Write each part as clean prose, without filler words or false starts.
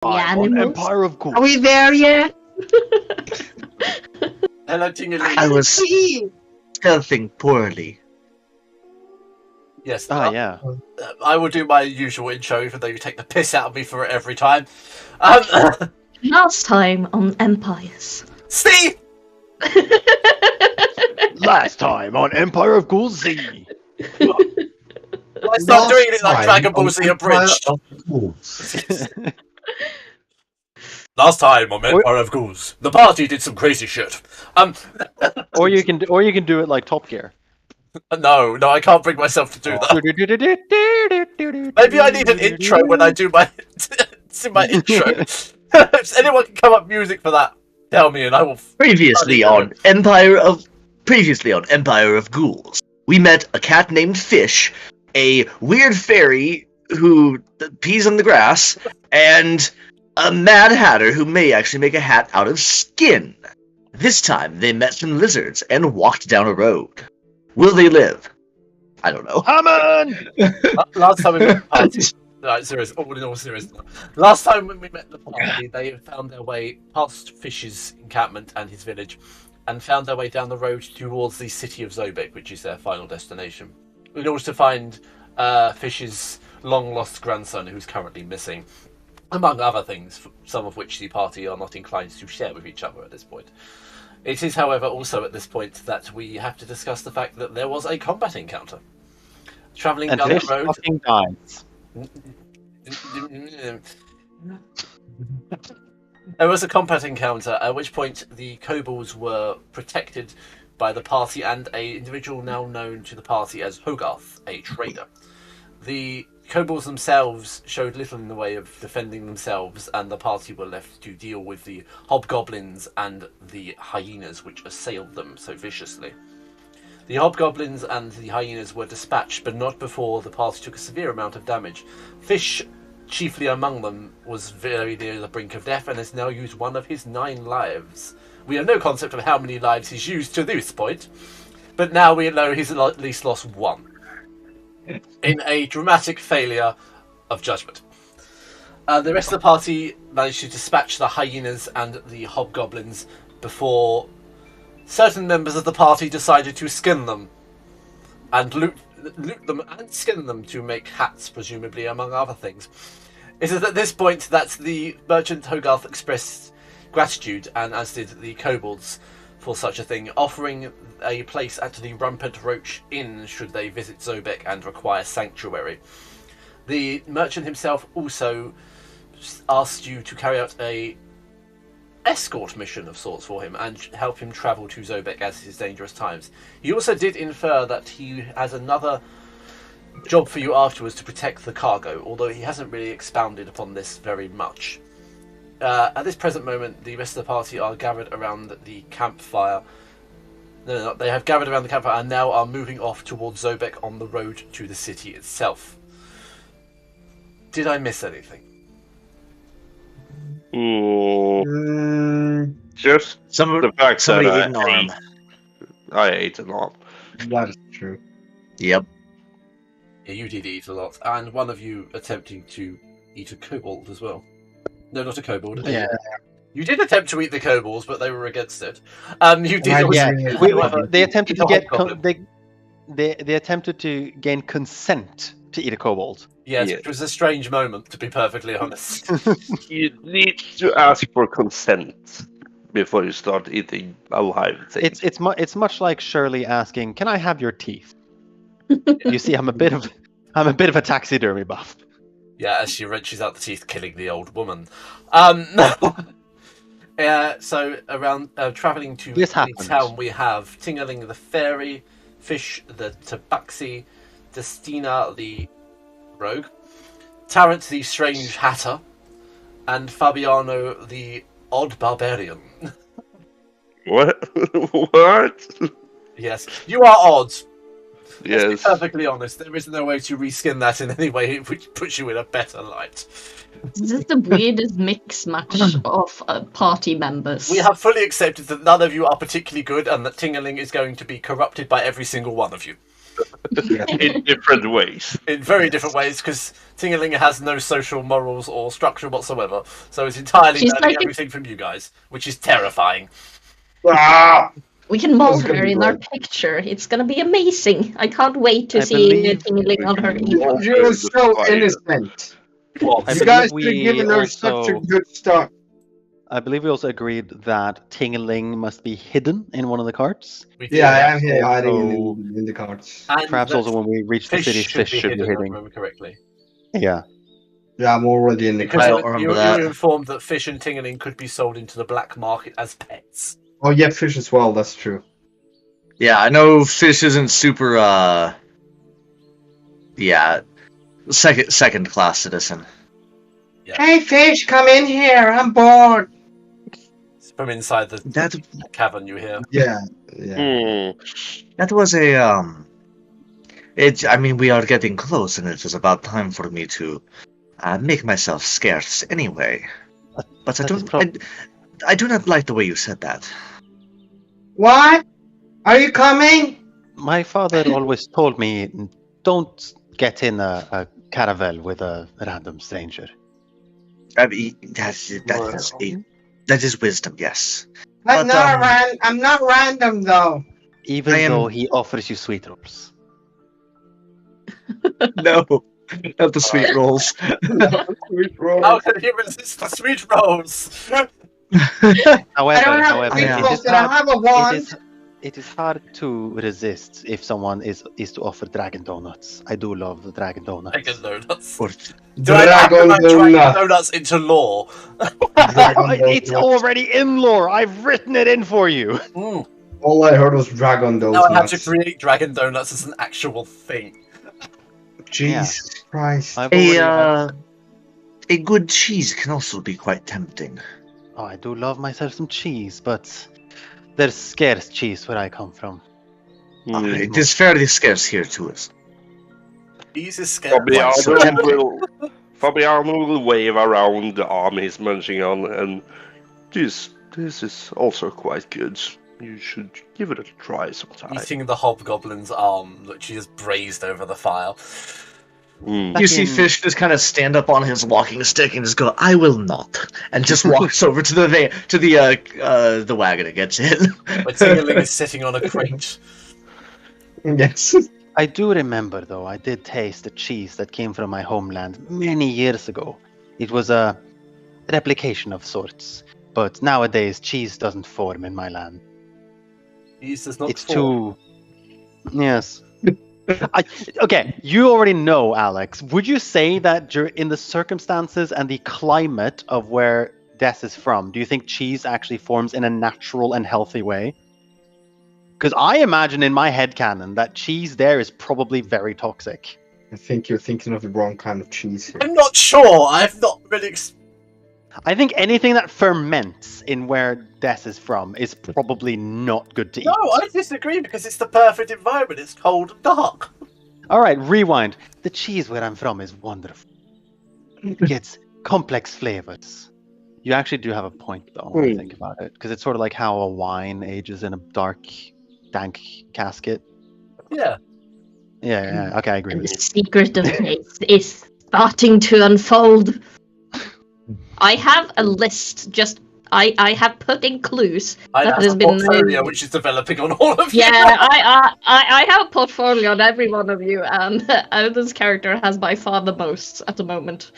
The I'm on animals? Empire of Ghouls. Are we there yet? Hello, Tingling. I was stealthing poorly. Yes. Yeah. I will do my usual intro, even though you take the piss out of me for it every time. Last time on Empires. Steve! Last time on Empire of Ghouls Z. I start doing it like Dragon Ball Z abridged. Last time on Empire of Ghouls, the party did some crazy shit. Or you can do it like Top Gear. No, I can't bring myself to do that. Maybe I need an intro when I do my intro. If anyone can come up music for that, tell me, and I will. Previously on Empire of Ghouls, we met a cat named Fish, a weird fairy who pees on the grass, and a Mad Hatter who may actually make a hat out of skin. This time, they met some lizards and walked down a road. Will they live? I don't know. Hammond! Last time we met the party. Right, serious. All in all seriousness. Last time when we met the party, they found their way past Fish's encampment and his village, and found their way down the road towards the city of Zobek, which is their final destination, in order to find Fish's long-lost grandson, who's currently missing, among other things, some of which the party are not inclined to share with each other at this point. It is, however, also at this point that we have to discuss the fact that there was a combat encounter. Travelling down the road... fucking dies. There was a combat encounter, at which point the kobolds were protected by the party and an individual now known to the party as Hogarth, a trader. The kobolds themselves showed little in the way of defending themselves, and the party were left to deal with the hobgoblins and the hyenas which assailed them so viciously. The hobgoblins and the hyenas were dispatched, but not before the party took a severe amount of damage. Fish, chiefly among them, was very near the brink of death and has now used one of his 9 lives. We have no concept of how many lives he's used to this point, but now we know he's at least lost 1. In a dramatic failure of judgment. The rest of the party managed to dispatch the hyenas and the hobgoblins before certain members of the party decided to skin them and loot them and skin them to make hats, presumably, among other things. It is at this point that the merchant Hogarth expressed gratitude, and as did the kobolds, for such a thing, offering a place at the Rumpet Roach Inn should they visit Zobek and require sanctuary. The merchant himself also asked you to carry out a escort mission of sorts for him and help him travel to Zobek as it is dangerous times. He also did infer that he has another job for you afterwards to protect the cargo, although he hasn't really expounded upon this very much. At this present moment, the rest of the party are gathered around the campfire. No, they have gathered around the campfire and now are moving off towards Zobek on the road to the city itself. Did I miss anything? Just the fact somebody ate that an arm. I ate an arm. That is true. Yep. Yeah, you did eat a lot, and one of you attempting to eat a kobold as well. No, not a kobold. Yeah. You did attempt to eat the kobolds, but they were against it. You did. They attempted to get hobgoblin. they attempted to gain consent to eat a kobold. Yes, it was a strange moment, to be perfectly honest. You need to ask for consent before you start eating a live thing. It's much like Shirley asking, "Can I have your teeth?" You see, I'm a bit of a taxidermy buff. Yeah, as she wrenches out the teeth, killing the old woman. So around travelling to the town, we have Tingaling the fairy, Fish the tabaxi, Destina the rogue, Tarrant the strange hatter, and Fabiano the odd barbarian. What? What? Yes, you are odd. Yes. Let's be perfectly honest, there is no way to reskin that in any way which puts you in a better light. This is the weirdest mix match of party members. We have fully accepted that none of you are particularly good and that Tingaling is going to be corrupted by every single one of you. in different ways. In very different ways, because Tingaling has no social morals or structure whatsoever. So it's entirely She's learning like everything from you guys, which is terrifying. Ah! We can mold That's gonna her be in our great. picture. It's gonna be amazing. I can't wait to I see believe- Tingling on her. You're so Fire. innocent. What? I You believe guys should we have given her such a also- good start. I believe we also agreed that Tingling must be hidden in one of the carts. We do Yeah, that. I'm here hiding Also- in the cards. And Perhaps that also when we reach the fish city, should fish be should hidden, be if I hidden. remember correctly. Yeah. Yeah, I'm already in the Because I cards. don't you remember were that. informed that fish and Tingaling could be sold into the black market as pets. Oh, yeah, fish as well. That's true. Yeah, I know fish isn't super. Yeah, second class citizen. Hey, fish, come in here. I'm bored. From inside the That cavern, you hear. Yeah. that was a I mean, we are getting close, and it was about time for me to make myself scarce anyway. But I That is don't. I do not like the way you said that. What? Are you coming? My father always told me, don't get in a caravel with a random stranger. I mean, that is wisdom, yes. I'm But, not I'm not random though. Even I am- though he offers you sweet rolls. No, not the sweet rolls. Sweet roll. How can you resist the sweet rolls? However, I don't have however, sweet yeah. rolls, but I have a it wand. is it is hard to resist if someone is to offer dragon donuts. I do love the dragon donuts. Dragon donuts. Or- Do I have to Dragon write dragon donut. donuts into law? It's already in lore. I've written it in for you. Mm. All I heard was dragon Now I have to donuts. create dragon donuts as an actual thing. Jesus Christ. I've already had- a good cheese can also be quite tempting. Oh, I do love myself some cheese, but there's scarce cheese where I come from. It is fairly scarce here too. Cheese is scary. so tempting. Fabiano will wave around the arm he's munching on, and this is also quite good. You should give it a try sometime. Eating the hobgoblin's arm, which is braised over the fire. You see Fish just kind of stand up on his walking stick and just go, "I will not," and just walks over to the wagon and gets in. But Tingaling is sitting on a crate. Yes. I do remember, though, I did taste the cheese that came from my homeland many years ago. It was a replication of sorts, but nowadays cheese doesn't form in my land. Cheese does not It's form. too... Yes. Okay, you already know, Alex. Would you say that in the circumstances and the climate of where Des is from, do you think cheese actually forms in a natural and healthy way? Because I imagine in my headcanon that cheese there is probably very toxic. I think you're thinking of the wrong kind of cheese here. I'm not sure. I've not really. I think anything that ferments in where Des is from is probably not good to eat. No, I disagree because it's the perfect environment. It's cold and dark. All right, rewind. The cheese where I'm from is wonderful. It gets complex flavors. You actually do have a point, though, when I think about it, because it's sort of like how a wine ages in a dark, dank casket. Yeah. Yeah. Okay, I agree And the with you. secret of taste is starting to unfold. I have a list. I have put in clues. I That have has a been portfolio which is developing on all of you. Yeah, I have a portfolio on every one of you, and this character has by far the most at the moment.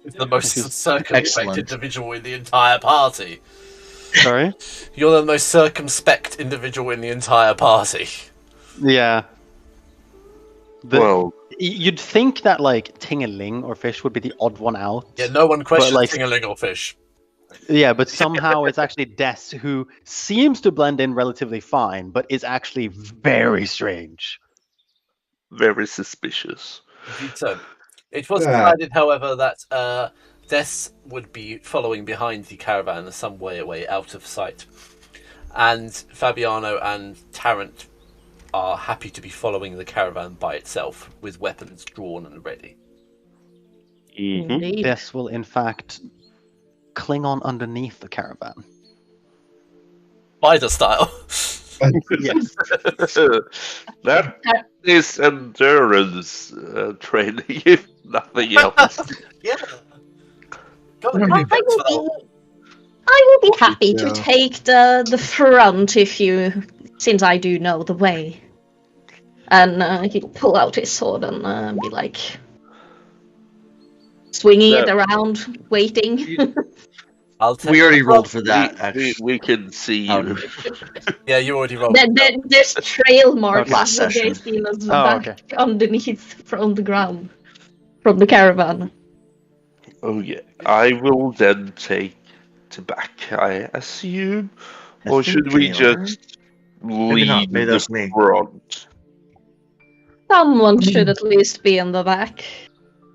It's the most circumspect Excellent. individual in the entire party. Sorry? You're the most circumspect individual in the entire party. Yeah. Well, You'd think that, like, Tingaling or Fish would be the odd one out. Yeah, no one questions like- Tingaling or Fish. Yeah, but somehow it's actually Des who seems to blend in relatively fine, but is actually very strange. very suspicious. Indeed so. It was Yeah. decided, however, that Des would be following behind the caravan some way away out of sight. And Fabiano and Tarrant are happy to be following the caravan by itself, with weapons drawn and ready. Indeed. Des will, in fact, cling on underneath the caravan. Spider style. Yes. That is endurance training, if nothing else. Yeah. Got I any will tips for that? be, I will be happy to Yeah. take the front since I do know the way. And he'll pull out his sword and be like, swinging it around, waiting. I'll take We already the rolled front. for that, actually. We can see Out you. of- Yeah, you already rolled. There's trail marks Last that session. they've seen as Oh, back okay. underneath from the ground, from the caravan. Oh yeah, I will then take to back, I assume, I or think should we anyway. just Maybe not. lead Maybe the that's me. front? Someone should at least be in the back.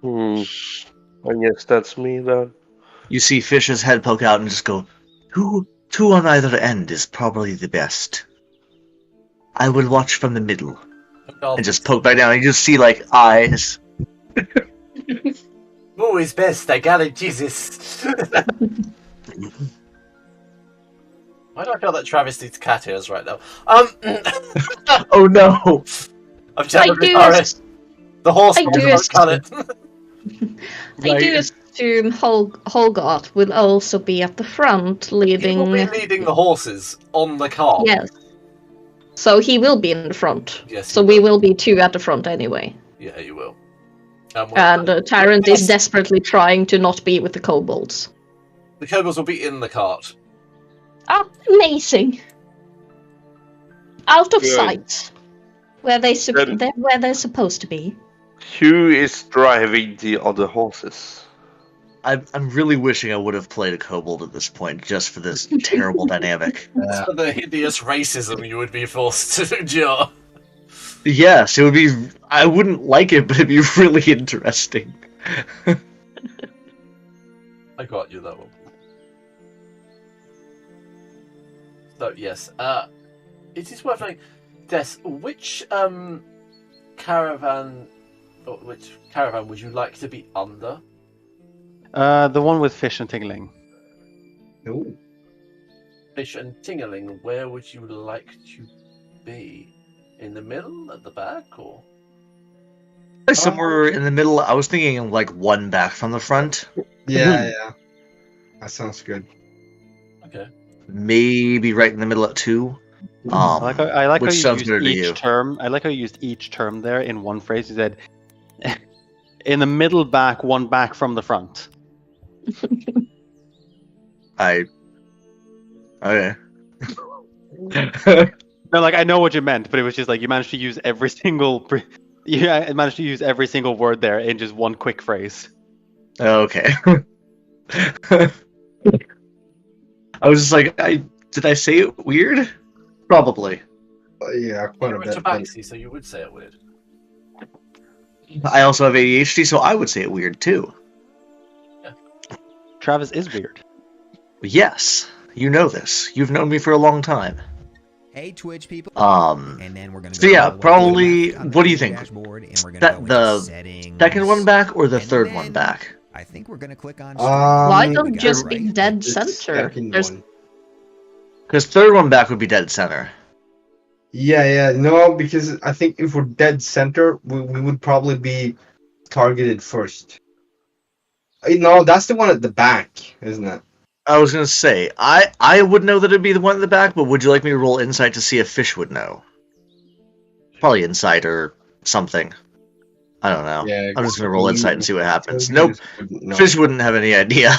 I guess that's me then. You see Fish's head poke out and just go, two on either end is probably the best. I will watch from the middle. And just poke back down and you just see like eyes. Always best, I got it, Jesus. Why do I feel that Travis needs cat ears right now? Oh no! I'm I terribly do, sorry. The horse I do won't cut it. I do assume Holgart will also be at the front, He will be leading. leading the horses on the cart. Yes. So he will be in the front. Yes, So we will be two at the front anyway. Yeah, you will. And Tyrant is desperately trying to not be with the kobolds. The kobolds will be in the cart. Oh, amazing! Out of Good. sight, where Then- they're supposed to be. Who is driving the other horses? I'm really wishing I would have played a kobold at this point, just for this terrible dynamic. For the hideous racism you would be forced to endure. Yes, it would be. I wouldn't like it, but it'd be really interesting. I got you that one. So yes, it is worth knowing. Des, which caravan would you like to be under? The one with fish and tingling. Ooh. Fish and Tingling, where would you like to be? In the middle, at the back, or? Somewhere in the middle. I was thinking like one back from the front. Yeah. That sounds good. Okay. Maybe right in the middle at two. I like how which you sounds used better to each you. term. I like how you used each term there in one phrase. You said, "In the middle back, one back from the front." Okay. No, like I know what you meant, but it was just like you managed to use every single. You managed to use every single word there in just one quick phrase. Okay. I was just like, did I say it weird? Probably. Yeah, quite a You're a bit. tabaxi, so you would say it weird. I also have ADHD, so I would say it weird too. Travis is weird. Yes, you know this. You've known me for a long time. Hey, Twitch people. And then we're gonna so go yeah, all the way to the probably. left on the What do you video think? dashboard, and we're gonna That go into the settings, second one back or the and third one then back? I think we're gonna click on. Why Um, don't We got just it be right. dead the center? second There's one. Because third one back would be dead center. Yeah, no, because I think if we're dead center, we would probably be targeted first. No, that's the one at the back, isn't it? I was gonna say I would know that it'd be the one in the back, but would you like me to roll insight to see if Fish would know? Probably insight or something. I don't know. Yeah, I'm just gonna roll insight and see what happens. You Nope, just wouldn't know. Fish wouldn't have any idea.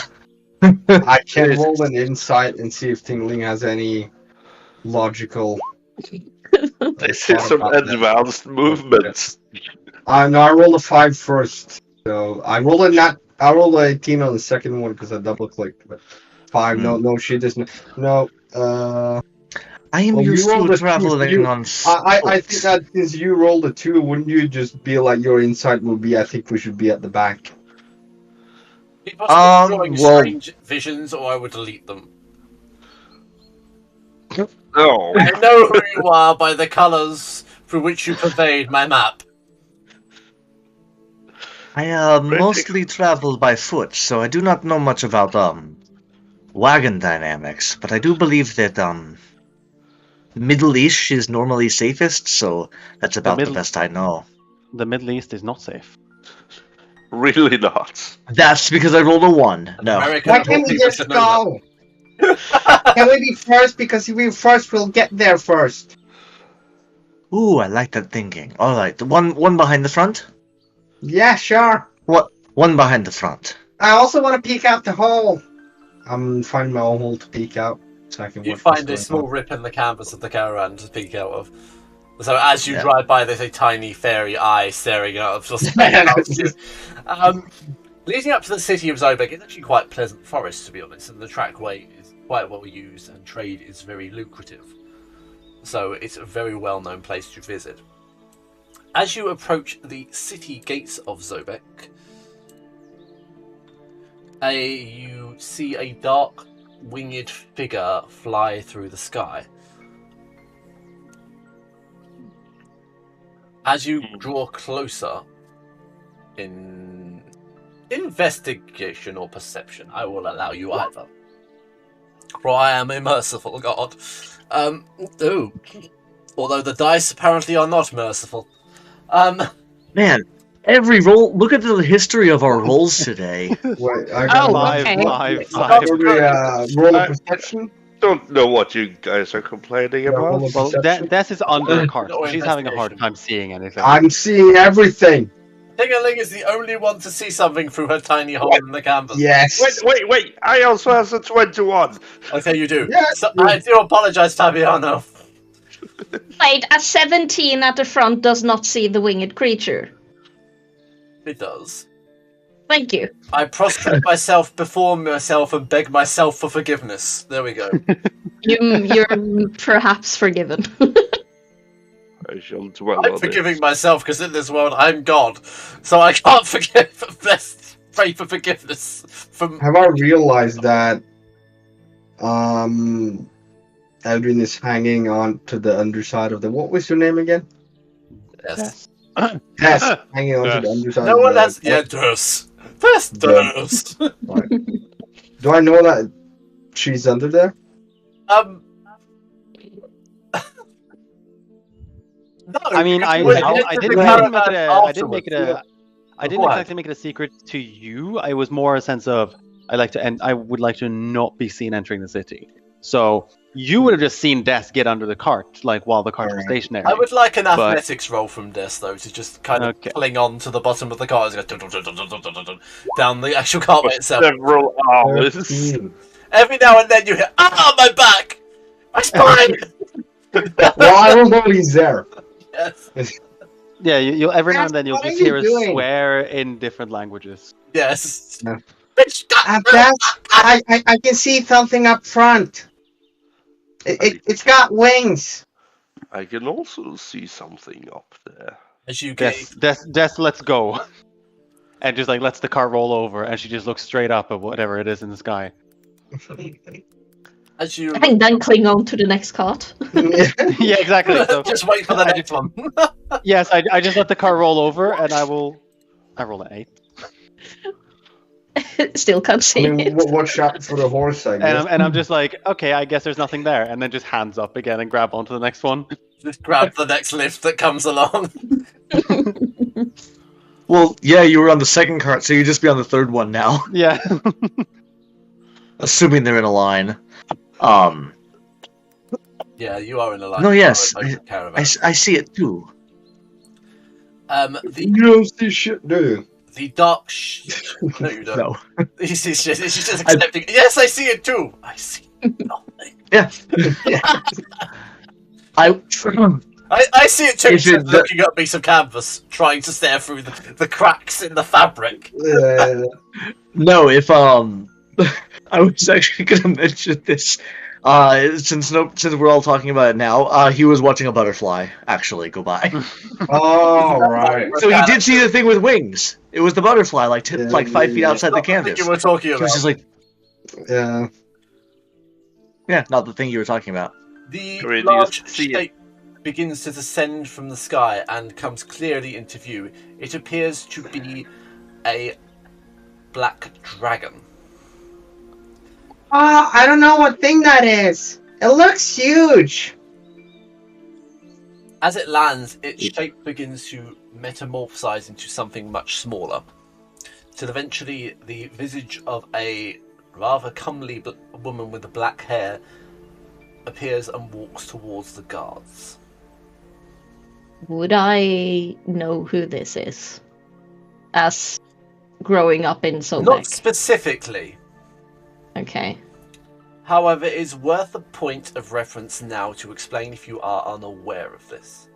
I can roll an insight and see if Tingling has any logical. This is some advanced movements. No, I rolled a 5 first. So I rolled a 18 on the second one because I double clicked. But 5, no, she doesn't. No, I am Well, you used rolled to a two, traveling on I think foot. that since you rolled a 2, wouldn't you just be like your insight would be? I think we should be at the back. People are drawing well- strange visions, or I would delete them. No. I know who you are by the colours through which you pervade my map. I mostly travel by foot, so I do not know much about wagon dynamics, but I do believe that Middle East is normally safest, so that's about the Middle- best I know. The Middle East is not safe. Really not. That's because I rolled a 1. No. American Why of all can't we people just should know go? Can we be first? Because if we first, we'll get there first. Ooh, I like that thinking. Alright, one behind the front? Yeah, sure. What? One behind the front. I also want to peek out the hole. I'm finding my own hole to peek out, so I can. You watch find a what's small going rip in the canvas of the caravan to peek out of. So as you Yeah. drive by, there's a tiny fairy eye staring out of just you. Leading up to the city of Zobek, it's actually quite pleasant forest, to be honest, and the trackway is quite well used, and trade is very lucrative. So it's a very well-known place to visit. As you approach the city gates of Zobek, you see a dark, winged figure fly through the sky. As you draw closer, in investigation or perception, I will allow you either. For I am a merciful god. Although the dice apparently are not merciful. Man, every roll. Look at the history of our rolls today. Wait, I got Oh, okay. Five. roll of perception. Don't know what you guys are complaining Yeah, about. roll of Well, perception. Des is under a cart. No She's having a hard investigation. time seeing anything. I'm seeing everything. Tingaling is the only one to see something through her tiny hole in the canvas. Yes. Wait! I also have a 21. Okay, you do. Yes. So, I do apologize, Tabiano. Wait, a 17 at the front does not see the winged creature. It does. Thank you. I prostrate myself before myself and beg myself for forgiveness. There we go. You're perhaps forgiven. I shall dwell I'm on forgiving it. myself because in this world I'm God, so I can't forgive. Best pray for forgiveness from. Have I realized that Eldrin is hanging on to the underside of the. What was your name again? Yes. Yes, hanging on to the Yes. underside. No of one the- has. Yeah, Durst. That's Yeah. Durst. Do I know that she's under there? No, I mean, because I you went didn't into the make caravan it a. I didn't make it afterwards. a. I didn't Go ahead. exactly make it a secret to you. I was more a sense of I would like to not be seen entering the city. So you would have just seen Des get under the cart, like while the cart was Alright. stationary. I would like an But- athletics roll from Des, though, to just kind of Okay. cling on to the bottom of the car as it goes dun, dun, dun, dun, dun, dun, dun, dun, down the actual carway itself. Several hours. 13. Every now and then you hear, my back! My spine! Well, I don't know he's there. Yes. Yeah, you'll every now and then you'll What are just you hear us doing? swear in different languages. Yes. Yeah. Bitch, I can see something up front. It's got wings. I can also see something up there. As you Des, get Des, let's go. And just like lets the car roll over, and she just looks straight up at whatever it is in the sky. as you And then cling on to the next cart. Yeah, exactly. So just wait for the next one. yes, I just let the car roll over, and I roll an 8, Still can't I see mean, it. watch out for the horse, I guess. and I'm just like, okay, I guess there's nothing there, and then just hands up again and grab onto the next one. Just grab the next lift that comes along. Well, yeah, you were on the second cart, so you just be on the third one now. Yeah. Assuming they're in a line. Yeah, you are in a line. No, yes, Caravan. I see it too. The You don't see shit, do you? the dark. No, you don't. No. He's just accepting. Yes, I see it too. I see nothing. Yeah. I I see it too. Is She's it the- looking at a piece of canvas, trying to stare through the cracks in the fabric. no, if I was actually gonna mention this. Since we're all talking about it now, he was watching a butterfly actually go by. Oh, right. So he did see the thing with wings. It was the butterfly, like 5 feet outside the Not the thing canvas. you were talking He about. was just like, Yeah. yeah, not the thing you were talking about. The Really, you large just see it. shape begins to descend from the sky and comes clearly into view. It appears to be a black dragon. I don't know what thing that is. It looks huge. As it lands, its shape begins to metamorphosize into something much smaller, till eventually the visage of a rather comely woman with the black hair appears and walks towards the guards. Would I know who this is? As growing up in Not Sobek. specifically. Okay. However, it is worth a point of reference now to explain if you are unaware of this.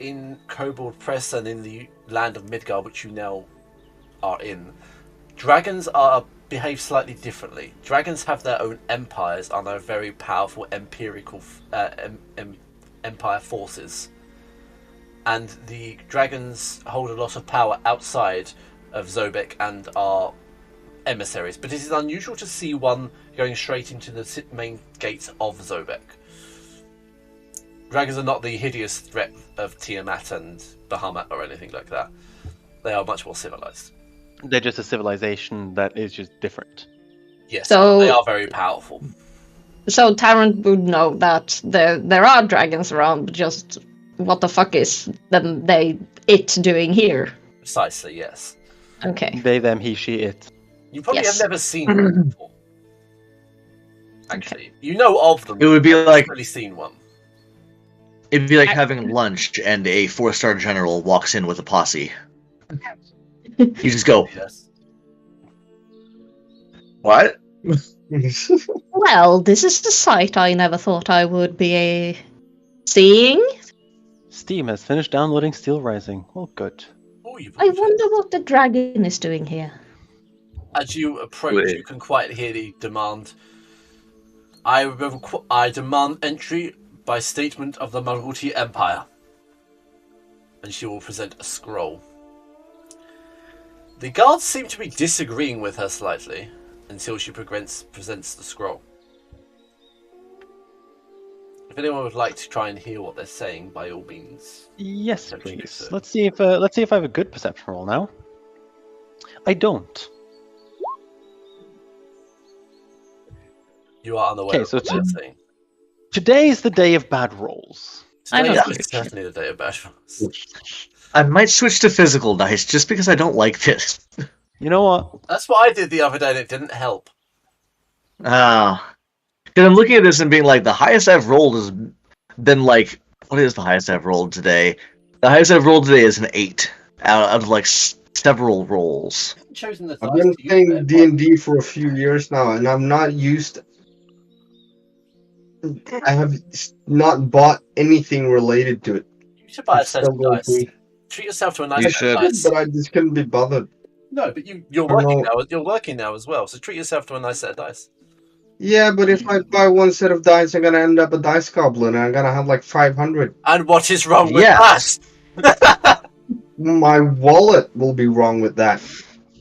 In Kobold Press and in the land of Midgard, which you now are in, dragons behave slightly differently. Dragons have their own empires and are very powerful empirical empire forces. And the dragons hold a lot of power outside of Zobek and are emissaries, but it is unusual to see one going straight into the main gates of Zobek. Dragons are not the hideous threat of Tiamat and Bahamut or anything like that. They are much more civilized. They're just a civilization that is just different. Yes, So- they are very powerful. So Tarrant would know that there are dragons around, but just what the fuck is it doing here? Precisely, yes. Okay. They, them, he, she, it. You probably Yes. have never seen one before. Actually, you know of them. It would be but you've like- never really seen one. It'd be like having lunch and a 4-star general walks in with a posse. You just go, Yes. what? Well, this is the sight I never thought I would be seeing. Steam has finished downloading Steel Rising. Well, good. Oh, you've I wonder what the dragon is doing here. As you approach, Wait. you can quite hear the demand. I demand entry by statement of the Maruti Empire. And she will present a scroll. The guards seem to be disagreeing with her slightly until she presents the scroll. If anyone would like to try and hear what they're saying, by all means. Yes, Don't you do please. so? Let's see if I have a good perception roll now. I don't. You are unaware Okay, of so what they're saying. Today is the day of bad rolls. I'm Today not is certainly the day of bad ones. I might switch to physical dice just because I don't like this. You know what? That's what I did the other day and it didn't help. Ah. Because I'm looking at this and being like, the highest I've rolled has been like, what is the highest I've rolled today? The highest I've rolled today is an 8 out of like several rolls. I haven't chosen the I've dice been to use playing there, D&D for a few years now, and I'm not used. I have not bought anything related to it. but you should buy a It's set still of going dice. through. Treat yourself to a You nice set should. of dice. But I just couldn't be bothered. No, but you're I working know. now. You're working now as well. So treat yourself to a nice set of dice. Yeah, but if I buy one set of dice, I'm gonna end up a dice goblin, and I'm gonna have like 500. And what is wrong with Yes. that? My wallet will be wrong with that.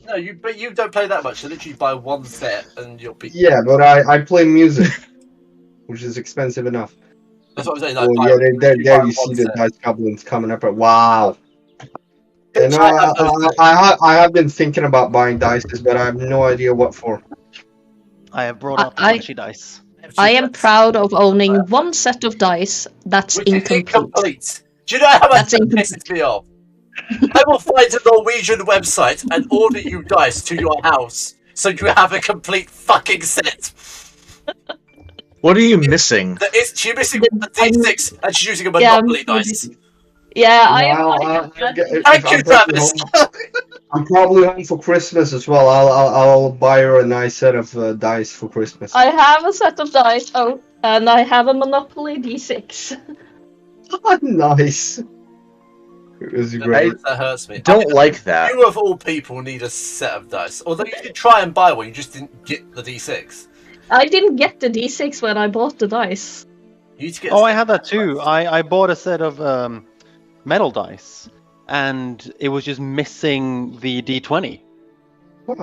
No, but you don't play that much. So literally buy one set and you'll be. Yeah, but I play music, which is expensive enough. That's what I'm saying. Like, Oh buy- yeah, there literally buy you see one the set. dice goblins coming up. Wow. You know, I have those things. I have been thinking about buying dice, but I have no idea what for. I have brought out the I- flashy dice. I am That's- proud of owning one set of dice that's Which is incomplete. incomplete. Do you know how much That's that incomplete. pisses me off? I will find a Norwegian website and order you dice to your house so you have a complete fucking set. What are you missing? She's missing a D6 and she's using a Yeah, Monopoly dice. Yeah, I am. Well, Thank you, Travis. I'm probably home for Christmas as well. I'll buy her a nice set of dice for Christmas. I have a set of dice. Oh, and I have a Monopoly D6. Nice. It was The great. bit that hurts me. Don't like that. You of all people need a set of dice. Although you did try and buy one, you just didn't get the D6. I didn't get the D6 when I bought the dice. You need to get. Oh, I had that too. I bought a set of metal dice, and it was just missing the D20.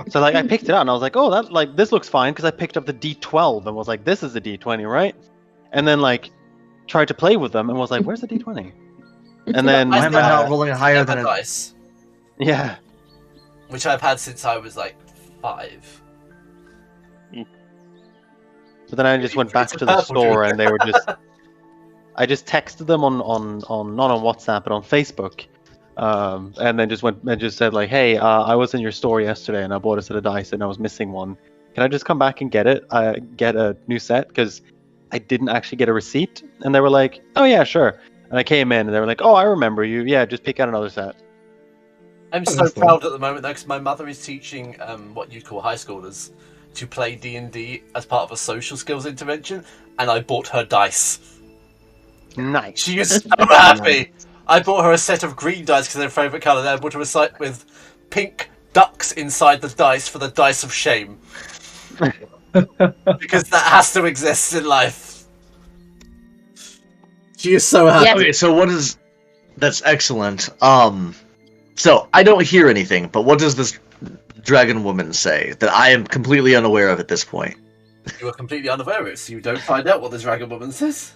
So like I picked it up and I was like, oh, that like this looks fine because I picked up the D12 and was like, this is the D20, right? And then like tried to play with them and was like, where's the D20? And then Why am I not rolling higher have than a a... dice, yeah, which I've had since I was like 5. so then I just went back It's a to the purple store drink. and they were just. I just texted them on not on WhatsApp but on Facebook, and then just went and just said like, hey, I was in your store yesterday and I bought a set of dice and I was missing one. Can I just come back and get it? Get a new set because I didn't actually get a receipt. And they were like, oh yeah, sure. And I came in and they were like, oh, I remember you. Yeah, just pick out another set. I'm so proud at the moment though, because my mother is teaching what you'd call high schoolers to play D&D as part of a social skills intervention, and I bought her dice. Nice. She is so happy. I bought her a set of green dice because they're her favourite colour. Then I bought her a set with pink ducks inside the dice for the dice of shame. Because that has to exist in life. She is so happy. Yeah. Okay, so what is... That's excellent. So, I don't hear anything, but what does this dragon woman say that I am completely unaware of at this point? You are completely unaware of it, so you don't find out what this dragon woman says.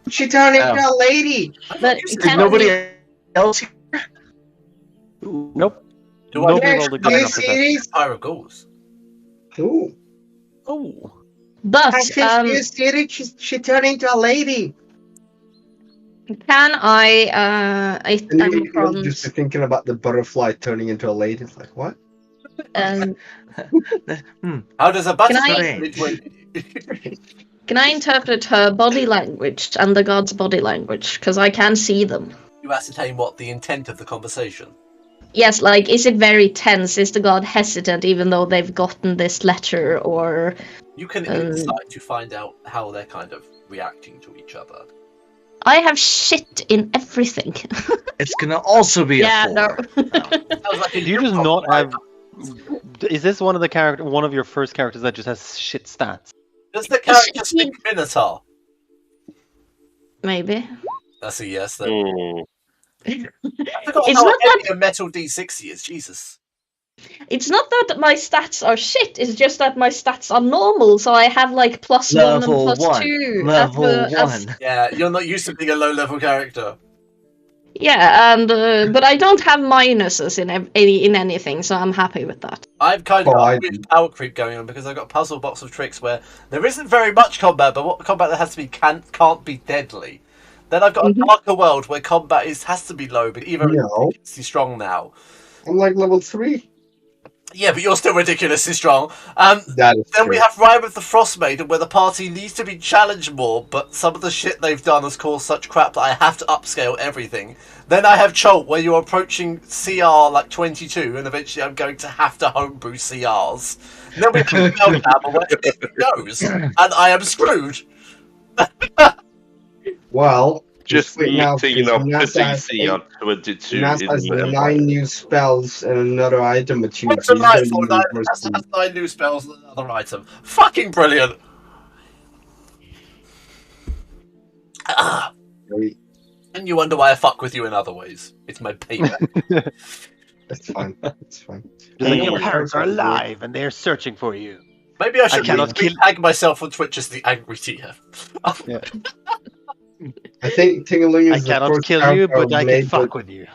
She turned into a lady. But Is can nobody else here? Nope. Do I Nobody Yes, rolled a do good you enough see perception. these? Empire of Ghouls? Ooh. Oh. But I think you see it? She turned into a lady. can I? And I'm you'll from. just be thinking about the butterfly turning into a lady. It's like, what? How does a butterfly Strange. Can I interpret her body language and the god's body language? Because I can see them. You ascertain what the intent of the conversation? Yes, like, is it very tense? Is the god hesitant even though they've gotten this letter? Or You can insight to find out how they're kind of reacting to each other. I have shit in everything. It's gonna also be Yeah, a 4. no. Sounds like a Do you just Yukon not vibe. have? Is this one of your first characters that just has shit stats? Does the character speak Minotaur? Maybe. That's a yes, then. Mm. I forgot It's how not heavy a metal D60 is, Jesus. It's not that my stats are shit, it's just that my stats are normal, so I have like +1 and Level +2. 1. Level as- 1. Yeah, you're not used to being a low-level character. Yeah, and but I don't have minuses in anything, so I'm happy with that. I've kind of got I a weird power creep going on because I've got a puzzle box of tricks where there isn't very much combat, but what combat there has to be can't be deadly. Then I've got a darker world where combat has to be low, but even No. ridiculously strong now. I'm like level 3. Yeah, but you're still ridiculously strong. That is Then true. we have Ride with the Frost Maiden, where the party needs to be challenged more, but some of the shit they've done has caused such crap that I have to upscale everything. Then I have Cholt, where you're approaching CR like 22, and eventually I'm going to have to homebrew CRs. Then we have Spellhammer, where anything goes, and I am screwed. Well, Just wait now, meeting up the Nasa has CC on 22 Nasa in has the 9 Empire. new spells and another item achieved. What's a He's gonna nightfall? be the first That's one. 9 new spells and another item. Fucking brilliant. Really, And you wonder why I fuck with you in other ways. It's my payback. That's fine. That's fine. Just like, Hey, your my parents are parents are alive and they're searching for you. Maybe I should cannot kill- tag myself on Twitch as the Angry TF. I think Tingaling I is the cannot first kill character you, but I've I can made, fuck with you.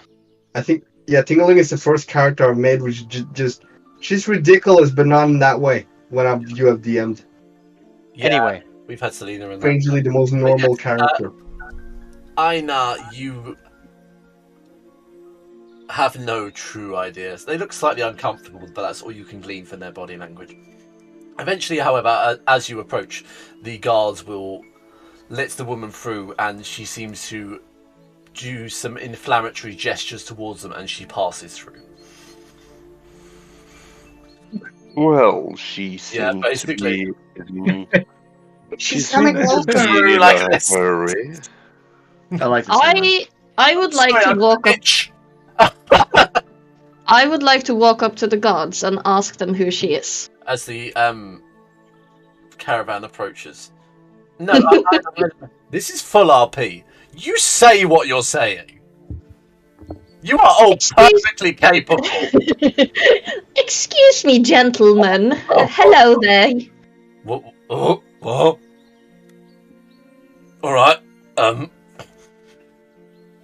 I think, yeah, Tingaling is the first character I've made, which just she's ridiculous, but not in that way. When you have DM'd, Yeah, Anyway, we've had Selena in there. strangely the most normal character. Aina, you have no true ideas. They look slightly uncomfortable, but that's all you can glean from their body language. Eventually, however, as you approach, the guards will let the woman through, and she seems to do some inflammatory gestures towards them, and she passes through. Well, she seems Yeah, to basically. be. She's she coming seems to closer. be in Like a this. hurry. I like this. I would like Sorry, to I'm a walk up. bitch. I would like to walk up to the gods and ask them who she is. As the caravan approaches. No, this is full RP. You say what you're saying. You are all perfectly capable. Excuse me, gentlemen. Hello there. What? What? All right.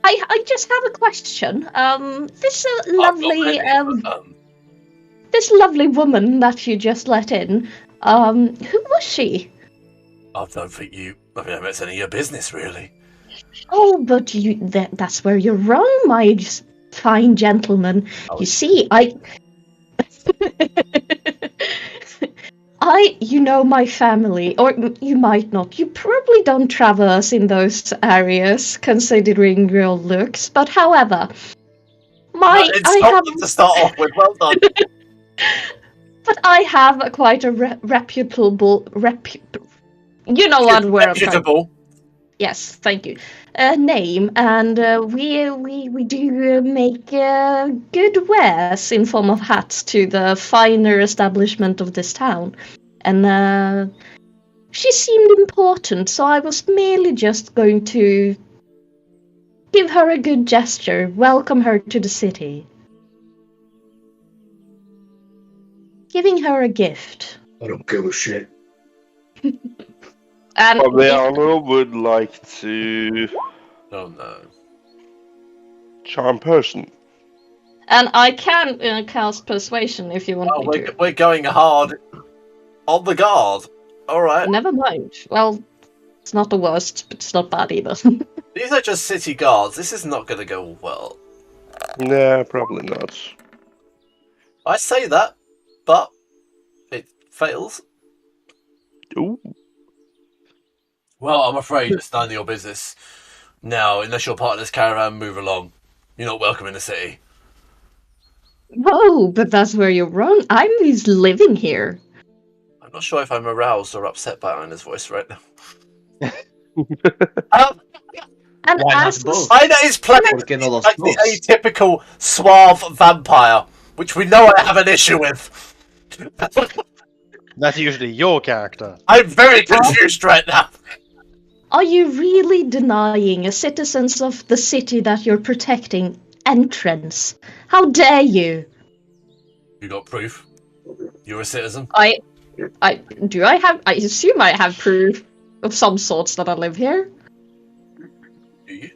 I just have a question. This lovely this lovely woman that you just let in. Who was she? I don't think it's any of your business, really. Oh, but that's where you're wrong, my fine gentleman. You see, you know my family, or you might not. You probably don't traverse in those areas, considering your looks. But however, It's not good to start off with. Well done. But I have quite a reputable you know what word I'm trying. Reputable. Yes, thank you. Name, and we do make good wares in form of hats to the finer establishment of this town, and she seemed important, so I was merely just going to give her a good gesture, welcome her to the city, giving her a gift. I don't give a shit. And Fabiano would like to Oh no. charm person. And I can cast persuasion if you want Oh, me to. we're going hard on the guard. All right. Never mind. Well, it's not the worst, but it's not bad either. These are just city guards. This is not going to go well. Nah, probably not. I say that, but it fails. Ooh. Well, I'm afraid it's none of your business. Now, unless you're part of this caravan, move along. You're not welcome in the city. Whoa, but that's where you're wrong. I'm just living here. I'm not sure if I'm aroused or upset by Anna's voice right now. And Why not as both? Aina is playing Porque no los like the dos. atypical suave vampire, which we know I have an issue with. That's usually your character. I'm very confused right now. are you really denying a citizens of the city that you're protecting entrance? How dare you? You got proof? You're a citizen? I assume I have proof of some sorts that I live here. Do you?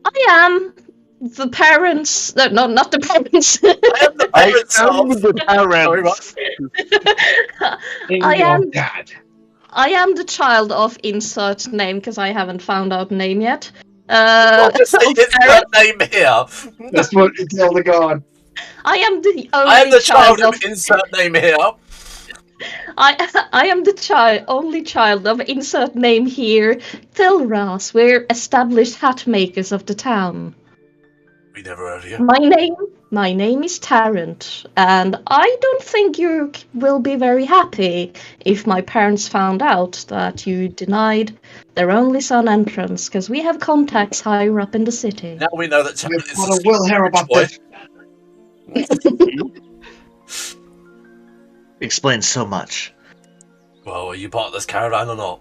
I am the parents. No, not the parents. I am the parents of... the Sorry, parents. I am. Dad. I am the child of insert name because I haven't found out name yet. Not just say his parent- name here. That's what you tell the god. I am the only I am the child of of insert name here. I am the only child of insert name here. Thilras, we're established hat makers of the town. We never heard of you. My name is Tarrant, and I don't think you will be very happy if my parents found out that you denied their only son entrance, because we have contacts higher up in the city. Now we know that Your Tarrant is father a will hear about boy. this. Explains so much. Well, are you part of this caravan or not?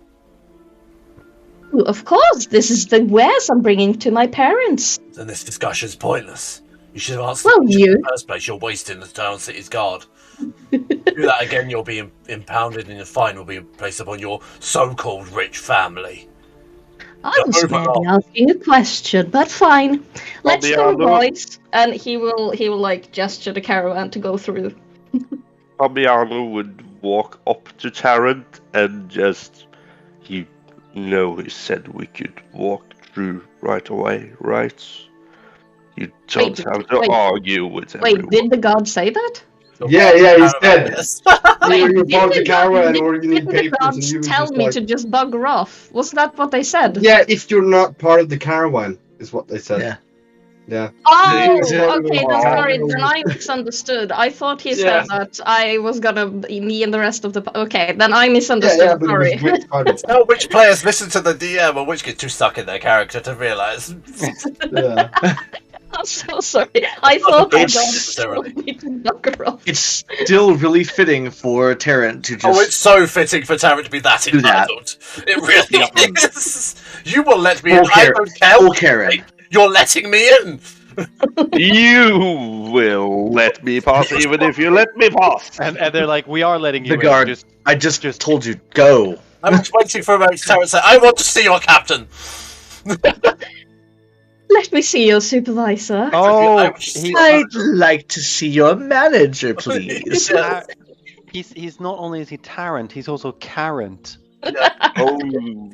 Of course, this is the wares I'm bringing to my parents. Then this discussion's pointless. You should have answered Well, the question you- in the first place. You're wasting the town city's guard. Do that again, you'll be impounded and a fine will be placed upon your so-called rich family. I was Over merely now. asking a question, but fine. Let's the go, other- boys. And he will like gesture the caravan to go through. Fabiano would walk up to Tarrant and just, he said we could walk through right away, right? You don't Wait, have to wait. argue with Wait, everyone. did the god say that? Yeah, he said. Yes. You're part of the caravan, did- or you need didn't the papers, and gods you were tell just me like, to just bugger off? Was that what they said? yeah, if you're not part of the caravan, is what they said. Yeah. Yeah. Oh, Yeah. okay, then sorry, then I misunderstood. I thought he said that I was gonna me and the rest of the... Okay, then I misunderstood, Yeah, but sorry. it was great fun. Tell which players listen to the DM and which get too stuck in their character to realise. Yeah. I'm so sorry. I thought the It's- gods told me to bugger off. It's still really fitting for Tarrant to just. Oh, it's so fitting for Tarrant to be that Do that. entitled. It really is. You will let me in. Okay. I don't care. Oh, Karen. You're letting me in. You will let me pass even if you let me pass. And they're like, we are letting you The in. guard. Just I just told you, go. I was waiting for a moment. Tarrant said, "I want to see your captain." Let me see your supervisor. oh, I'd like to see your manager, please. Yeah. he's not only is he Tarrant, he's also Carrant. Oh,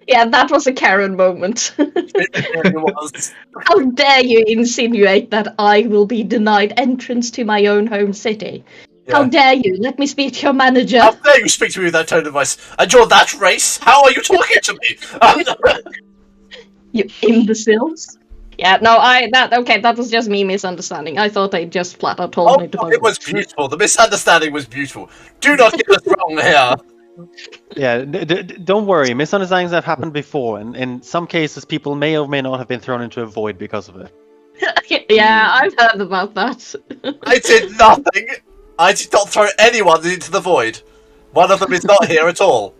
Yeah, that was a Karen moment. It was. How dare you insinuate that I will be denied entrance to my own home city? How Yeah. dare you? Let me speak to your manager. How dare you speak to me with that tone of voice? And you're that race? How are you talking to me? You imbeciles. Yeah, no, that was just me misunderstanding. I thought they just flat out told me to it was beautiful. The misunderstanding was beautiful. Do not get us wrong here. Yeah, don't worry. Misunderstandings have happened before, and in some cases, people may or may not have been thrown into a void because of it. Yeah, I've heard about that. I did nothing. I did not throw anyone into the void. One of them is not here at all.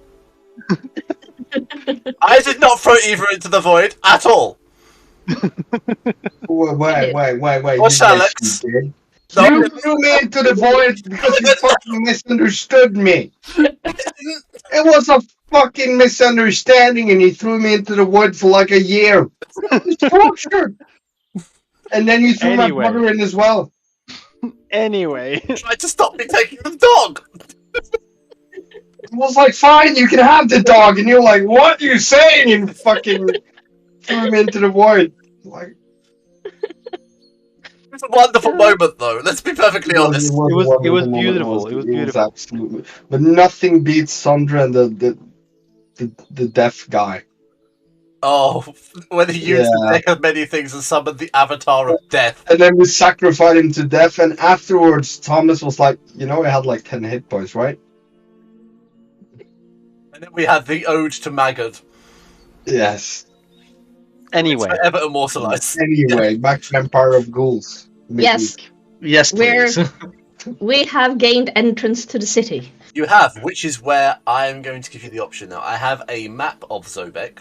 I did not throw either into the void at all. Wait. What's Yes, Alex? you did. No, You threw me into the void because you fucking misunderstood me. It was a fucking misunderstanding, and you threw me into the void for like a year. It's torture. And then you threw Anyway. my brother in as well. Anyway, tried to stop me taking the dog. It was like, fine, you can have the dog, and you're like, what are you saying? And fucking threw him into the void. Like, It was a wonderful moment, though. Let's be perfectly honest. It was wonderful beautiful. moment. It was beautiful. Absolutely, but nothing beats Sandra and the deaf guy. Oh, when he used the deck of many things and summoned the avatar of death. And then we sacrificed him to death, and afterwards Thomas was like, he had like 10 hit points, right? And then we had the ode to Maggot. Yes. Anyway, It's forever immortalized. Anyway, back to Empire of Ghouls. Yes, Yes, please. we have gained entrance to the city. You have, which is where I am going to give you the option now. I have a map of Zobek,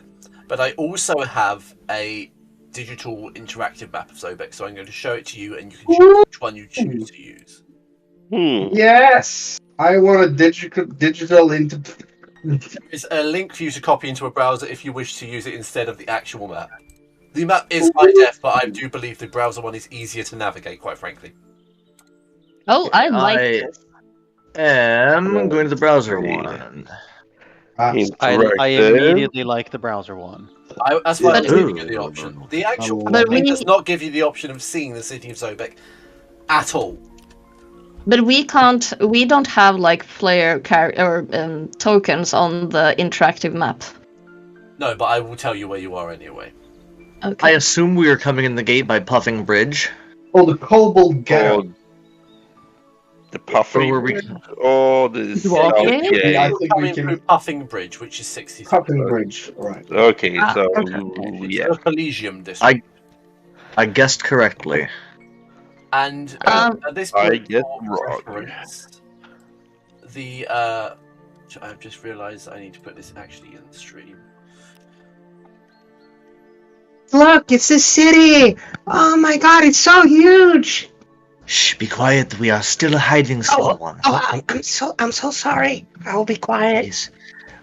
but I also have a digital interactive map of Zobek, so I'm going to show it to you and you can choose which one you choose to use. Yes! I want a digital into. It's a link for you to copy into a browser if you wish to use it instead of the actual map. The map is high def, but I do believe the browser one is easier to navigate, quite frankly. Oh, I like this. am going to the browser one. I immediately like the browser one. That's why I was But- giving you the option. The actual But link we- does not give you the option of seeing the city of Zobek at all. But we don't have like player tokens on the interactive map. No, but I will tell you where you are anyway. I Okay. assume we are coming in the gate by Puffing Bridge. Oh, the Kobold Ghetto. Oh, the puffing. Or were we- Oh, the Walking? Yeah, I okay. think we Coming through can. Puffing Bridge, which is 60. Puffing Bridge, right. Okay, so It's yeah. the Collegium district. I guessed correctly. And at this I point, get for wrong. reference, the I've just realised I need to put this actually in the stream. Look, it's the city! Oh my god, it's so huge! Shh, be quiet. We are still hiding small one. I'm so sorry. I will be quiet. Yes.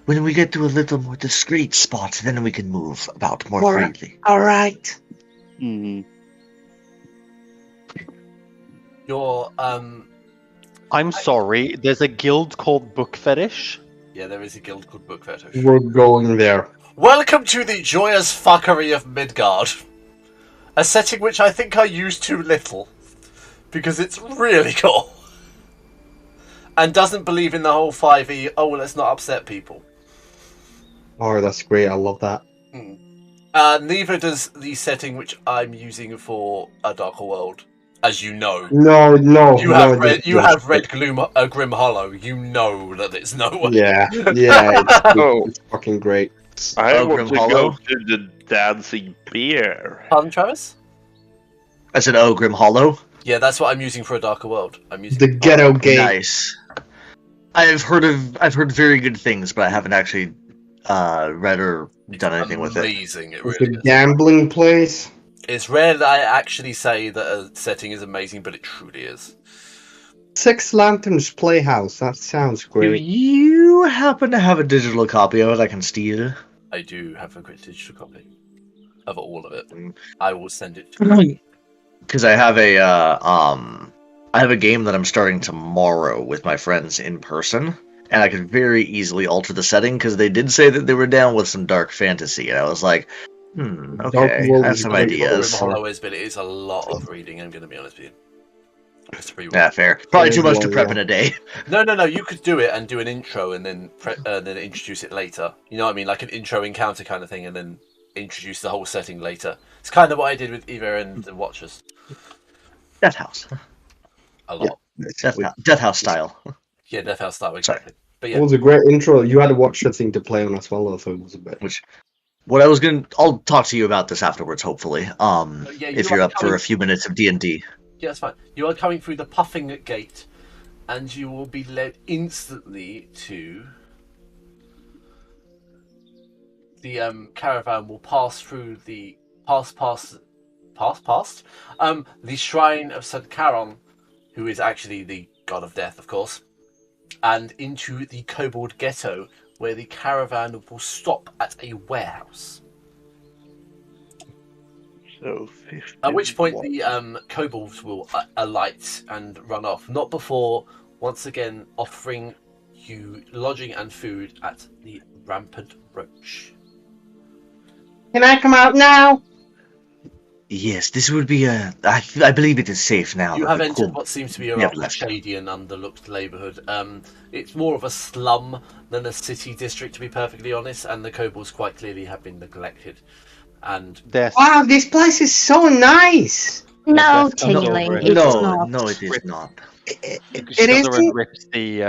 When we get to a little more discreet spot, then we can move about more Alright. freely. Alright. Your I'm sorry. There's a guild called Book Fetish. yeah, there is a guild called Book Fetish. We're going there. Welcome to the joyous fuckery of Midgard, a setting which I think I use too little because it's really cool and doesn't believe in the whole 5e. Oh, let's not upset people. Oh, that's great. I love that. Neither does the setting which I'm using for A Darker World, as you know. No. You have read Grim Hollow. You know that it's no way. Yeah, Oh. it's fucking great. I Oh, want Grim to Hollow? go to the dancing bear. Pardon, Travis? I said, oh, Grim Hollow? Yeah, that's what I'm using for A Darker World. I'm using The ghetto game. Nice. I've heard very good things, but I haven't actually read or done anything with it. Amazing, it It's really a is. gambling place. It's rare that I actually say that a setting is amazing, but it truly is. Six Lanterns Playhouse. That sounds Do great. you happen to have a digital copy of it I can steal? I do have a great digital copy of all of it. Mm. I will send it to you. Because I have a game that I'm starting tomorrow with my friends in person, and I could very easily alter the setting because they did say that they were down with some dark fantasy, and I was like, okay, World I have is some great. ideas. Grim Hollow is, but it is a lot of reading. I'm going to be honest with you. Just to reread. Yeah, fair. Probably too much to Yeah. prep in a day. No. You could do it and do an intro and then then introduce it later. You know what I mean? Like an intro encounter kind of thing, and then introduce the whole setting later. It's kind of what I did with Eva and the Watchers. Death House. A lot. Death House style. Yeah, Death House style, exactly. But It yeah, was a great intro. You had a Watcher thing to play on as well, though, so it was a bit. I'll talk to you about this afterwards, hopefully. yeah, If you you're are up for coming- a few minutes of D&D. yeah, that's fine. You are coming through the Puffing Gate, and you will be led instantly to the caravan. Will pass through the past the shrine of St. Charon, who is actually the god of death, of course, and into the Kobold Ghetto, where the caravan will stop at a warehouse. So 50 At which point watt. the kobolds will alight and run off, not before once again offering you lodging and food at the Rampant Roach. Can I come out now? Yes, this would be I believe it is safe now. You that have the entered Kob- what seems to be a we have rather left. shady and underlooked neighbourhood. It's more of a slum than a city district, to be perfectly honest, and the kobolds quite clearly have been neglected. And Death. Wow, this place is so nice. No, Death comes Tingling, over it. it's No, not. no, it is not. It She goes over and isn't. rips the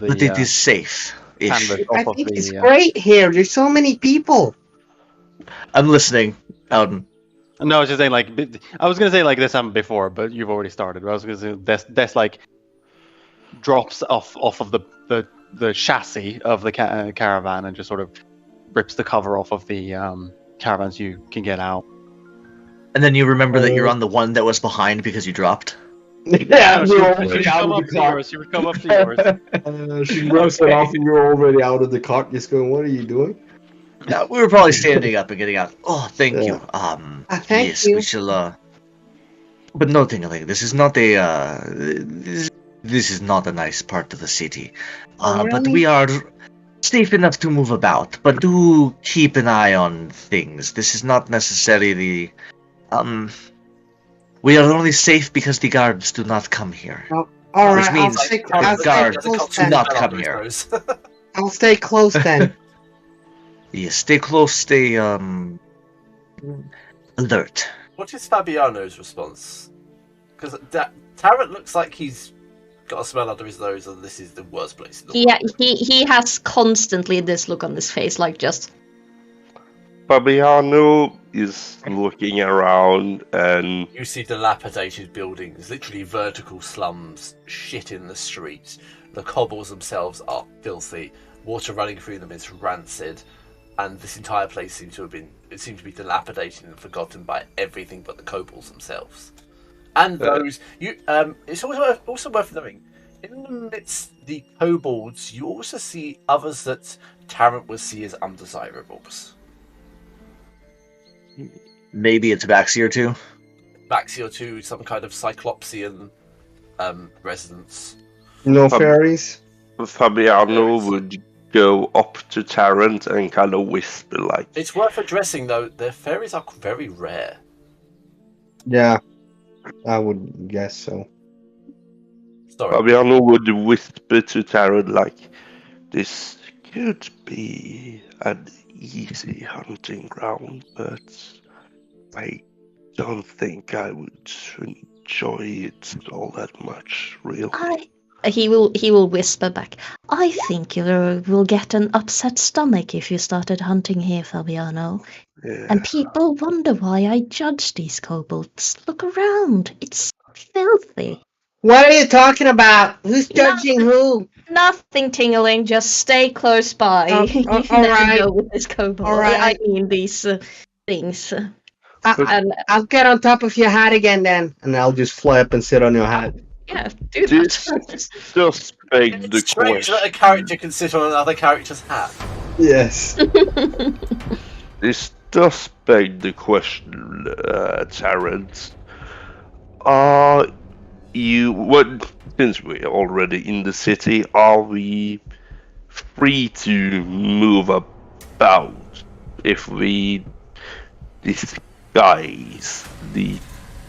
But it is safe. Ish. canvas I off of think it's the. great here. There's so many people. I'm listening, Alden. No, I was just saying like I was gonna say like this happened before, but you've already started. I was gonna say Des like drops off of the chassis of the caravan and just sort of rips the cover off of the caravans you can get out. And then you remember that you're on the one that was behind because you dropped. Yeah, she, you're she already would out come of up the to car. yours. She would come up to yours. She rubs it off, and you're already out of the car. Just going, what are you doing? Yeah, we were probably standing up and getting out. Oh, thank you. Thank Yes, you. we shall. But no, Tingling, this is not a. This is not a nice part of the city. Oh, But really? we are safe enough to move about. But do keep an eye on things. This is not necessarily the. We are only safe because the guards do not come here. All Which right, means I'll stay, the I'll stay guards close do then. not come here. I'll stay close then. Yes, stay close, stay alert. What is Fabiano's response? Because Tarrant looks like he's got a smell under his nose, and this is the worst place in the world. He has constantly this look on his face, like just Fabiano is looking around and You see dilapidated buildings, literally vertical slums, shit in the streets. The cobbles themselves are filthy. Water running through them is rancid, and this entire place seems to be dilapidated and forgotten by everything but the kobolds themselves. And those it's also worth knowing. In the midst of the kobolds, you also see others that Tarrant would see as undesirables. Maybe it's Baxi or two. Baxi or two, some kind of Cyclopsian residents. No fairies? Fabiano would go up to Tarrant and kind of whisper like, It's worth addressing though, their fairies are very rare. Yeah, I would guess so. Sorry. Fabiano would whisper to Tarrant like, this could be an easy hunting ground, but I don't think I would enjoy it all that much, really. he will whisper back. I think you will get an upset stomach if you started hunting here, Fabiano. Yeah. And people wonder why I judge these kobolds. Look around, it's filthy. What are you talking about? Who's judging who? Nothing, Tingling. Just stay close by. Oh, You all never right. know with this kobold. All right. I mean these things. I'll get on top of your hat again then. And I'll just fly up and sit on your hat. Yeah, do This that. just begs the It's strange that a question. character can sit on another character's hat. Yes. This does beg the question, Tarrant. Are you, since we're already in the city, are we free to move about if we disguise the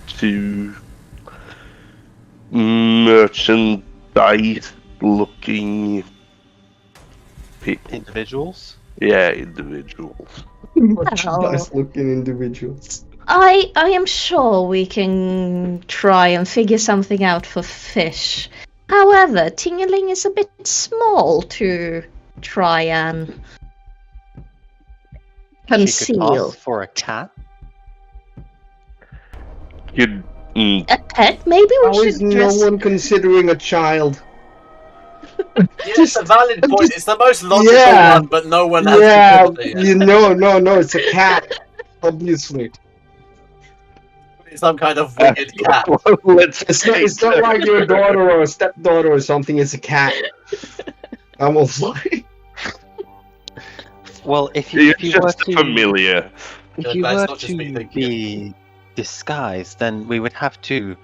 two merchandise-looking Individuals? individuals. Merchandise-looking individuals. I am sure we can try and figure something out for Fish. However, Tingeling is a bit small to try and She could conceal. pass for a cat. You'd, A pet? Maybe we How is should no dress. one considering a child? Yeah, it's a valid point. It's the most logical Yeah. one, but no one has Yeah, considered it. you know, no, it's a cat. Obviously. It's some kind of wicked cat. let's It's not like your daughter or a stepdaughter or something, it's a cat. Almost like. Well, if you You're were just to familiar. if you That's were not just me to thinking be disguised, then we would have to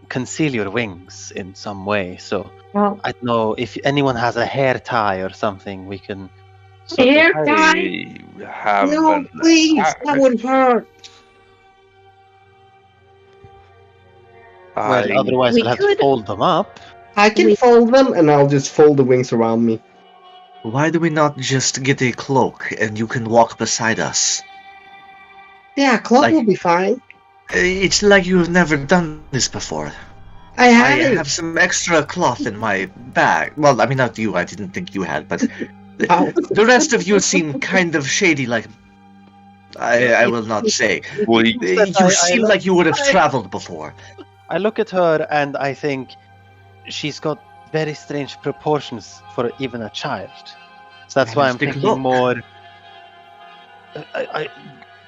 conceal your wings in some way. So Well, I don't know if anyone has a hair tie or something. We can. sort of- Hair tie? I have No, an please, that would hurt. Well, I- otherwise We we'll have could- to fold them up. I can We- fold them and I'll just fold the wings around me. Why do we not just get a cloak and you can walk beside us? Yeah, cloak Like- will be fine. It's like you've never done this before. I I haven't. have some extra cloth in my bag. Well, I mean, not you, I didn't think you had, but Ow. the rest of you seem kind of shady, like. I will not say. we, You seem like you would have traveled before. I look at her and I think she's got very strange proportions for even a child. So that's why I'm Fantastic thinking look. more.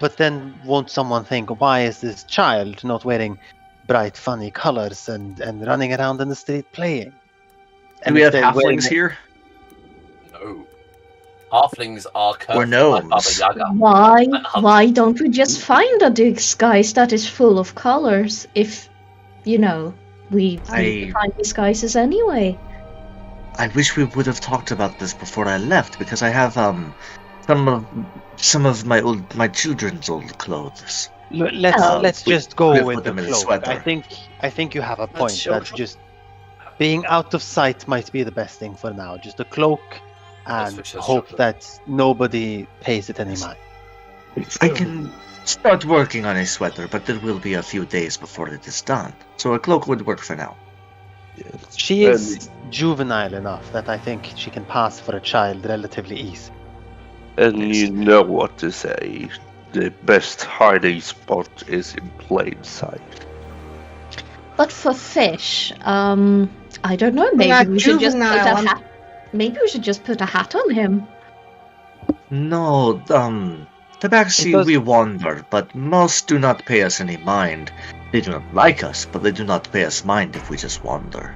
But then won't someone think, why is this child not wearing bright, funny colors and running around in the street playing? Do we have instead wearing halflings here? No. Halflings are cursed Or by gnomes. Baba Yaga. why? And hunt. Why don't we just find a disguise that is full of colors? If we need to find disguises anyway. I wish we would have talked about this before I left, because I have some of my children's old clothes. Let's we just go live with with the them in a cloak. sweater. I think you have a point. sure. That just being out of sight might be the best thing for now. Just a cloak and for sure. hope that nobody pays it any mind. I can start working on a sweater, but it will be a few days before it is done. So a cloak would work for now. She is juvenile enough that I think she can pass for a child relatively easy. and you know what to say. The best hiding spot is in plain sight. But for Fish, I don't know. Maybe Not we should just put juvenile, a I'm- hat. Maybe we should just put a hat on him. No, Tabaxi, It does- we wander, but most do not pay us any mind. They do not like us, but they do not pay us mind if we just wander.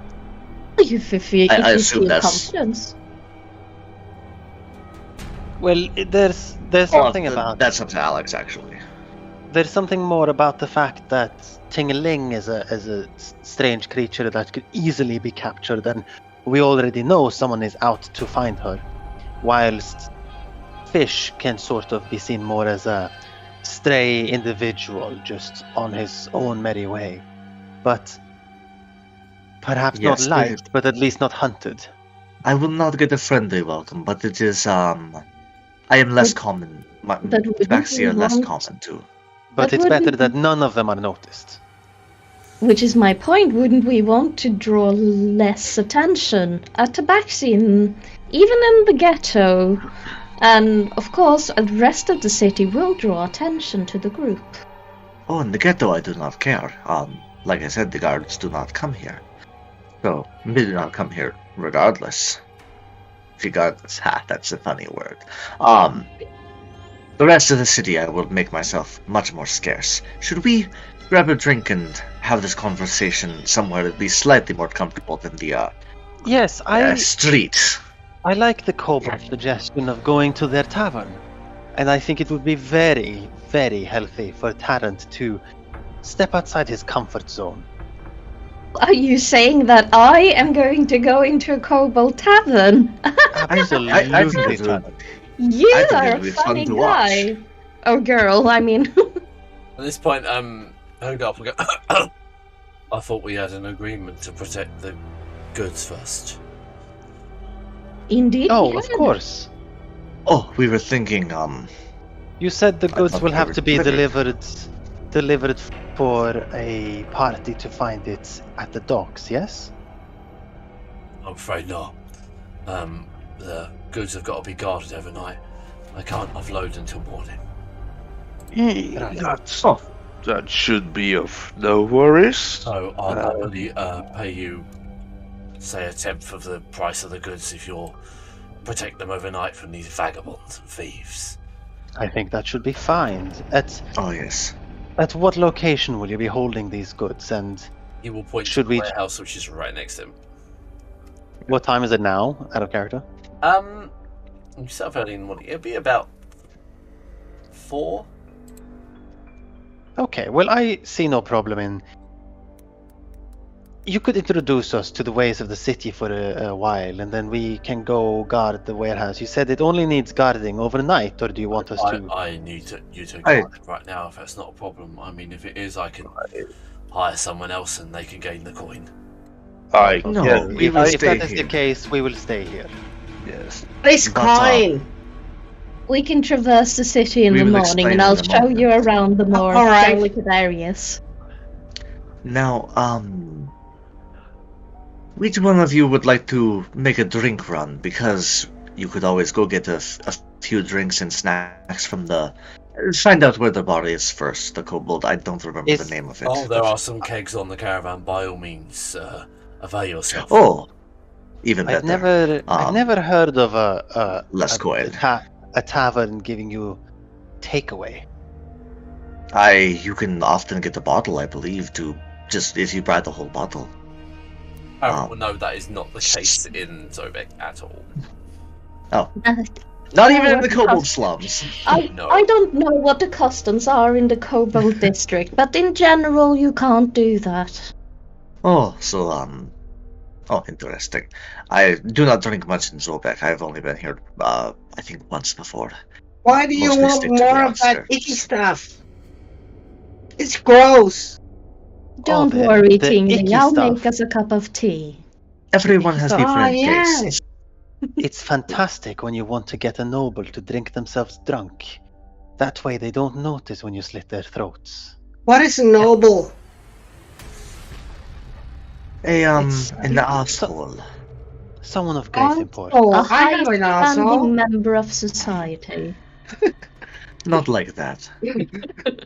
If you I assume feel that's- confidence. Well, there's something about that's up to Alex, actually. there's something more about the fact that Tingeling is a strange creature that could easily be captured, and we already know someone is out to find her, whilst Fish can sort of be seen more as a stray individual just on his own merry way, but perhaps Yes, not liked, but at least not hunted. I will not get a friendly welcome, but it is, I am less common. but wouldn't Tabaxi we are less want- common too. But But it's wouldn't better that we- none of them are noticed. Which is my point. Wouldn't we want to draw less attention at Tabaxi, even in the ghetto? And of course, the rest of the city will draw attention to the group. Oh, in the ghetto, I do not care. Like I said, the guards do not come here. So, they do not come here regardless. Regardless, that's a funny word. The rest of the city, I will make myself much more scarce. Should we grab a drink and have this conversation somewhere that be slightly more comfortable than the Yes, street? I like the kobold suggestion of going to their tavern, and I think it would be very, very healthy for Tarrant to step outside his comfort zone. Are you saying that I am going to go into a kobold tavern? Absolutely I think it would. You I think are it'll a be fun funny to watch. guy. Or girl, I mean. At this point, Hogarth will go. I thought we had an agreement to protect the goods first. Indeed. Oh, we of had. course. Oh, we were thinking, You said the goods thought will they have were to be delivered. delivered for a party to find it at the docks, yes? I'm afraid not. The goods have got to be guarded overnight. I can't offload until morning. That should be of no worries. So I'll happily pay you, say, 1/10 of the price of the goods if you'll protect them overnight from these vagabonds and thieves. I think that should be fine. oh yes. At what location will you be holding these goods, and He will point Should to the we- warehouse, which is right next to him. what time is it now, out of character? You set up early in the morning. It'll be about 4. Okay, well, I see no problem in... You could introduce us to the ways of the city for a while, and then we can go guard the warehouse. You said it only needs guarding overnight, or do you want us to... I need you to I- guard it right now if that's not a problem. I mean, if it is, I can hire someone else and they can gain the coin. I No, can. we will If stay that is here. the case, we will stay here. Yes. This But, coin. We can traverse the city in We the will morning explain and in I'll a show moment. you around the more All right. delicate areas. Now, which one of you would like to make a drink run? Because you could always go get a few drinks and snacks from the... Find out where the bar is first, the kobold. I don't remember Is- the name of it. Oh, there are some kegs on the caravan. By all means, avail yourself. Oh, even better. I've never heard of less coin. a tavern giving you takeaway. You can often get a bottle, I believe, to just if you buy the whole bottle. Oh, well, no, that is not the case in Zobek at all. Not even in the what kobold cost- slums. No. I don't know what the customs are in the kobold district, but in general you can't do that. Oh, so oh, interesting. I do not drink much in Zobek. I've only been here, I think once before. Why do you Mostly want stick to the more of that outskirts. icky stuff? It's gross. Don't the- worry, the Tingly, icky I'll stuff. make us a cup of tea. Everyone has Oh, different yes. tastes. It's fantastic when you want to get a noble to drink themselves drunk. That way they don't notice when you slit their throats. What is a noble? It's- An asshole. Someone of great importance. Oh, A I have an high-standing asshole. member of society. Not like that.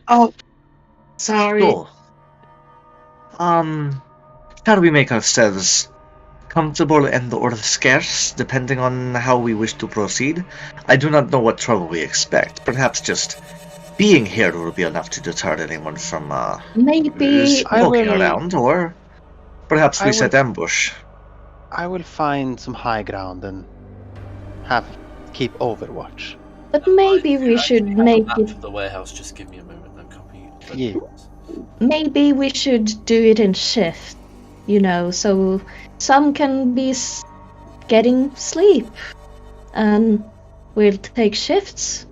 Oh, sorry. So, shall we make ourselves comfortable and or scarce, depending on how we wish to proceed? I do not know what trouble we expect. Perhaps just being here will be enough to deter anyone from Maybe I smoking will- around, or perhaps I we will- set ambush. I will find some high ground and keep overwatch. but maybe we should make Map it. of the warehouse. Just give me a moment. No copy. Yeah. Maybe we should do it in shift. You know, so some can be getting sleep, and we'll take shifts.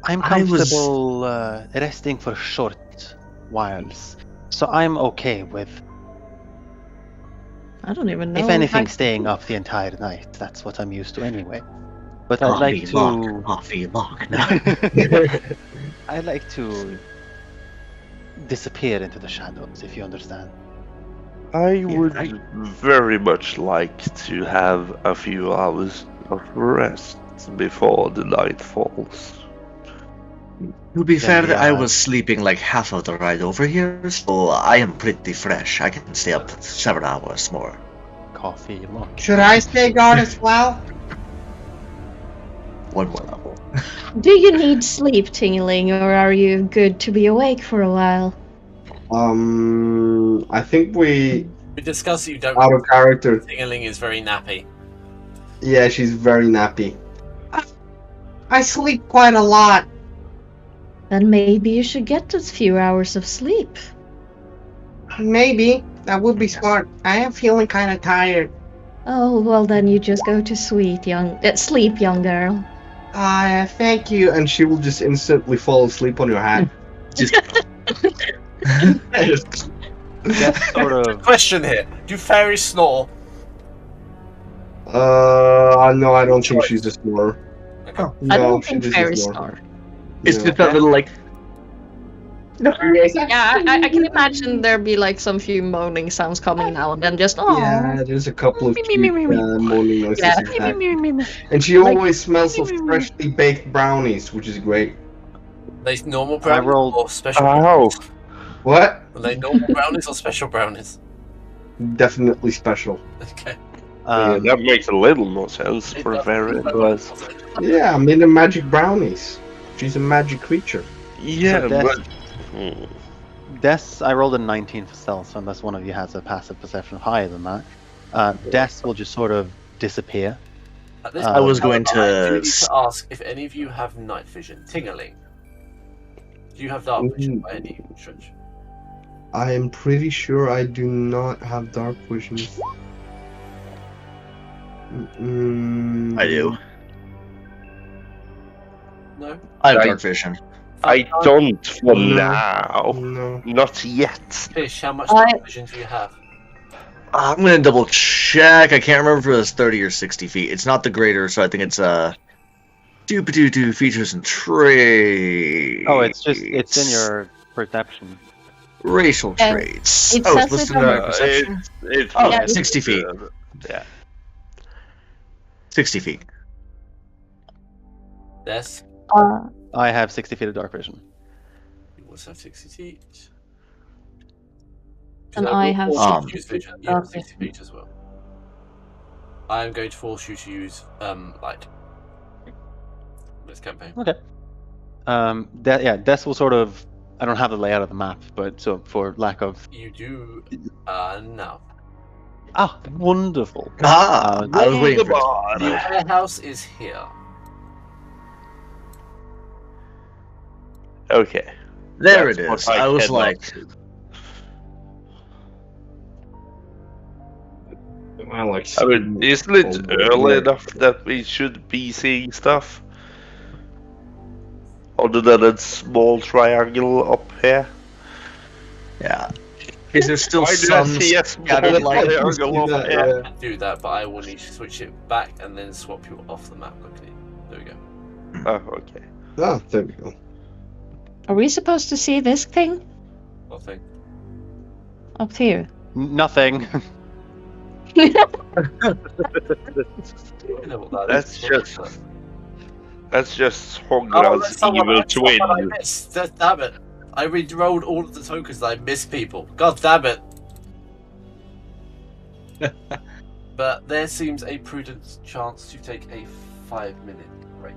I'm I was- comfortable resting for short whiles, so I'm okay with, I don't even know. if I- anything, staying up the entire night. That's what I'm used to anyway. But I'd like to... Coffee lock. I like to disappear into the shadows, if you understand. I would I- very much like to have a few hours of rest before the night falls. To be Then fair, we I are- was sleeping like half of the ride over here, so I am pretty fresh. I can stay up 7 hours more. Coffee, lock. Should I stay guard as well? One more level. Do you need sleep, Tingling, or are you good to be awake for a while? I think we We discussed that you don't. out of character. Tingling is very nappy. Yeah, she's very nappy. I sleep quite a lot. Then maybe you should get those few hours of sleep. Maybe. That would be smart. I am feeling kind of tired. Oh, well then you just go to sleep, young girl. Thank you. And she will just instantly fall asleep on your hat. Just Death sort of. Question here: do fairies snore? No, I don't think she's a snorer. Okay. I No, don't she think doesn't fairies snore. snore. it's No. just that little like. Yeah, I can imagine there be like some few moaning sounds coming now and then. Just oh. Yeah, there's a couple of cute moaning noises. Yeah. Exactly. And she Like- always smells of freshly baked brownies, which is great. Are they normal brownies rolled- or special? Ow. Brownies? What? Are they normal brownies or special brownies? Definitely special. Okay. Yeah, that makes a little more sense for a fairy, but Yeah, I made the magic brownies. She's a magic creature. yeah, So Death- but Des, I rolled a 19 for stealth, so unless one of you has a passive perception higher than that, Des will just sort of disappear. At this I point, was going however, I do to need to ask if any of you have night vision. Tingerling. Do you have dark vision by any stretch? I am pretty sure I do not have dark vision. I do. No. I have I- dark vision. I don't for No. now. No. Not yet. Fish, how much I- dark vision do you have? I'm gonna double check. I can't remember if it was 30 or 60 feet. It's not the greater, so I think it's do features and traits. Oh, it's in your perception. racial traits. it Oh, says it's listed it in on- my perception. It's Oh, yeah, 60 feet. Yeah. 60 feet. Yes. I have 60 feet of dark vision. You also have 60 feet. And I have use vision. You have dark 60 vision. feet as well. I am going to force you to use light. This campaign. Okay. Des will sort of. I don't have the layout of the map, but so for lack of. You do now. Ah, wonderful. I was waiting for it. The warehouse is here. Okay. There That's it what is. I was cannot like, do. I like. I mean, isn't it early enough that we should be seeing stuff? Other than that small triangle up here? yeah. Is there still Why did I some see a small scattered light? triangle up here? I can do that, but I will need to switch it back and then swap you off the map quickly. There we go. Oh, okay. Oh, there we go. Are we supposed to see this thing What thing? up here? Nothing. You know what that That's is. just- That's just Oh, Hogla's that's someone evil else that I twin. missed. Damn it. I re-rolled all of the tokens that I missed people. God damn it. But there seems a prudent chance to take a 5-minute break.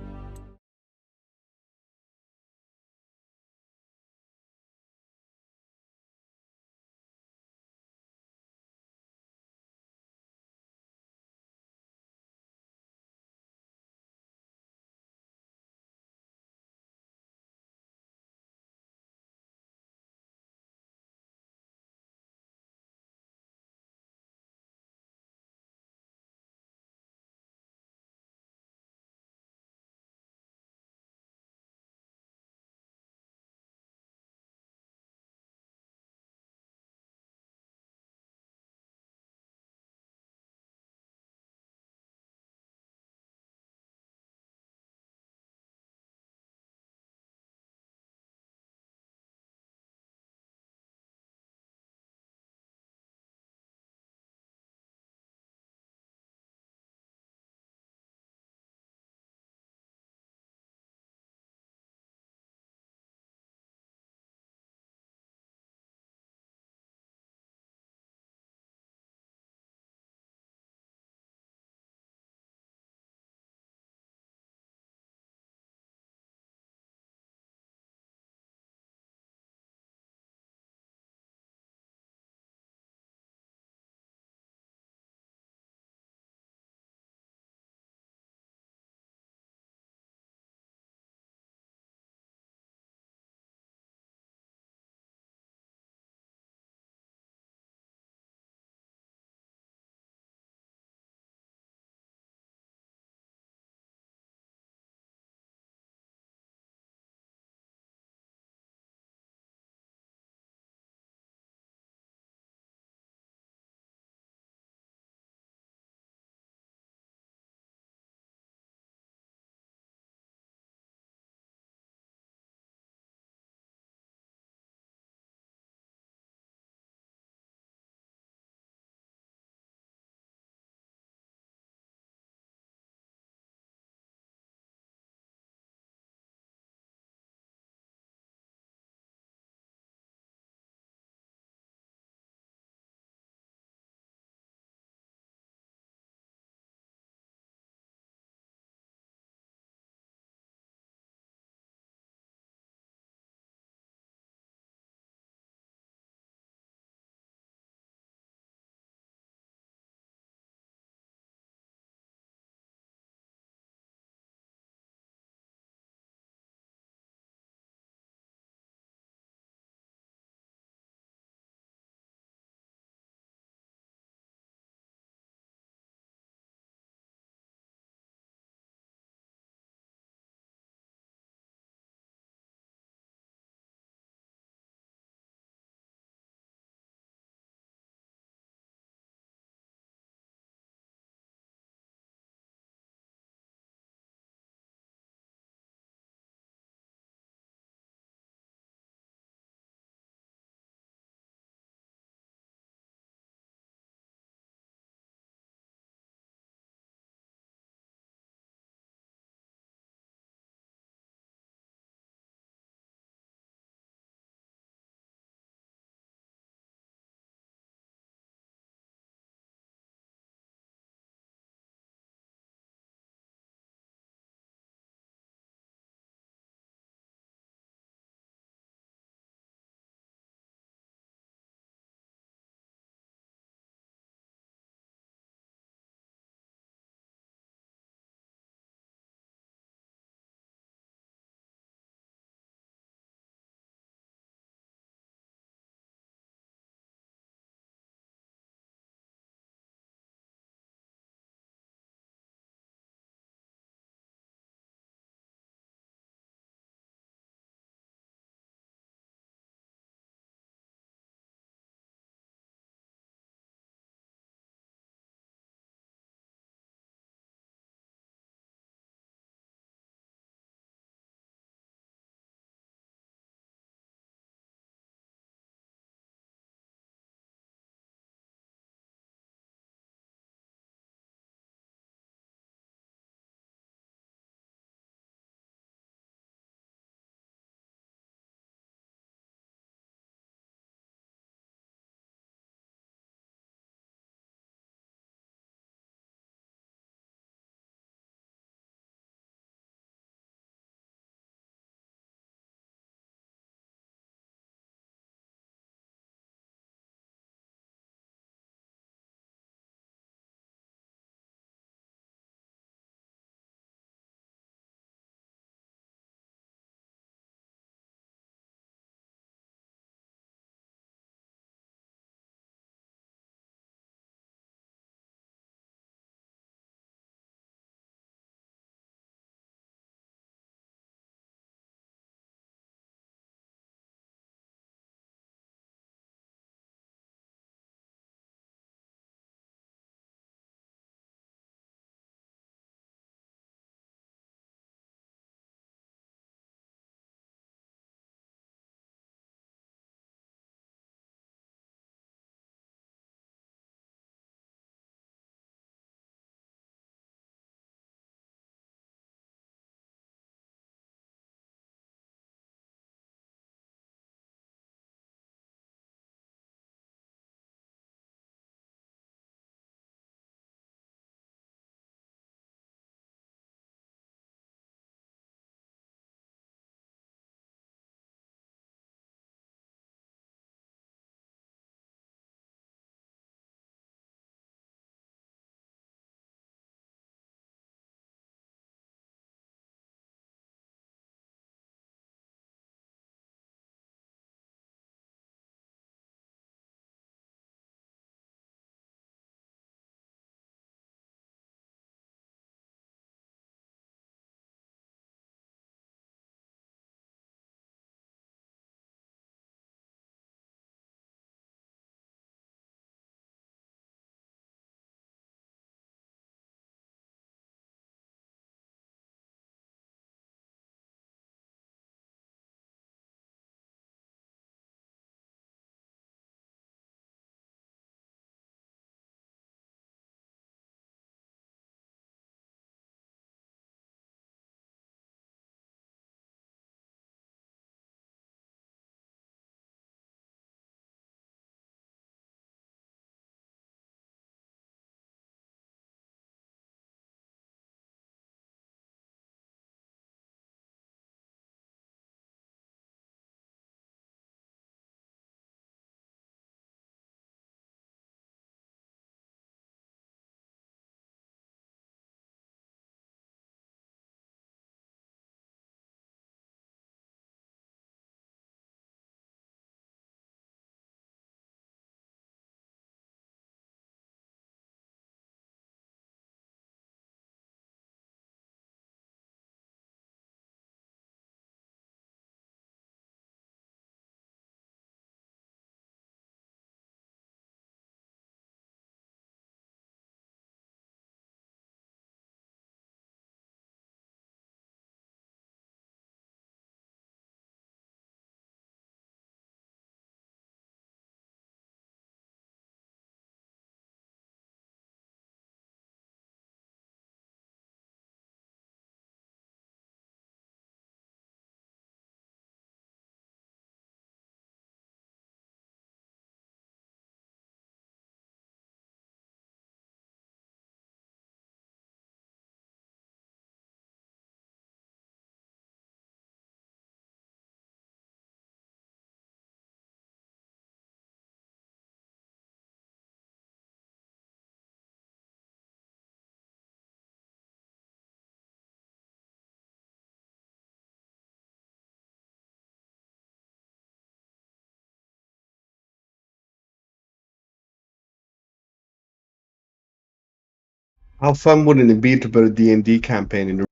How fun wouldn't it be to put a D&D campaign in the...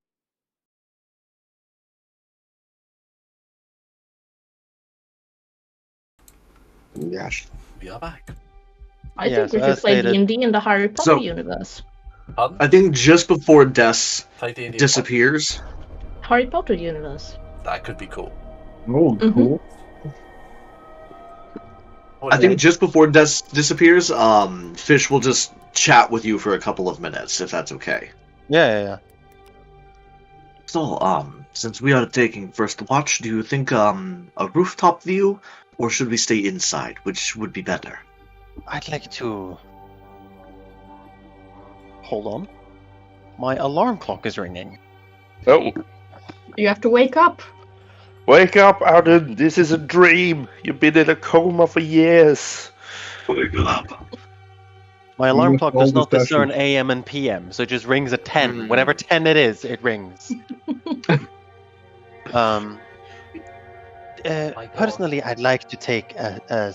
Yes. We are back. I Yeah, think we so should as play stated- D&D in the Harry Potter So- universe. Pardon? I think just before Des Play D&D. disappears, Harry Potter universe. That could be cool. Oh, Mhm. cool. What I is think it? just before Des disappears, Fish will just chat with you for a couple of minutes, if that's okay. Yeah. So, since we are taking first watch, do you think, a rooftop view, or should we stay inside? Which would be better? I'd like to... Hold on. My alarm clock is ringing. Oh, You have to wake up. wake up, Arden. This is a dream. You've been in a coma for years. Wake up. My alarm You clock call does not the discern session. AM and PM, so it just rings at 10. Mm. Whatever 10 it is, it rings. My God. Personally, I'd like to take a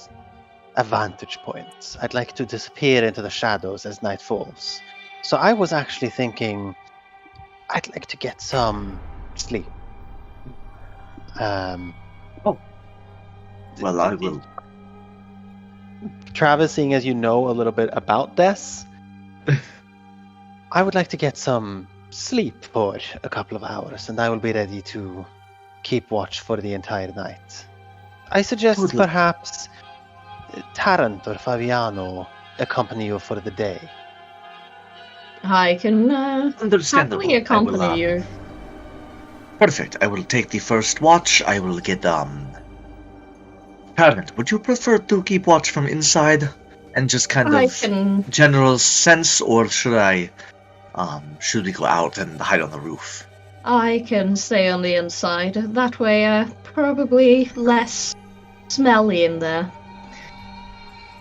vantage point. I'd like to disappear into the shadows as night falls. So I was actually thinking I'd like to get some sleep. Well, I will. Travis, seeing as you know a little bit about Des, I would like to get some sleep for a couple of hours, and I will be ready to keep watch for the entire night. I suggest Good. perhaps Tarrant or Fabiano accompany you for the day. I can Understandable. happily accompany I will, you. Perfect. I will take the first watch. I will get, Parent, would you prefer to keep watch from inside? And just kind I of can. general sense, or should we go out and hide on the roof? I can stay on the inside. That way, probably less smelly in there.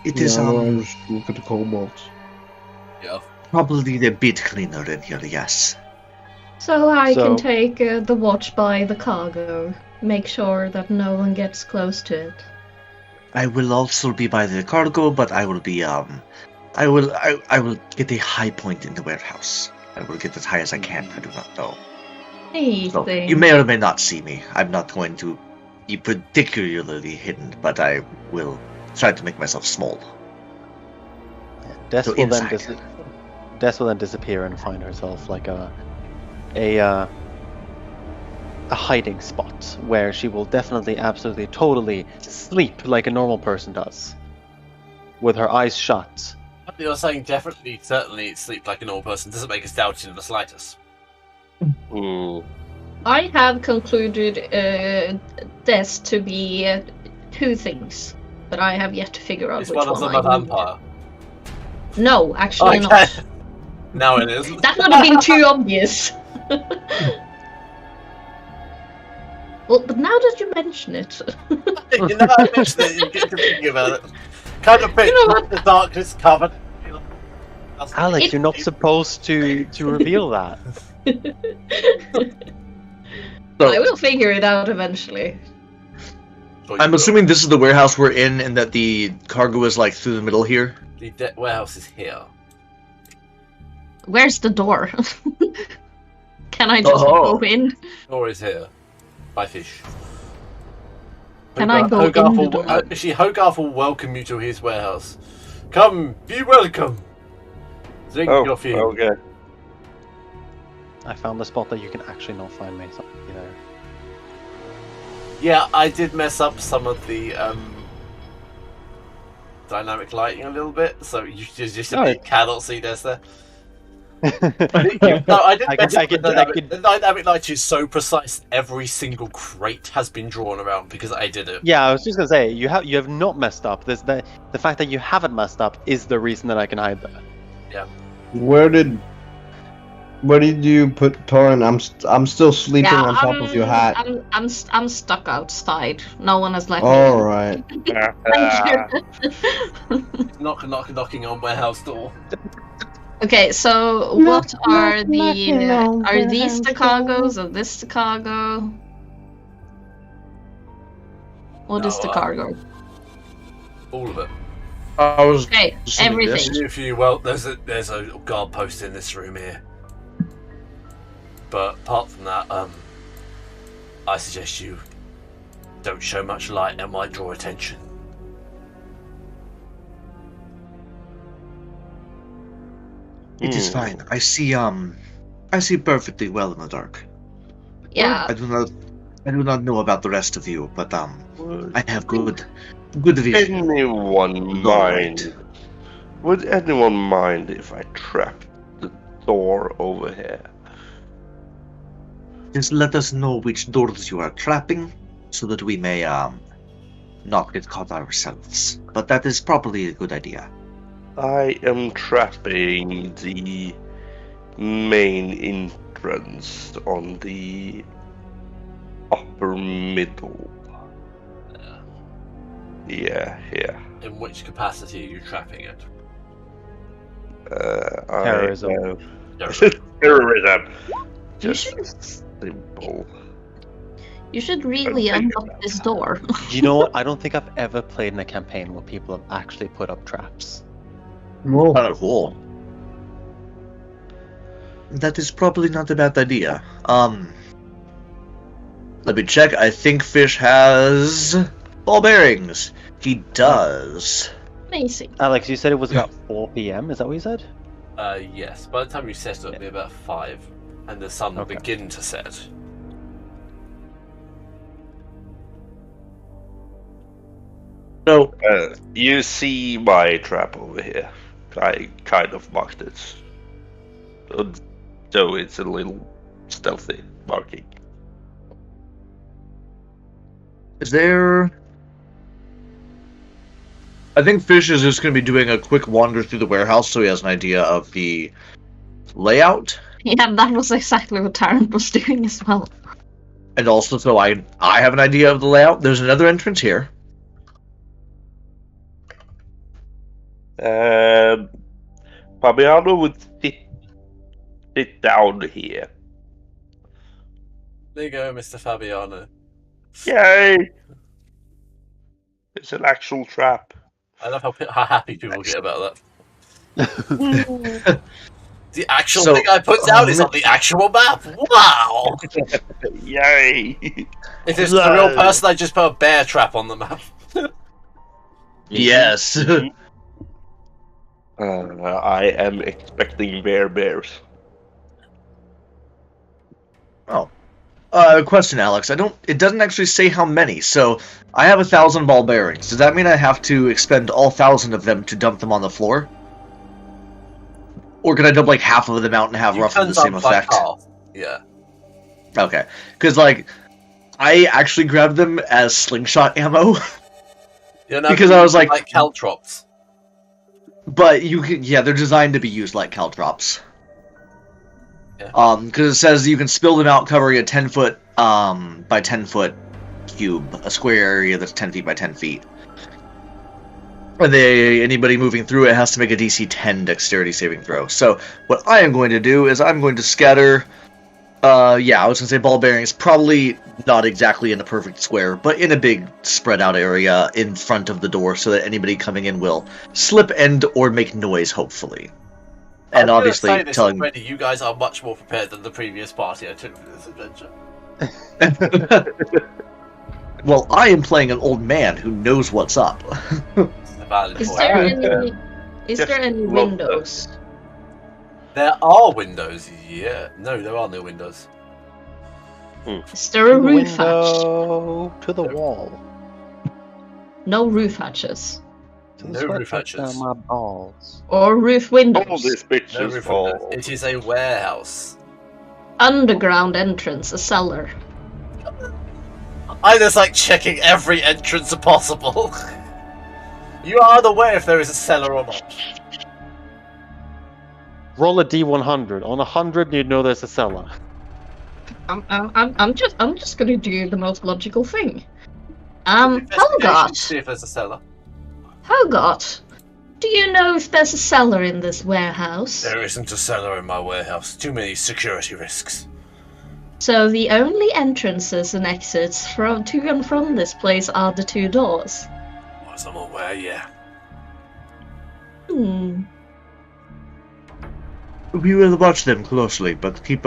It is, I'll just look at the kobolds. Yeah. probably a bit cleaner in here, yes. So I So- can take the watch by the cargo. Make sure that no one gets close to it. I will also be by the cargo, but I will be, I will get a high point in the warehouse. I will get as high as I can, I do not know. So, Anything. you may or may not see me. I'm not going to be particularly hidden, but I will try to make myself small. Des So will then inside. Des will then disappear and find herself like a hiding spot where she will definitely, absolutely, totally sleep like a normal person does, with her eyes shut. You're saying definitely, certainly sleep like a normal person doesn't make us doubt it in the slightest. I have concluded this to be two things, but I have yet to figure out Is which one of them I a need. vampire? No, actually Okay. not. Now it is. That would have been too obvious. Well, but now that you mention it, You know, I mentioned it, you get to thinking about it. Kind of bit You know what? the darkness covered. Alex, It- you're not supposed to reveal that. I will figure it out eventually. I'm assuming this is the warehouse we're in, and that the cargo is like through the middle here. The warehouse is here. Where's the door? Can I just Oh. go in? Door is here. By fish. Can I go in the door? Actually, Hogarth will welcome you to his warehouse. Come, be welcome. Drink Oh, your food. okay. I found a spot that you can actually not find me either. Yeah, I did mess up some of the dynamic lighting a little bit, so you just Oh. cannot see this there. No, I didn't I mess could- up with I dynamic. could- The dynamic lighting is so precise. Every single crate has been drawn around because I did it. Yeah, I was just gonna say you have not messed up. The fact that you haven't messed up is the reason that I can hide there. Where did you put Torrin? I'm still sleeping on top of your hat. I'm stuck outside. No one has let me. All right. Knocking on warehouse door. Okay, so what are are these the cargoes? Or this the cargo? What is No, the cargo? All of it. I was Okay, assuming this. everything. If you well, there's a guard post in this room here. But apart from that, I suggest you don't show much light. It might draw attention. It is fine. I see perfectly well in the dark. Yeah. I do not know about the rest of you, but I have good vision. Anyone mind? Would anyone mind if I trapped the door over here? Just let us know which doors you are trapping, so that we may not get caught ourselves. But that is probably a good idea. I am trapping the main entrance on the upper middle. Yeah, here. In which capacity are you trapping it? Terrorism. Terrorism. You Just should, simple. you should really I don't think unlock about this that. door. You know what? I don't think I've ever played in a campaign where people have actually put up traps. No. Kind of cool. That is probably not a bad idea. Let me check. I think Fish has ball bearings. He does. Amazing. Alex, you said it was about 4 p.m. Is that what you said? Yes. By the time you set it, it'll be about 5, and the sun will Okay. begin to set. So, You see my trap over here. I kind of marked it. So it's a little stealthy marking. is there... I think Fish is just going to be doing a quick wander through the warehouse so he has an idea of the layout. Yeah, that was exactly what Tarrant was doing as well. And also so I have an idea of the layout. There's another entrance here. Fabiano would sit down here. There you go, Mr. Fabiano. Yay! It's an actual trap. I love how happy people get about that. The actual So, thing I put down is on the actual map. Wow! Yay! If it's the real person, I just put a bear trap on the map. Yes. I am expecting bears. Question, Alex. It doesn't actually say how many, so I have 1,000 ball bearings. Does that mean I have to expend all 1,000 of them to dump them on the floor? Or can I dump like half of them out and have You roughly can the same dump, like, effect? half. Yeah. Okay. Because, like, I actually grabbed them as slingshot ammo, Yeah, no, Because I was like- caltrops. but you can, yeah, they're designed to be used like caltrops. Yeah. Because it says you can spill them out covering a 10-foot, by 10-foot cube, a square area that's 10 feet by 10 feet. And anybody moving through it has to make a DC 10 dexterity saving throw. So, what I am going to do is I'm going to scatter, I was going to say ball bearings, probably not exactly in a perfect square, but in a big spread out area in front of the door so that anybody coming in will slip and or make noise, hopefully. And I'm obviously gonna say this telling already, you guys are much more prepared than the previous party I took for this adventure. Well, I am playing an old man who knows what's up. A valid Is point. there any? Is Just there any love windows? There are windows, yeah. No, there are no windows. Is there a roof hatch? Window to the wall. No roof hatches. To No sweat roof down hatches. my balls. Or roof windows. All this bitch No is roof fall. windows. It is a warehouse. Underground entrance, a cellar. I'm just like checking every entrance possible. You are unaware if there is a cellar or not. Roll a d100. On 100, you'd know there's a cellar. I'm just gonna do the most logical thing. Investigation to Helgot, see if there's a cellar. Helgot, do you know if there's a cellar in this warehouse? There isn't a cellar in my warehouse. Too many security risks. So the only entrances and exits to and from this place are the two doors. As I'm aware, yeah. We will watch them closely, but keep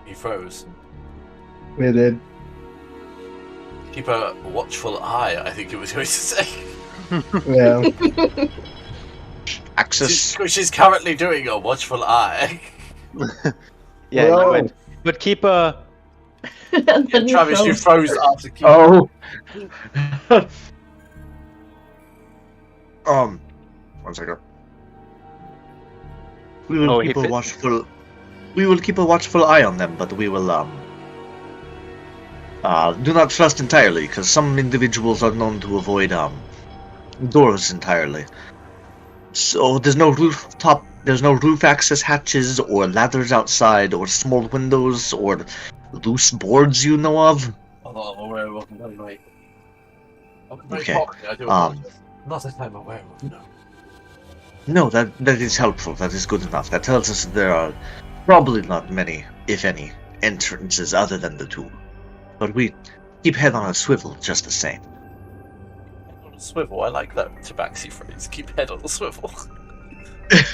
He froze. It did. Keep a watchful eye, I think it was going to say. Yeah. access. She's currently doing a watchful eye. Yeah, Well- but keep a. And then you Travis, you froze. froze after keep. Oh. 1 second. We will Oh, keep he a fit- watchful. We will keep a watchful eye on them, but we will do not trust entirely, because some individuals are known to avoid doors entirely. So there's no roof access hatches or ladders outside or small windows or loose boards you know of. Although I'm aware of them anyway. Very Okay, probably, I do apologize. Not that I'm aware of, no. No, that is helpful. That is good enough. That tells us that there are probably not many, if any, entrances other than the two. But we keep head on a swivel just the same. On a swivel, I like that tabaxi phrase. Keep head on a swivel.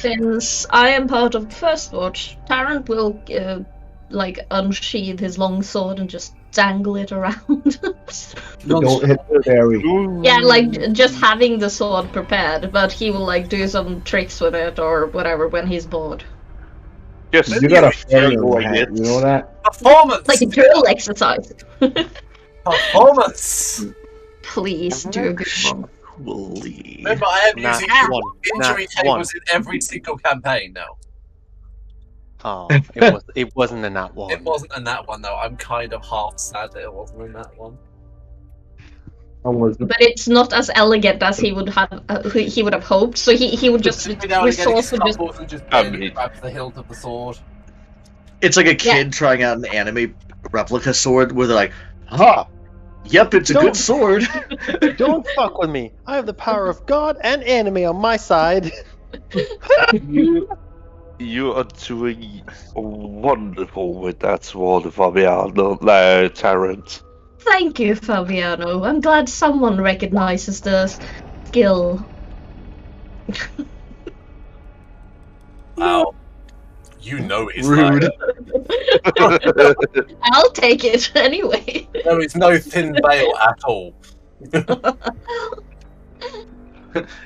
Since I am part of the first watch, Tarrant will unsheath his long sword and just dangle it around. Don't hit the berry. Yeah, like just having the sword prepared, but he will do some tricks with it or whatever when he's bored. Just You got a fairy in like the hat, it. you know that? Performance! Like a drill exercise. Performance! Please do a good one. Holy. Remember, I am Nat using one. injury Nat tables in every single campaign now. Oh, it wasn't in that one. It wasn't in that one, though. I'm kind of half sad that it wasn't in that one. But it's not as elegant as he would have hoped. So he would just Sit down his again, sword would just and just barely grabs the hilt of the sword. It's like a kid trying out an anime replica sword where they're like, "Ha! Yep, it's a good sword." Don't fuck with me. I have the power of God and anime on my side. You are doing wonderful with that sword, Fabiano, Tarrant. Thank you, Fabiano. I'm glad someone recognizes the skill. Wow. You know it's Rude. I'll take it anyway. There is no thin veil at all.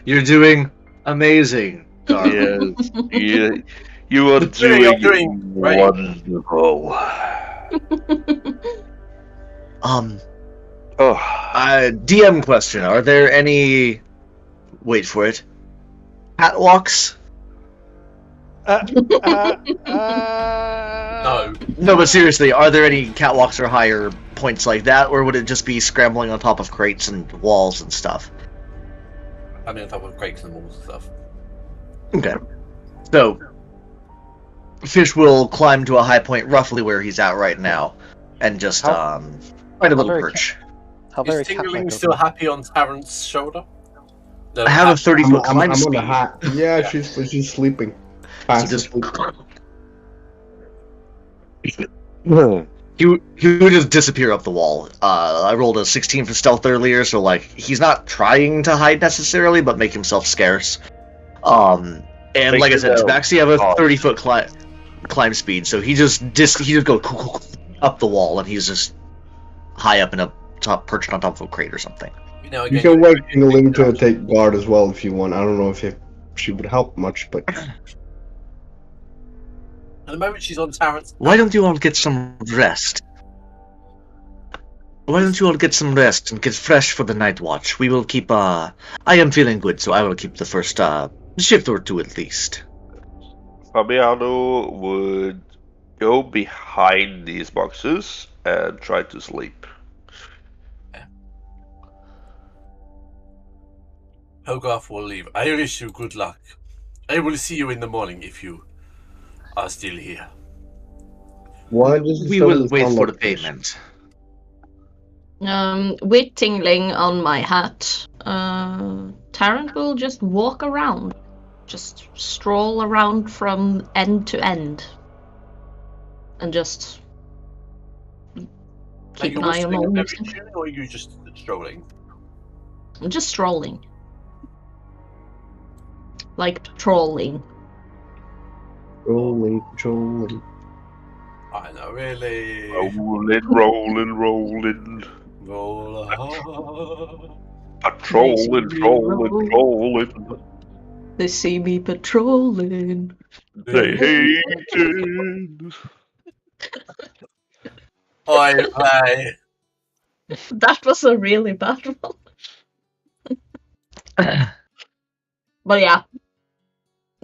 You're doing amazing, Darwin. Yes, you are You're doing doing great. wonderful. Oh, DM question: are there any? Wait for it. Catwalks? No. No, but seriously, are there any catwalks or higher points like that, or would it just be scrambling on top of crates and walls and stuff? I mean, on top of crates and walls and stuff. Okay. So, Fish will climb to a high point roughly where he's at right now, and just find a little very perch. How very Is Tingling cat-like still of him. happy on Tarrant's shoulder? No, I have a 30-foot I'm climb on speed. the hat. Yeah, she's sleeping. He Fast just asleep. he would just disappear up the wall. I rolled a 16 for stealth earlier, so he's not trying to hide necessarily, but make himself scarce. And Make like I said, yourself Tabaxi have a hard. 30-foot climb speed, so he just go up the wall, and he's just high up in a perched on top of a crate or something. You know, You again, can wait Tingling to take guard as well if you want. I don't know if she would help much, but at the moment she's on Tarrant's. Why don't you all get some rest? Why don't you all get some rest and get fresh for the night watch? We will keep, I am feeling good, so I will keep the first, shift or two at least. Fabiano would go behind these boxes and try to sleep. Hogarth will leave. I wish you good luck. I will see you in the morning if you are still here. why does We will wait for the payment. With Tingling on my hat, Tarrant will just walk around. Just stroll around from end to end. And just Are keep you an eye on all whistling of every them. tune, or are you just strolling? I'm just strolling. Like trolling. Trolling. I know, really. Rolling. Roll Patrolling. They see me patrolling. They hate it. Oi, play. That was a really bad one. But yeah.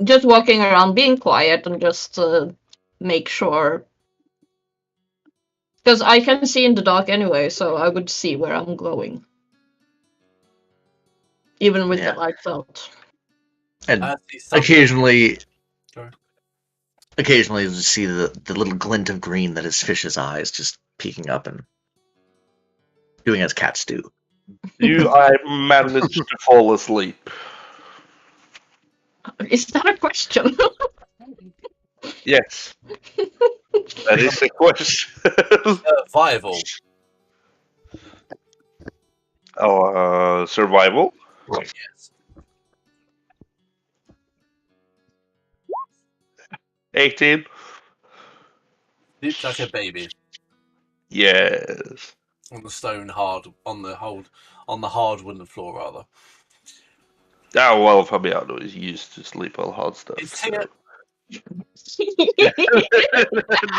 Just walking around, being quiet, and just make sure. Because I can see in the dark anyway, so I would see where I'm going. Even with the lights out. And I see something. occasionally Sorry. you see the little glint of green that is Fish's eyes just peeking up and doing as cats do. I managed to fall asleep. Is that a question? Yes. That is a question. Survival. Survival? Yes. 18? Sleep like a baby. Yes. On the hard wooden floor, rather. Oh, well, Fabiano is used to sleep on hard stuff. It's So. here.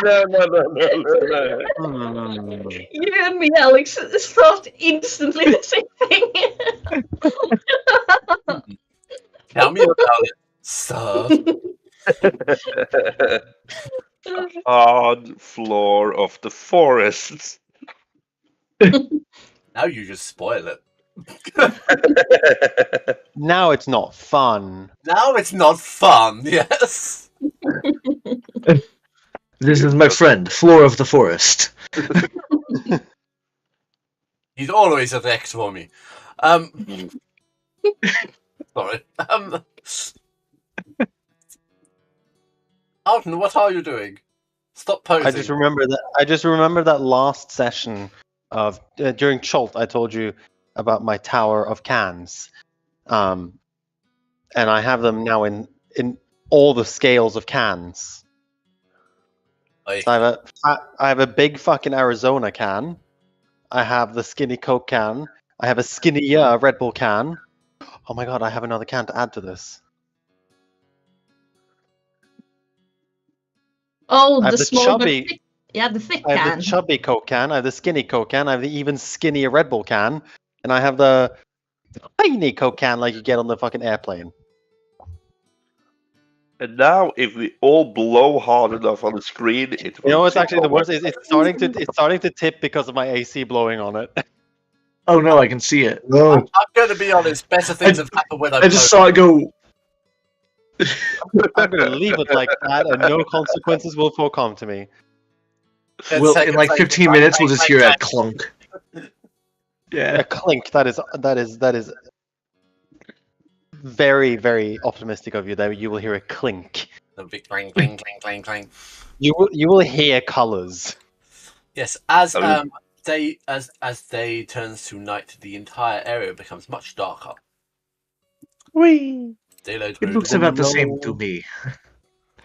No. You and me, Alex, thought instantly the same thing. Tell me about it, sir. Hard floor of the forest. Now you just spoil it. Now it's not fun. Now it's not fun, yes. This is my friend, Floor of the Forest. He's always at X for me. Sorry. Alton, what are you doing? Stop posing. I just remember that last session of during Chult. I told you about my tower of cans, and I have them now in all the scales of cans. Oi. So I have a big fucking Arizona can. I have the skinny Coke can. I have a skinny Red Bull can. Oh my god, I have another can to add to this. Oh, I have the the small chubby- but thick. Yeah, the thick I have can. the chubby Coke can. I have the skinny Coke can. I have the even skinnier Red Bull can, and I have the tiny Coke can like you get on the fucking airplane. And now, if we all blow hard enough on the screen, it will. You know what's tip actually the over. worst? It's starting to tip because of my AC blowing on it. Oh no, I can see it. No. I'm going to be honest. Better things have happened when I just saw it go. I'm gonna leave it like that, and no consequences will come to me. Well, in like 15 minutes, we'll just hear a clunk. Yeah. A clink. That is very, very optimistic of you. That you will hear a clink. The big clang, clang, clang, clang, clang. You will hear colors. Yes, as Oh. day turns to night, the entire area becomes much darker. Whee! Daylight It looks about the same to me.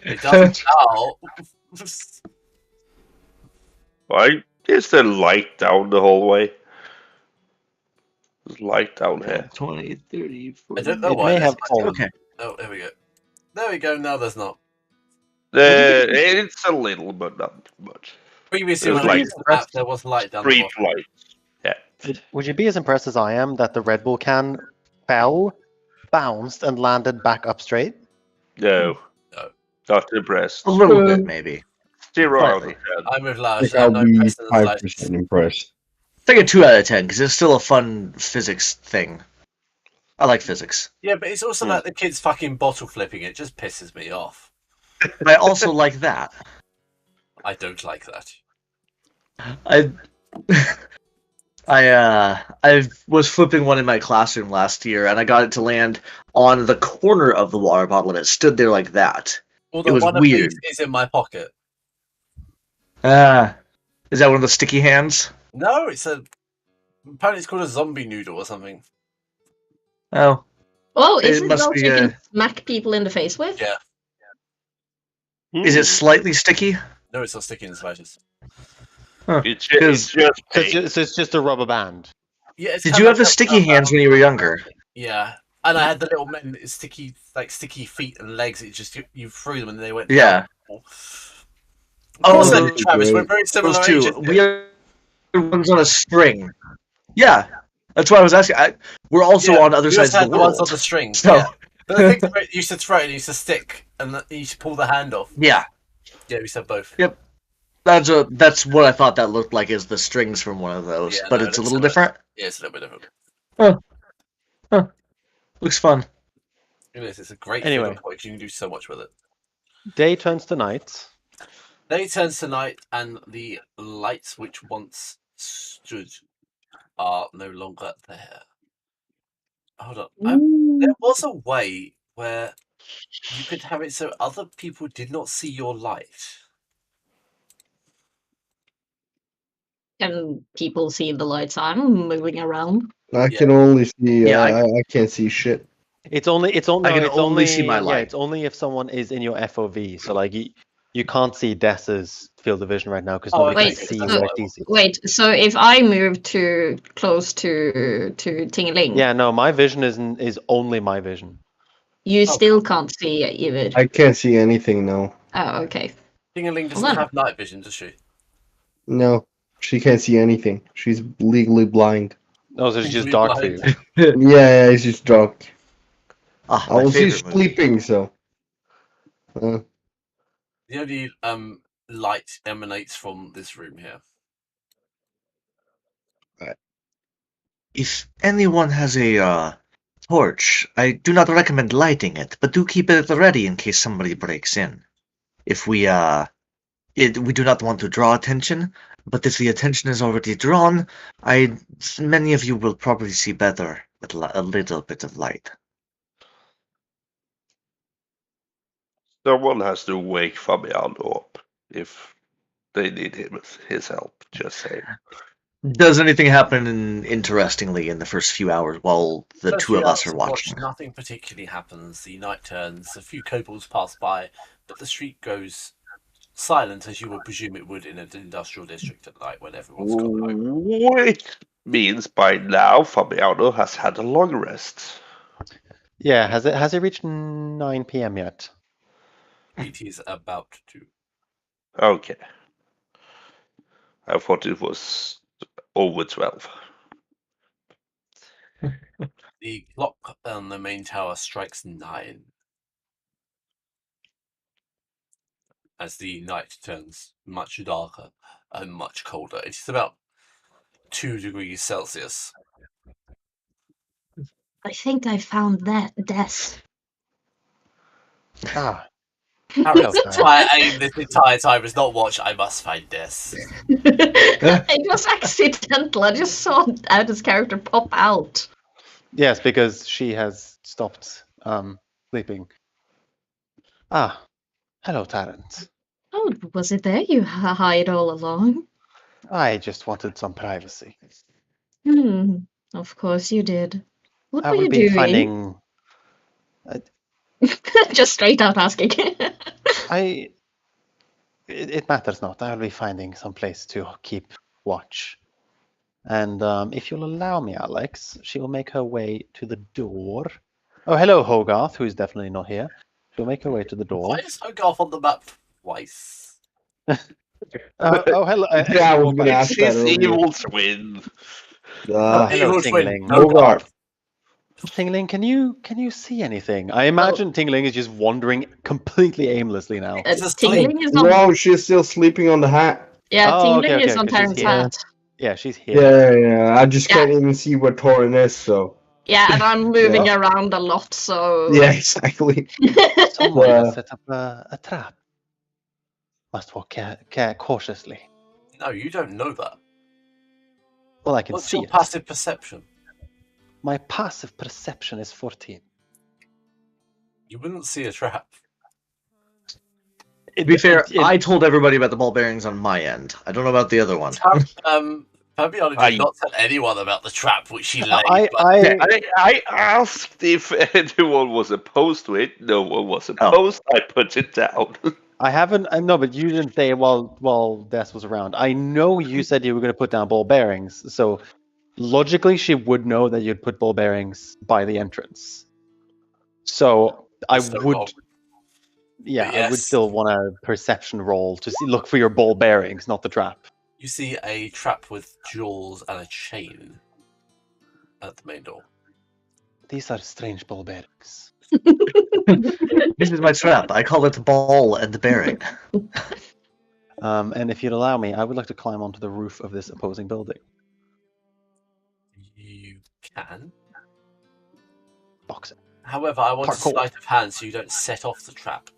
It doesn't now. Why is there light down the hallway? There's light down here. 20, 30, 40. I don't know It why. may there's have light fallen. down. Okay. Oh, there we go. There we go. Now there's not. It's a little, but not much. Previously, There's when I light. used the map, there was light down the Street bottom. light. Yeah. Would you be as impressed as I am that the Red Bull can fell, bounced, and landed back up straight? No. No. Not impressed. A little bit, maybe. 0 out of Slightly. 10. I'm with I Lars. think I'm I'll not be impressed in the 5% slightest. impressed. Take a 2 out of 10 because it's still a fun physics thing. I like physics. Yeah, but it's also like the kids fucking bottle flipping. It just pisses me off. I also like that. I don't like that. I was flipping one in my classroom last year, and I got it to land on the corner of the water bottle, and it stood there like that. Although was one weird. of these is in my pocket. Is that one of the sticky hands? No, apparently it's called a zombie noodle or something. Oh, Oh, It is it must those be you a- can smack people in the face with? Yeah. is it slightly sticky? No, it's not sticky in the slightest. Huh. It's 'Cause- just So pain. it's just a rubber band. Yeah, it's Did kinda you have like the sticky hands when you were younger? Yeah, and I had the little men, sticky feet and legs. It just you threw them and they went. Yeah. Down. Oh, Also, those are Travis, we're great. very similar Those two. ages. We are ones on a string. Yeah, that's why I was asking. We're also on other we sides also of the had the ones world. on the string. So- Yeah, but the thing that you used to throw it, and you used to stick, and you used to pull the hand off. Yeah, Yeah, we used to have both. Yep. that's what I thought that looked like, is the strings from one of those, Yeah, but no, it's a it's little similar. different. Yeah, it's a little bit different. Looks fun. It is. It's a great Anyway. fiddle toy. You can do so much with it. Day turns to night. Day turns to night, and the lights which once stood are no longer there. Hold on. There was a way where you could have it so other people did not see your light. Can people see the lights I'm moving around? I Yeah. can only see. Yeah, I can't see shit. It's only I can it's only see my yeah, light. it's only if someone is in your FOV. So like you can't see Dessa's field of vision right now because Oh, nobody wait, can see so- what he sees. Wait, so if I move too close to Tingeling, Yeah, no, my vision is only my vision. you still can't see it either. I can't see anything now. Oh, okay. Dingaling doesn't Hold on. have night vision, does she? No, she can't see anything. She's legally blind. No, so it's just Legally dark for you. blind. Yeah, it's just dark. Ah, I my was favorite just movie. sleeping, so. The only light emanates from this room here. If anyone has a torch, I do not recommend lighting it, but do keep it ready in case somebody breaks in. If we do not want to draw attention, but if the attention is already drawn, many of you will probably see better with a little bit of light. Someone has to wake Fabiano up if they need his help. Just saying. Does anything happen interestingly in the first few hours while the First two few of us hours are to watch, watching? nothing particularly happens. The night turns, a few kobolds pass by, but the street goes silent as you would presume it would in an industrial district at night when everyone's gone home. Which means by now Fabiano has had a long rest. Yeah, has it reached 9 p.m. yet? It is about to. Okay. I thought it was over 12. The clock on the main tower strikes 9 as the night turns much darker and much colder. It is about 2 degrees Celsius. I think I found that death. Ah, Harry's Okay. entire aim this entire time is not watch I Must Find This. It was accidental. I just saw Ada's character pop out. yes, because she has stopped sleeping. Ah, hello, Tarrant. Oh, was it there you hide all along? I just wanted some privacy. Of course you did. What I were will you be doing? finding. Just straight out asking. It matters not. I will be finding some place to keep watch. And if you'll allow me, Alex, she will make her way to the door. Oh, hello, Hogarth, who is definitely not here. She'll make her way to the door. Why is Hogarth on the map twice? Oh, hello. Yeah, I was gonna It's ask that his earlier. evil twin. Hello, Evil twin, Tingling. Hogarth. Tingling, can you see anything? I imagine Tingling is just wandering completely aimlessly now. It's a Tingling is on. No, she's still sleeping on the hat. Yeah, Oh, Tingling okay, is okay, on 'cause she's Terran's here. hat. Yeah, she's here. Yeah. I just can't even see where Torin is, so. Yeah, and I'm moving around a lot, so. Yeah, exactly. Someone Yeah. has set up a trap. Must walk cautiously. No, you don't know that. Well, I can What's see your it. passive perception? My passive perception is 14. You wouldn't see a trap. To be fair, I told everybody about the ball bearings on my end. I don't know about the other one. Fabiana I- did not tell anyone about the trap which she laid. I asked if anyone was opposed to it. No one was opposed. I put it down. I haven't. No, but you didn't say it while Des was around. I know you said you were going to put down ball bearings, so logically she would know that you'd put ball bearings by the entrance. So I So would, wrong. yeah, But I would yes. still want a perception roll to look for your ball bearings, not the trap. You see a trap with jewels and a chain at the main door. These are strange ball bearings. This is my trap. I call it ball and bearing. And if you'd allow me, I would like to climb onto the roof of this opposing building. You can. Boxing. However, I want a Parkour. sleight of hand so you don't set off the trap.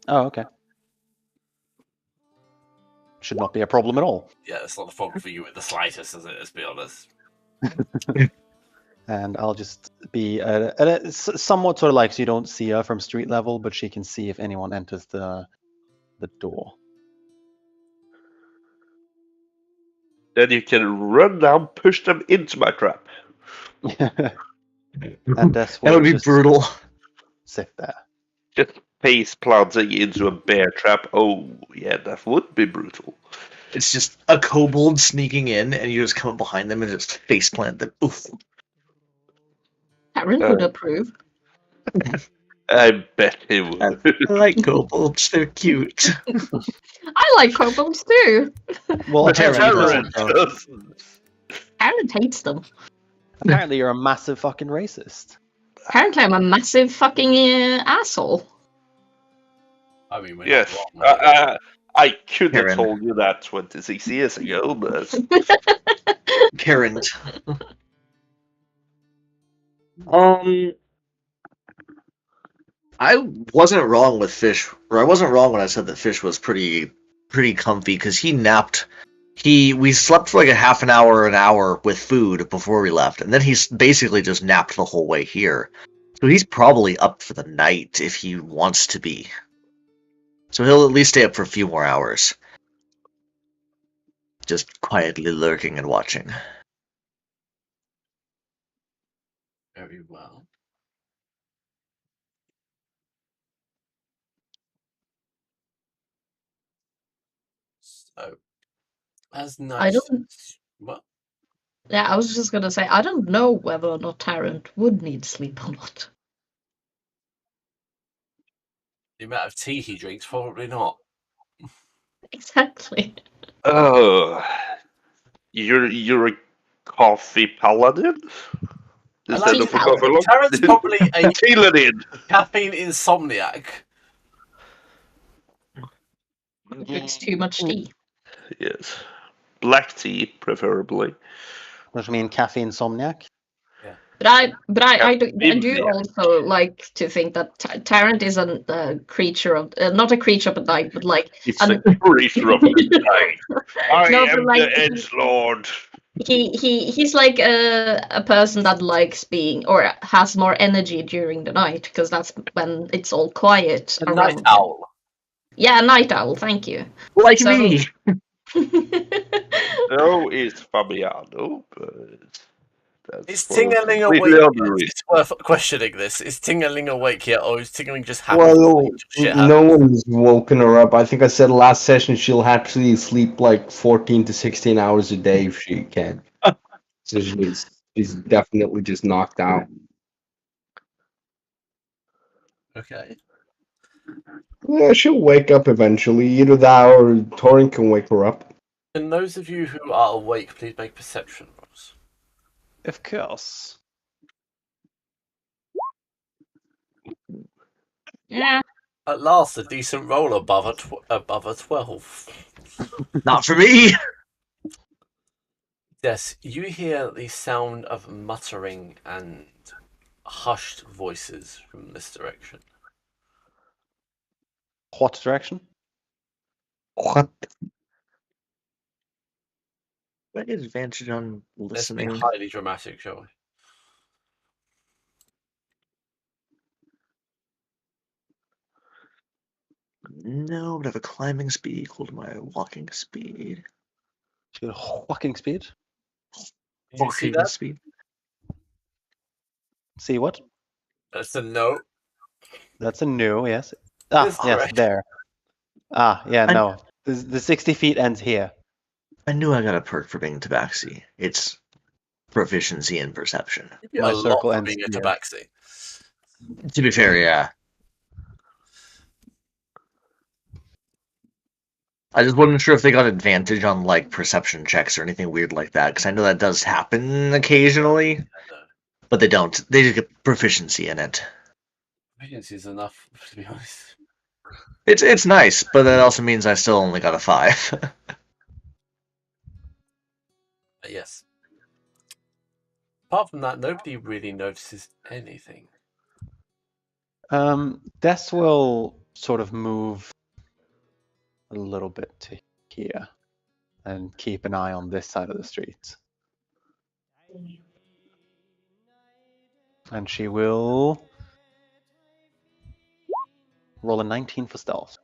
Oh, okay. Should not be a problem at all. Yeah, it's not a problem for you in the slightest, as it is, to be honest. And I'll just be somewhat sort of like so you don't see her from street level, but she can see if anyone enters the door. Then you can run down, push them into my trap. And Des That would will be just brutal. sit there. Just face planting into a bear trap. Oh, yeah, that would be brutal. It's just a kobold sneaking in, and you just come up behind them and just face plant them. Oof. Karen would approve. I bet he would. I like kobolds. They're cute. I like kobolds too. Well, But apparently, Terran doesn't. Karen hates them. apparently you're a massive fucking racist. Apparently, I'm a massive fucking asshole. I mean, we're Yes, not wrong. I could have Karen. told you that 26 years ago, but Karen. I wasn't wrong with Fish, or I wasn't wrong when I said that Fish was pretty comfy because he napped. We slept for like a half an hour with food before we left, and then he's basically just napped the whole way here. So he's probably up for the night if he wants to be. So he'll at least stay up for a few more hours. Just quietly lurking and watching. Very well. So, as night. I don't. What? Yeah, I was just gonna say I don't know whether or not Tyrant would need sleep or not. The amount of tea he drinks, probably not. Exactly. oh, you're a coffee paladin instead like of a coffee log. Tarrant's probably a Paladin. caffeine insomniac. Drinks too much tea. Yes, black tea preferably. What do you mean, caffeine insomniac? But I do Yeah. also like to think that Tyrant is a creature of not a creature of the night, but like It's a creature of the night. I No, but am like, the edgelord. he's like a person that likes being or has more energy during the night because that's when it's all quiet A around night him. owl. Yeah, a night owl. Thank you. Like So- me! No, it's Fabiano, but that's Is for a Tingerling completely awake? other reason. It's worth questioning this. Is Tingerling awake yet, or is Tingerling just happy? Well, Shit no one's woken her up. I think I said last session she'll actually sleep like 14 to 16 hours a day if she can. So she's definitely just knocked out. Okay. Yeah, she'll wake up eventually. Either that or Torin can wake her up. And those of you who are awake, please make perception rolls. Of course. Yeah. At last, a decent roll above a 12. Not for me! Yes, you hear the sound of muttering and hushed voices from this direction. What direction? What? I get advantage on Let's be listening. highly dramatic, shall we? No, but I have a climbing speed equal to my walking speed. She got walking speed. You see Walking that? speed. See what? That's a no. That's a no, yes. That's Yes, correct. there. Yeah, I- no. The 60 feet ends here. I knew I got a perk for being tabaxi. It's proficiency in perception. My A lot circle for ends being a here. tabaxi. To be fair, yeah. I just wasn't sure if they got advantage on like perception checks or anything weird like that, because I know that does happen occasionally, No. but they don't. They just get proficiency in it. Proficiency is enough, to be honest. It's nice, but that also means I still only got a 5. But yes. Apart from that, nobody really notices anything. Des will sort of move a little bit to here and keep an eye on this side of the street. And she will roll a 19 for stealth.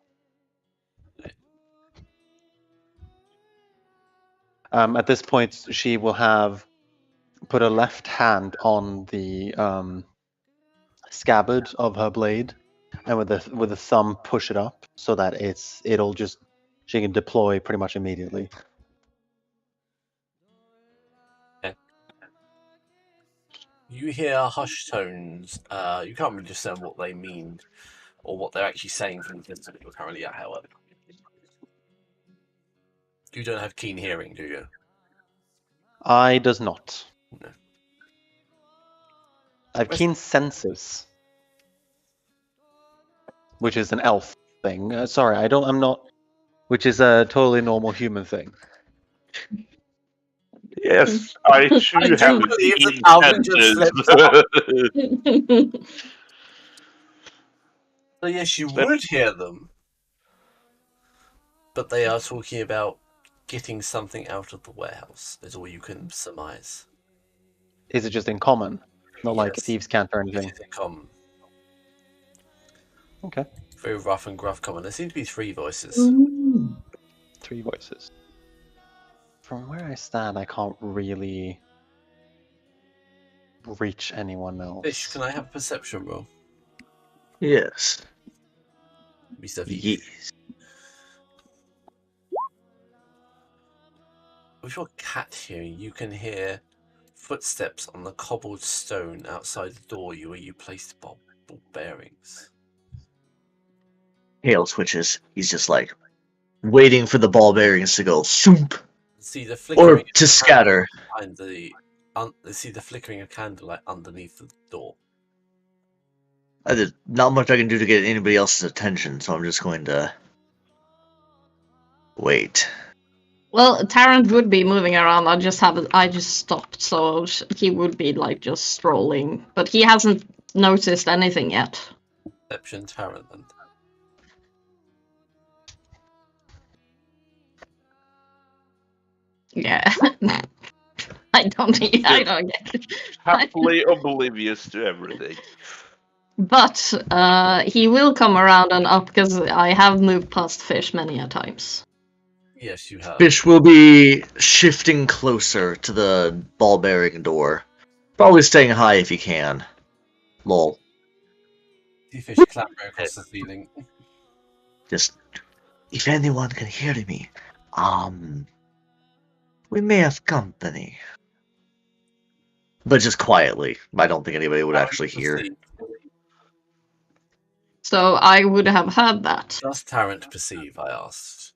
At this point, she will have put her left hand on the scabbard of her blade, and with the thumb push it up so that she can deploy pretty much immediately. You hear hushed tones. You can't really discern what they mean or what they're actually saying from the distance that you're currently at, however. You don't have keen hearing, do you? I does not. No. I have keen senses, which is an elf thing. Sorry, I'm not. Which is a totally normal human thing. Yes, I too I do have believe that keen Alvin just senses. slipped So yes, you would hear them. But they are talking about getting something out of the warehouse, is all you can surmise. Is it just in common? Not like a Yes. thieves' cant or It anything? is in common. Okay. Very rough and gruff common. There seem to be 3 voices. 3 voices. From where I stand, I can't really reach anyone else. Fish, can I have a perception roll? Yes. Mr. Fish. Yes. With your cat hearing, you can hear footsteps on the cobbled stone outside the door where you placed ball bearings. Hale switches. He's just like waiting for the ball bearings to go shoomp, See the flickering or to scatter. behind see the flickering of candlelight underneath the door. There's not much I can do to get anybody else's attention, so I'm just going to wait. Well, Tarrant would be moving around. I just stopped, so he would be like just strolling, but he hasn't noticed anything yet. Perception Tarrant then. Yeah. I don't get it. Happily oblivious to everything. But he will come around and up because I have moved past Fish many a times. Yes, you have. Fish will be shifting closer to the ball bearing door. Probably staying high if he can. Lol. See Fish clambering across the ceiling. Just, if anyone can hear me, we may have company. But just quietly. I don't think anybody would actually hear. So I would have heard that. Does Tarrant perceive, I asked.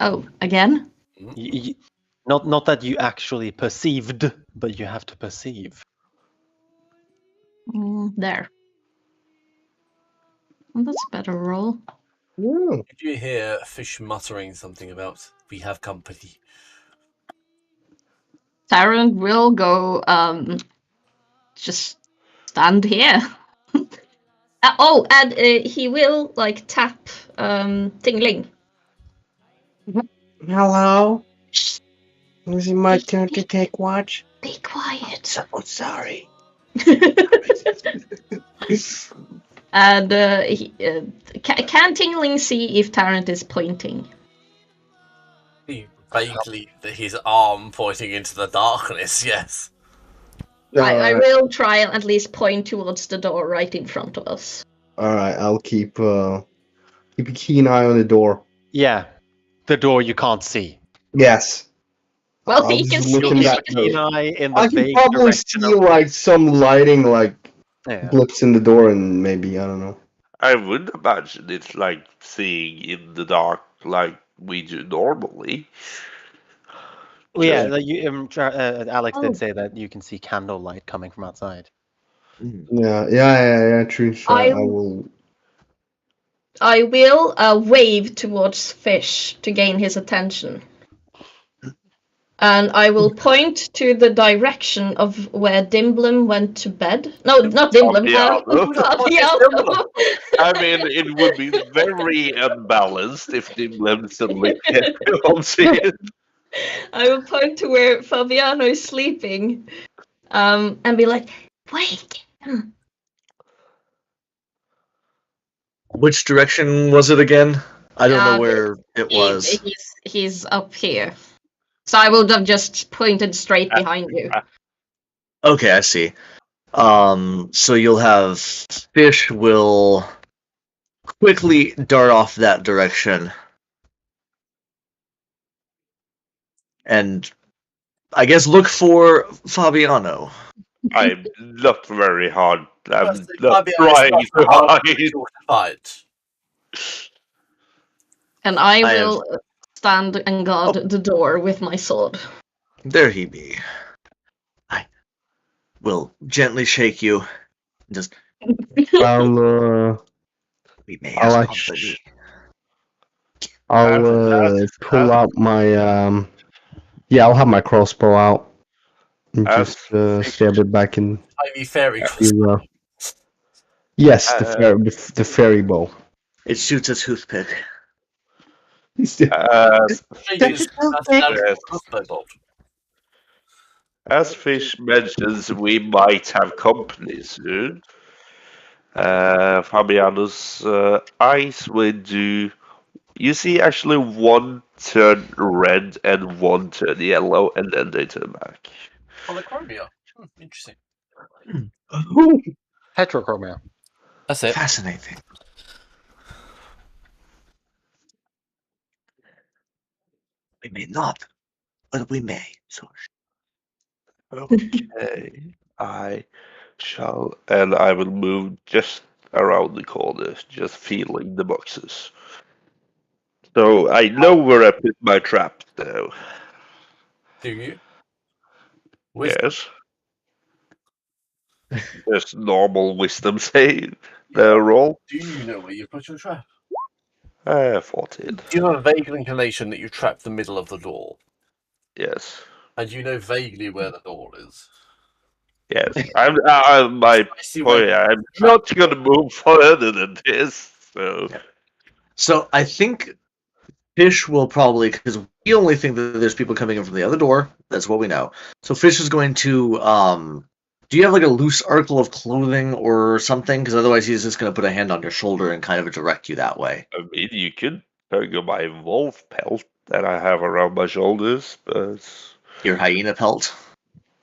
Oh, again? Not that you actually perceived, but you have to perceive. There. Well, that's a better roll. Did you hear Fish muttering something about we have company? Tarrant will go, just stand here. And he will, like, tap, Tingling. Hello? Is it my turn to take watch? Be quiet. Oh, sorry. And can Tingling see if Tarrant is pointing? He vaguely his arm pointing into the darkness, yes. I will try and at least point towards the door right in front of us. Alright, I'll keep a keen eye on the door. Yeah, the door you can't see. Yes. Well, I'll he just can look in see. that Keen door. eye in the I can vague probably direction see of... like some lighting, like Yeah. blips in the door, and maybe I don't know. I would imagine it's like seeing in the dark like we do normally. Well, yeah, Alex Oh. did say that you can see candlelight coming from outside. Yeah. True. So I will. I will wave towards Fish to gain his attention. And I will point to the direction of where Dimblem went to bed. No, not Dimblem. Fabiano. I mean, it would be very unbalanced if Dimblem suddenly kept on seeing. I will point to where Fabiano is sleeping, and be like, "Wake him." Which direction was it again? I don't know where it was. He's up here. So I would have just pointed straight behind you. Okay, I see. So you'll have Fish will quickly dart off that direction. And I guess look for Fabiano. I'm not very hard. I'm Firstly, not Fabiano is trying not to hard hide. to fight. And I I will stand and guard the door with my sword. There he be. I will gently shake you. Just we may I'll have actu- company. I'll pull out my Yeah, I'll have my crossbow out and just stab it back in. Tiny fairy To, yes, the fairy bow. It shoots a toothpick. As Fish mentions, we might have company soon. Fabiano's eyes will do. You see, actually, one turn red and one turn yellow, and then they turn back. Polychromia. Interesting. Heterochromia. That's it. Fascinating. We may not, but we may. So Okay, I shall, and I will move just around the corner, just feeling the boxes. So I know where I put my trap, though. Do you? Yes. Just normal wisdom save roll. Do you know where you put your trap? 14. Do you have a vague inclination that you trapped the middle of the door? Yes. And you know vaguely where the door is? Yes. I'm not going to move further than this. So I think Fish will probably, because we only think that there's people coming in from the other door. That's what we know. So Fish is going to, do you have like a loose article of clothing or something? Because otherwise he's just going to put a hand on your shoulder and kind of direct you that way. I mean, you could go my wolf pelt that I have around my shoulders, but... Your hyena pelt?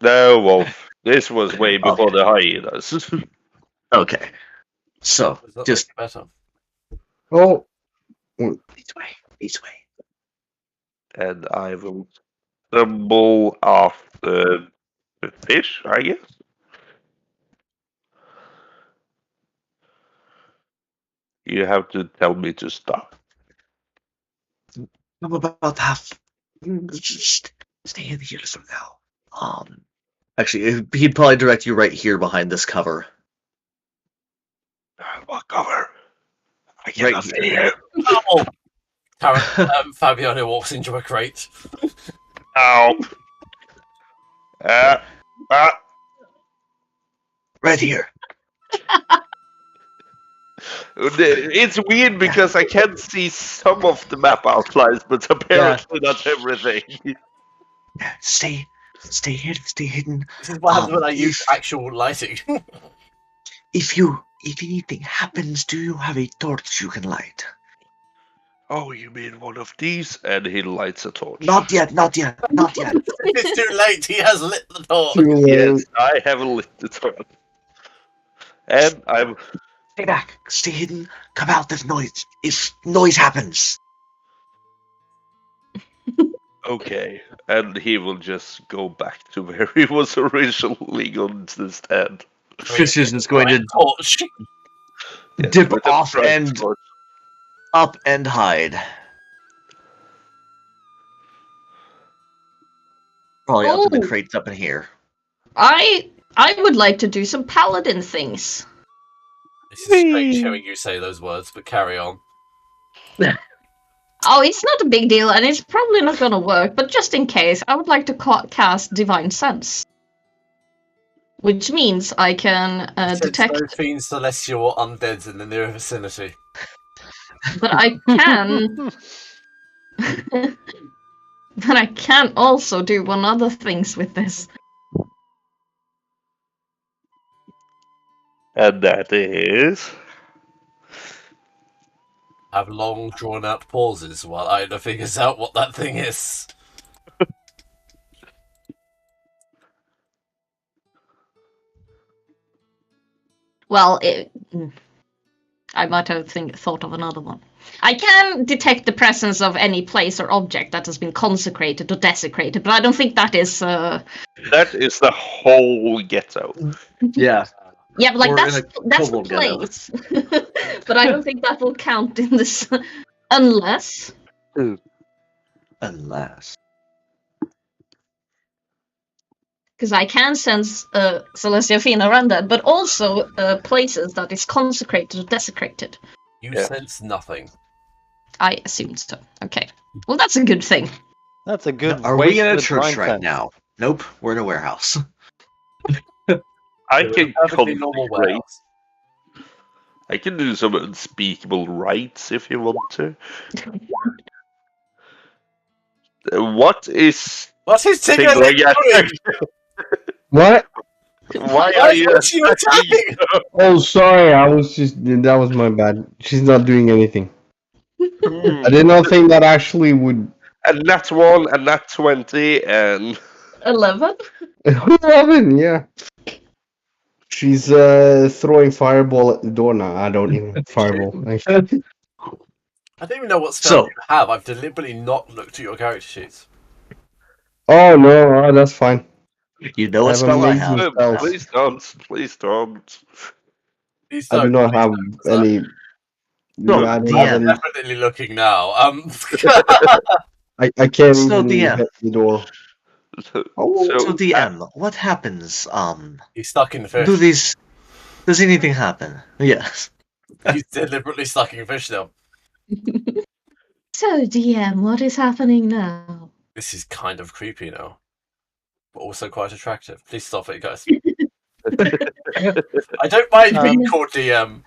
No, wolf. This was way before the hyenas. Okay. So, just... better. Oh. This way. And I will stumble after the fish, I guess. You have to tell me to stop. I'm about half. Just stay in here for now. Actually, he'd probably direct you right here behind this cover. What cover? I cannot see you. Oh! Fabiano walks into a crate. Ow. Right here. It's weird because I can see some of the map outlines, but apparently not everything. Stay here. Stay hidden. This is what happens when I use actual lighting. If anything happens, do you have a torch you can light? Oh, you mean one of these? And he lights a torch. Not yet, not yet, not yet. It's too late. He has lit the torch. Too late. Yes, I have lit the torch. And I'm Stay back, stay hidden, come out if noise happens. okay. And he will just go back to where he was originally going to stand. Fish is going to Torch. Yes, dip with a off bright and torch. up and hide. Probably up in the Oh. crates up in here. I would like to do some paladin things. This is strange hearing you say those words, but carry on. Oh, it's not a big deal, and it's probably not gonna work, but just in case, I would like to cast Divine Sense. Which means I can detect... no fiends, celestial, or undeads in the near vicinity. But I can... but I can also do one other things with this. And that is. Have long, drawn-out pauses while Ida figures out what that thing is. Well, I might have thought of another one. I can detect the presence of any place or object that has been consecrated or desecrated, but I don't think that is... That is the whole ghetto. Yeah. Yeah, but like Or that's in a the kobold ghetto. place. But I don't think that will count in this unless... Unless. Because I can sense Celestia Fiend around that, but also places that is consecrated or desecrated. You Yeah. sense nothing. I assumed so. Okay. Well, that's a good thing. That's a good. Are way we in a to church define right sense. now? Nope, we're in a warehouse. I can Perfectly normal consecrate. warehouse. I can do some unspeakable rites if you want to. What is What's his tingling at What? Why are you attacking? Oh, sorry. I was just. That was my bad. She's not doing anything. I did not think that actually would. A nat 1, a nat 20, and 11? 11, yeah. She's throwing fireball at the door now. I don't even fireball. I don't even know what spell So- you have. I've deliberately not looked at your character sheets. Oh no, that's fine. You know what I have spell I amazing have. spells. please don't, please don't. Please I do don't, not please have don't, sir. any. No, I don't DM. have any. Definitely looking now. I can't So even DM. hit the door. Oh, So So, DM, what happens? He's stuck in fish. Does anything happen? Yes. He's deliberately stuck in fish now. So, DM, what is happening now? This is kind of creepy now, but also quite attractive. Please stop it, guys. I don't mind being called DM.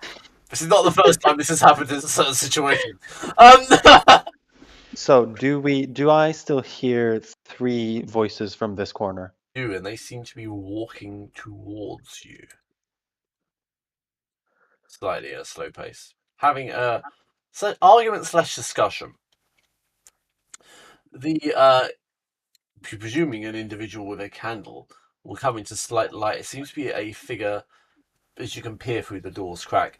This is not the first time this has happened in a certain situation. So do I still hear 3 voices from this corner? And they seem to be walking towards you. Slightly at a slow pace. Having a argument / discussion. Presuming an individual with a candle will come into slight light. It seems to be a figure, as you can peer through the door's crack,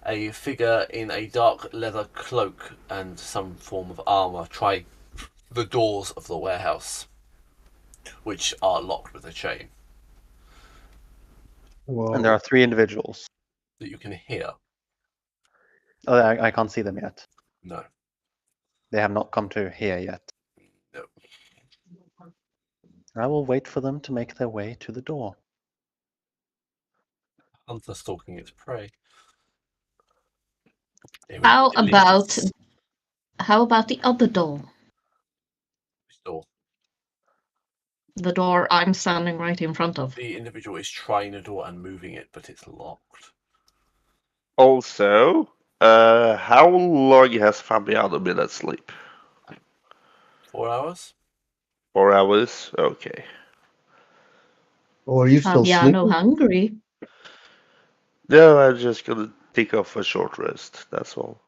a figure in a dark leather cloak and some form of armor try the doors of the warehouse, which are locked with a chain, well, And there are 3 individuals. that you can hear. Oh, I can't see them yet. No. They have not come to here yet. No. I will wait for them to make their way to the door. Hunter stalking its prey. How about the other door? Which door? The door I'm standing right in front of. The individual is trying the door and moving it, but it's locked. also, how long has Fabiano been asleep? 4 hours? 4 hours? Okay. oh, are you still Fabiano sleeping? hungry. No, I'm just gonna take off a short rest, that's all.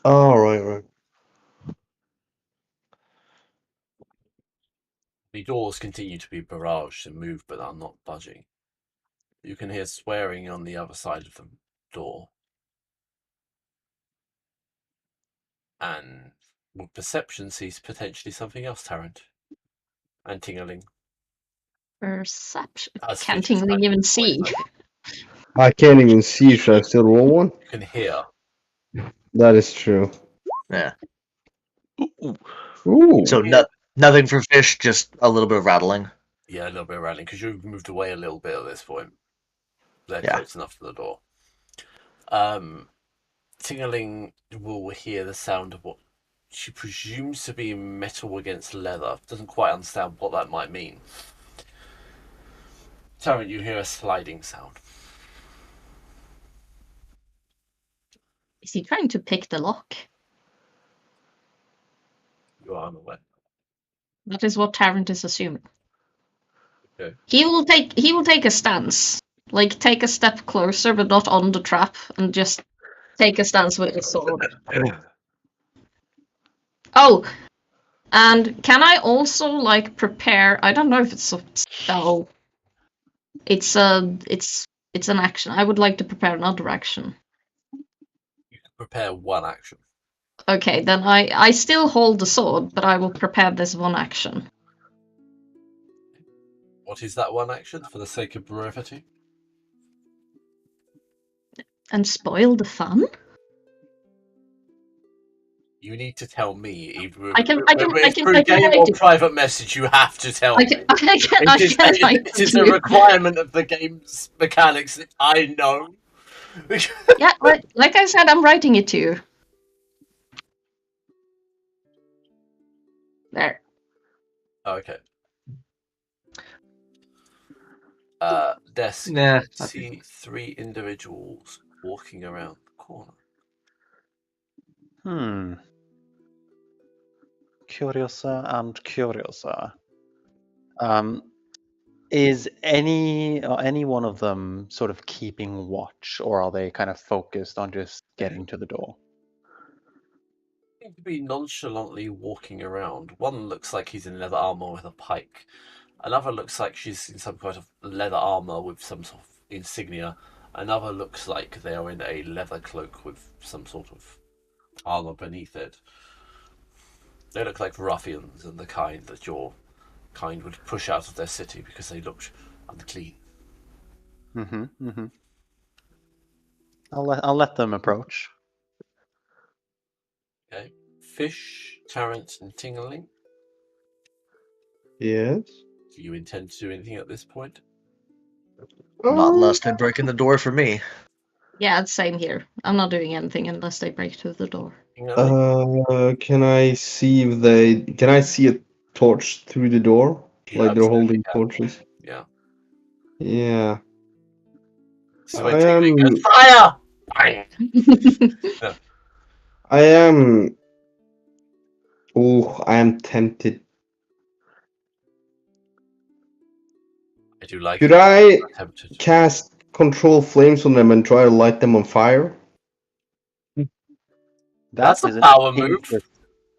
Oh, right. The doors continue to be barraged and moved, but are not budging. You can hear swearing on the other side of the door. And with perception sees potentially something else, Tarrant. And Tingling. Perception. As Can't Fish is Tingling even kind of see? points I can't even see. Should I still roll one? You can hear. That is true. Yeah. Ooh. So nothing for fish, just a little bit of rattling. Yeah, a little bit of rattling, because you've moved away a little bit at this point. They're Yeah. close enough to the door. Tingling will hear the sound of what she presumes to be metal against leather. Doesn't quite understand what that might mean. Tarrant, you hear a sliding sound. Is he trying to pick the lock? You are unaware. That is what Tarrant is assuming. Okay. He will take a stance. Like, take a step closer, but not on the trap, and just take a stance with his sword. Oh! And can I also, like, prepare... I don't know if it's a spell. It's an action. I would like to prepare another action. You can prepare one action. Okay, then I still hold the sword, but I will prepare this one action. What is that one action, for the sake of brevity? And spoil the fun? You need to tell me. Either I can through write game or it. private message, you have to tell me. It It is a requirement of the game's mechanics that I know. Yeah, like I said, I'm writing it to you. There. Okay. Desk. Nah. See 3 individuals walking around the corner. Curiosa and Curiosa. Is any one of them sort of keeping watch, or are they kind of focused on just getting to the door? Seem to be nonchalantly walking around. One looks like he's in leather armor with a pike. Another looks like she's in some kind of leather armor with some sort of insignia. Another looks like they are in a leather cloak with some sort of armor beneath it. They look like ruffians and the kind that your kind would push out of their city because they looked unclean. I'll let them approach. Okay. Fish, Tarrant, and Tingling. Yes. Do you intend to do anything at this point? Not unless they're breaking the door for me. Yeah, same here. I'm not doing anything unless they break through the door. Tingling? Can I see if they? Can I see a torch through the door? You Like they're absolutely holding can. torches. Yeah. Yeah. So when I Tingling am. goes, fire! Bang! I am. Oh, I am tempted. I do like Could it. I I'm tempted. cast control flames on them and try to light them on fire? That's a isn't power move. interest-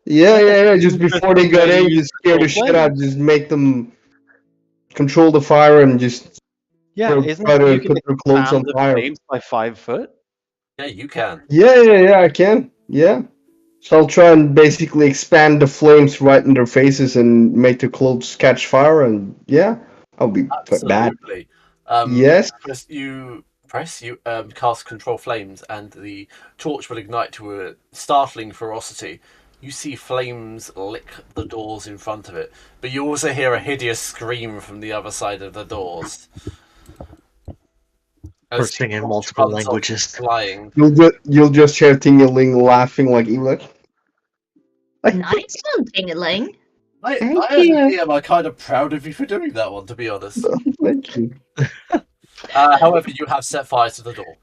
Yeah. Just before they got in, just scare the shit out. Just make them control the fire and just Yeah, try isn't to you can put their clothes on expand the fire. flames by 5 foot? Yeah, you can. Yeah, I can. Yeah. So I'll try and basically expand the flames right in their faces and make their clothes catch fire, and yeah, I'll be bad. Absolutely. Yes. You cast control flames, and the torch will ignite to a startling ferocity. You see flames lick the doors in front of it, but you also hear a hideous scream from the other side of the doors. As Bursting the in torch multiple runs off languages. flying. You'll just hear Tingling laughing like evil. Nice one, Tingling. Thank As a you. DM, I'm kind of proud of you for doing that one, to be honest. Thank you. However, you have set fire to the door.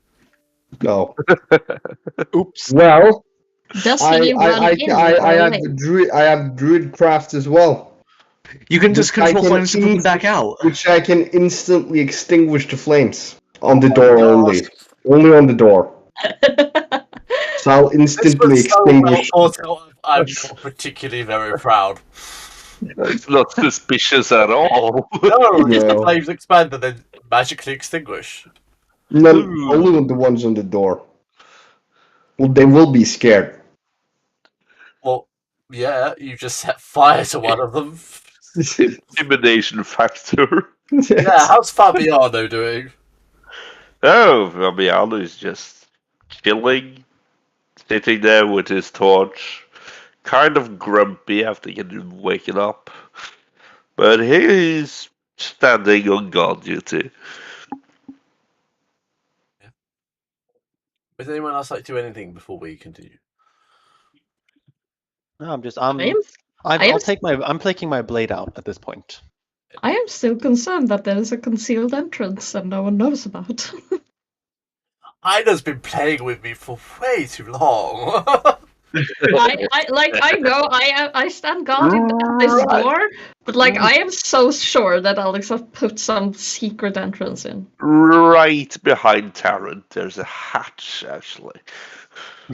No. Oops. Well, Does I he run in I or have away? I have druid craft as well, You can just Which I control can flames to put them back out. which I can instantly extinguish the flames on the my door gosh. only on the door. So I'll This instantly was so well extinguish. thought out. I'm not particularly very proud. It's not suspicious at all. No, just the No. flames expand and then magically extinguish. Only the ones on the door. Well, they will be scared. Well, yeah, you just set fire to one of them. Intimidation factor. Yeah, how's Fabiano doing? Oh, Fabiano is just chilling, sitting there with his torch, kind of grumpy after getting waken up. But he's standing on guard duty. Does anyone else like to do anything before we continue? No, I'm just I am, I'm taking my blade out at this point. I am still concerned that there is a concealed entrance and no one knows about. Ida's been playing with me for way too long. I know I stand guard at this door, but like I am so sure that Alex have put some secret entrance in. Right behind Tarrant, there's a hatch, actually.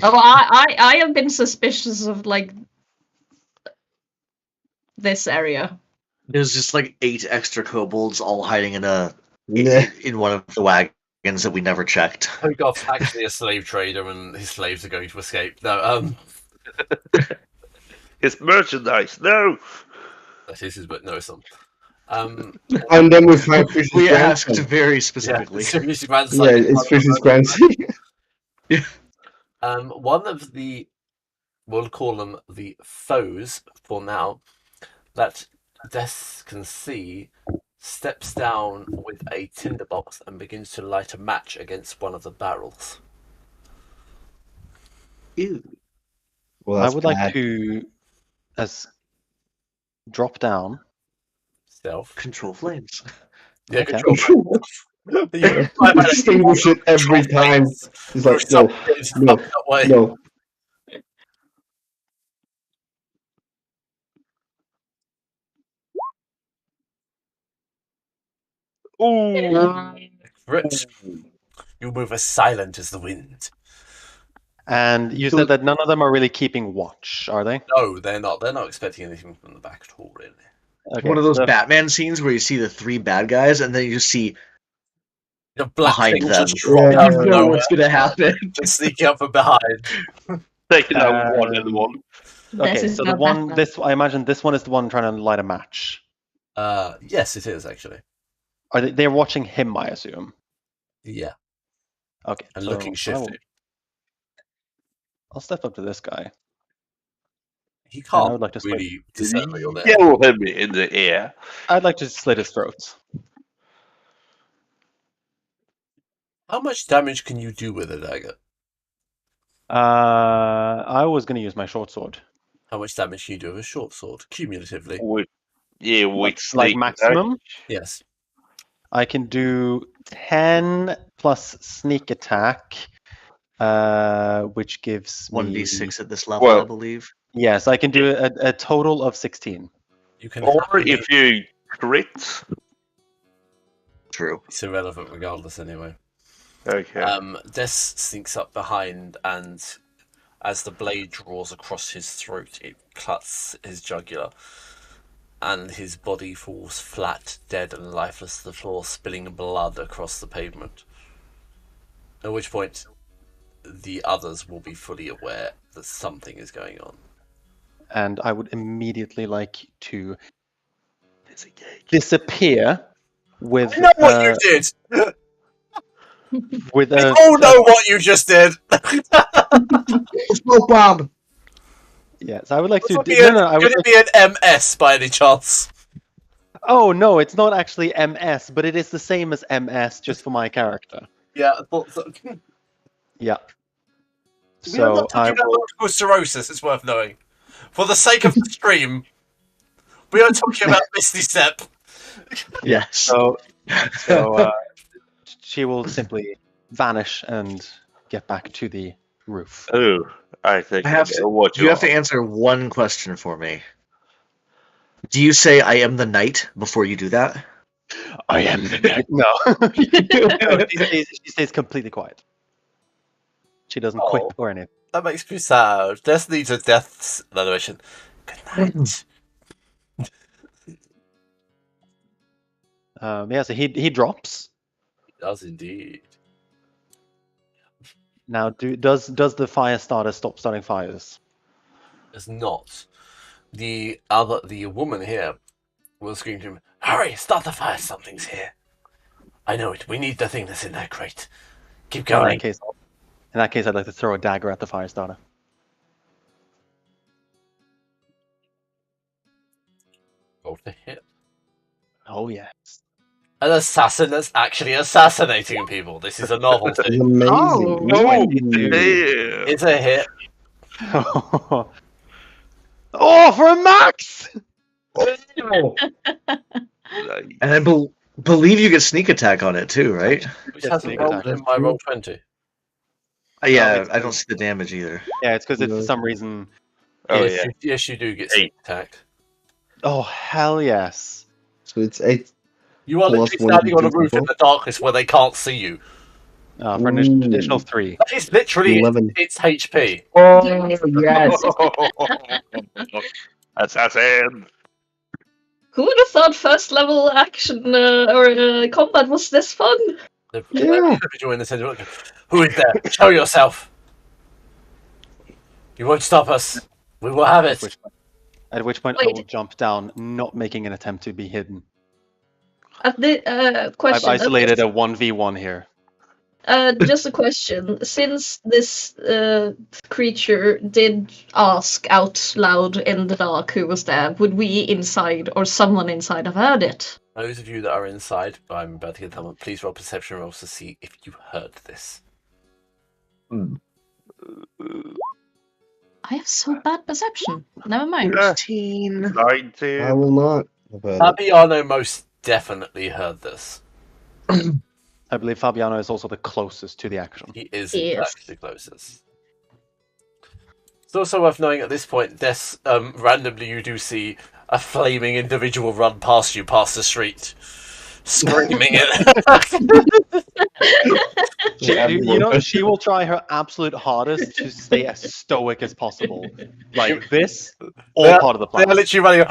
Oh, I have been suspicious of like this area. There's just like 8 extra kobolds all hiding in Yeah. in one of the wagons that we never checked. Hogarth's actually a slave trader and his slaves are going to escape. No, His merchandise, no! that is his, but no, it's not. And then we find Fish's We asked grandson. very Yeah, specifically. seriously, Yeah, it's Fish's grandson. one of the, we'll call them the foes for now, that Des can see, steps down with a tinderbox and begins to light a match against one of the barrels. Ew. Well, I that's would bad. like to drop down. Stealth. Control flames. Yeah, Okay. control. Extinguish it every time. It's like, no, no. Ooh! Rich, you move as silent as the wind. And you said that none of them are really keeping watch, are they? No, they're not. They're not expecting anything from the back at all, really. Okay, One of those so- Batman scenes where you see the 3 bad guys and then you just see The black behind thing them. just drop Yeah. out You of know nowhere, what's gonna happen. just sneak up from behind. Taking out one and one. This Okay, is so the not one, Batman. I imagine this one is the one trying to light a match. Yes, it is actually. Are they're watching him, I assume? Yeah, Okay, and so looking shifty. I'll step up to this guy. He I can't would like to really discern what you're there. Yell him in the ear. I'd like to slit his throat. How much damage can you do with a dagger? I was going to use my short sword. How much damage can you do with a short sword, cumulatively? With Like sneak attack. maximum, Yes. I can do 10 plus sneak attack, which gives me 1d6 at this level, Well- I believe. Yes, I can do a total of 16. You can Or happily- if you crit. True. It's irrelevant regardless anyway. Okay. Des sneaks up behind, and as the blade draws across his throat, it cuts his jugular, and his body falls flat, dead and lifeless to the floor, spilling blood across the pavement. At which point, the others will be fully aware that something is going on. And I would immediately like to disappear with I know what you did! with We a all know what you just did! Smoke bomb. yes. I would like to. Could I would it like, be an MS by any chance? oh no, it's not actually MS, but it is the same as MS, just for my character. Yeah, I thought so. Yeah. We're So not I talking about will. multiple sclerosis, it's worth knowing. For the sake of the stream, we are talking about Misty Step. Yes. So she will simply vanish and get back to the roof. Oh, I think I have to, know what you have are. to answer one question for me. Do you say I am the knight before you do that? I am the no. She stays completely quiet. She doesn't quip Oh. or anything. That makes me sad. Death needs a death narration. Good night. Yeah, so he drops. He does indeed. Now, does the fire starter stop starting fires? Does not. The woman here will scream to him, "Hurry! Start the fire! Something's here. I know it. We need the thing that's in that crate. Keep In going." that case, I'd like to throw a dagger at the fire starter. Roll to hit. Oh yes. An assassin that's actually assassinating people. This is a novelty. Amazing. Oh. Yeah. It's a hit. Oh, for a max! Nice. And I believe you get sneak attack on it too, right? Which Yes, hasn't sneak rolled attack. in my roll 20. Yeah, it's I don't see the damage either. Yeah, it's because it's No. for some reason. Oh yes, yeah. yes, you do get 8. sneak attack. Oh hell yes! So it's 8. You are Plus literally one standing on a d10 roof in the darkness where they can't see you. For an Ooh. additional 3. That is literally 11. its HP. Oh, yes. Assassin. Who would have thought first level action or combat was this fun? The Yeah. individual in the center. Who is there? Show yourself. You won't stop us. We will have it. At which point I Wait. will jump down, not making an attempt to be hidden. At the I've question. isolated a 1v1 here. Just a question. Since this creature did ask out loud in the dark who was there, would we inside or someone inside have heard it? Those of you that are inside, I'm about to get them. Please roll perception rolls to see if you heard this. I have so bad perception. Never mind. 13. 19. I will not. have heard it. Fabiano most definitely heard this. I believe Fabiano is also the closest to the action. He is He in is. fact the closest. It's also worth knowing at this point, Des, randomly you do see a flaming individual run past you, past the street, screaming it. She will try her absolute hardest to stay as stoic as possible. Like this, all They're- part of the They're plan. literally running.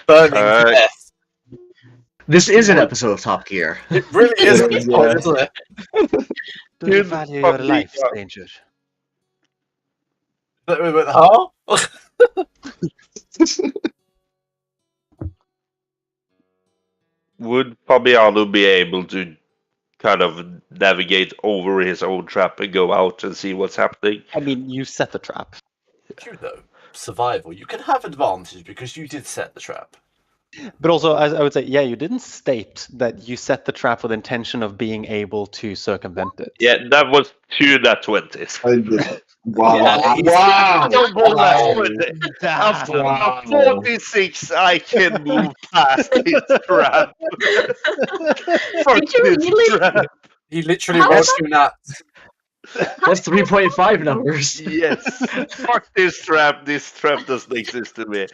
Burning to death. This is an episode of Top Gear. It really is at this point, isn't it? Do you value your life, stranger? Huh? Would Fabiano be able to kind of navigate over his own trap and go out and see what's happening? I mean, you set the trap. You though, survival. You can have advantage because you did set the trap. But also, I would say, yeah, you didn't state that you set the trap with intention of being able to circumvent it. Yeah, that was 2 nat 20s. I did. Wow. Yeah, Wow. Double Wow. nat 20. After Wow. 46, I can move past his trap. Fuck Did you this really? trap. He literally How rolled about- 2 nats. That's 3.5 numbers. Yes. Fuck this trap. This trap doesn't exist to me.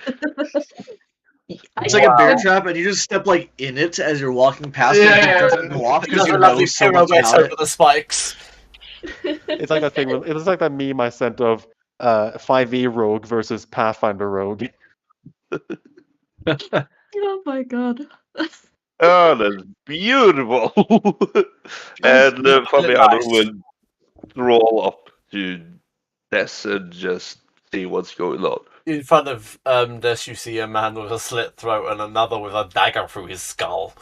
It's like a bear trap, and you just step like in it as you're walking past it, and it doesn't go off He because does you a know lovely so much pirouette about over it. the spikes. It's like that thing. It was like that meme I sent of 5e rogue versus Pathfinder rogue. Oh my god. Oh, that's beautiful. And Fabiano Nice. will roll up to Des and just see what's going on. In front of this, you see a man with a slit throat and another with a dagger through his skull.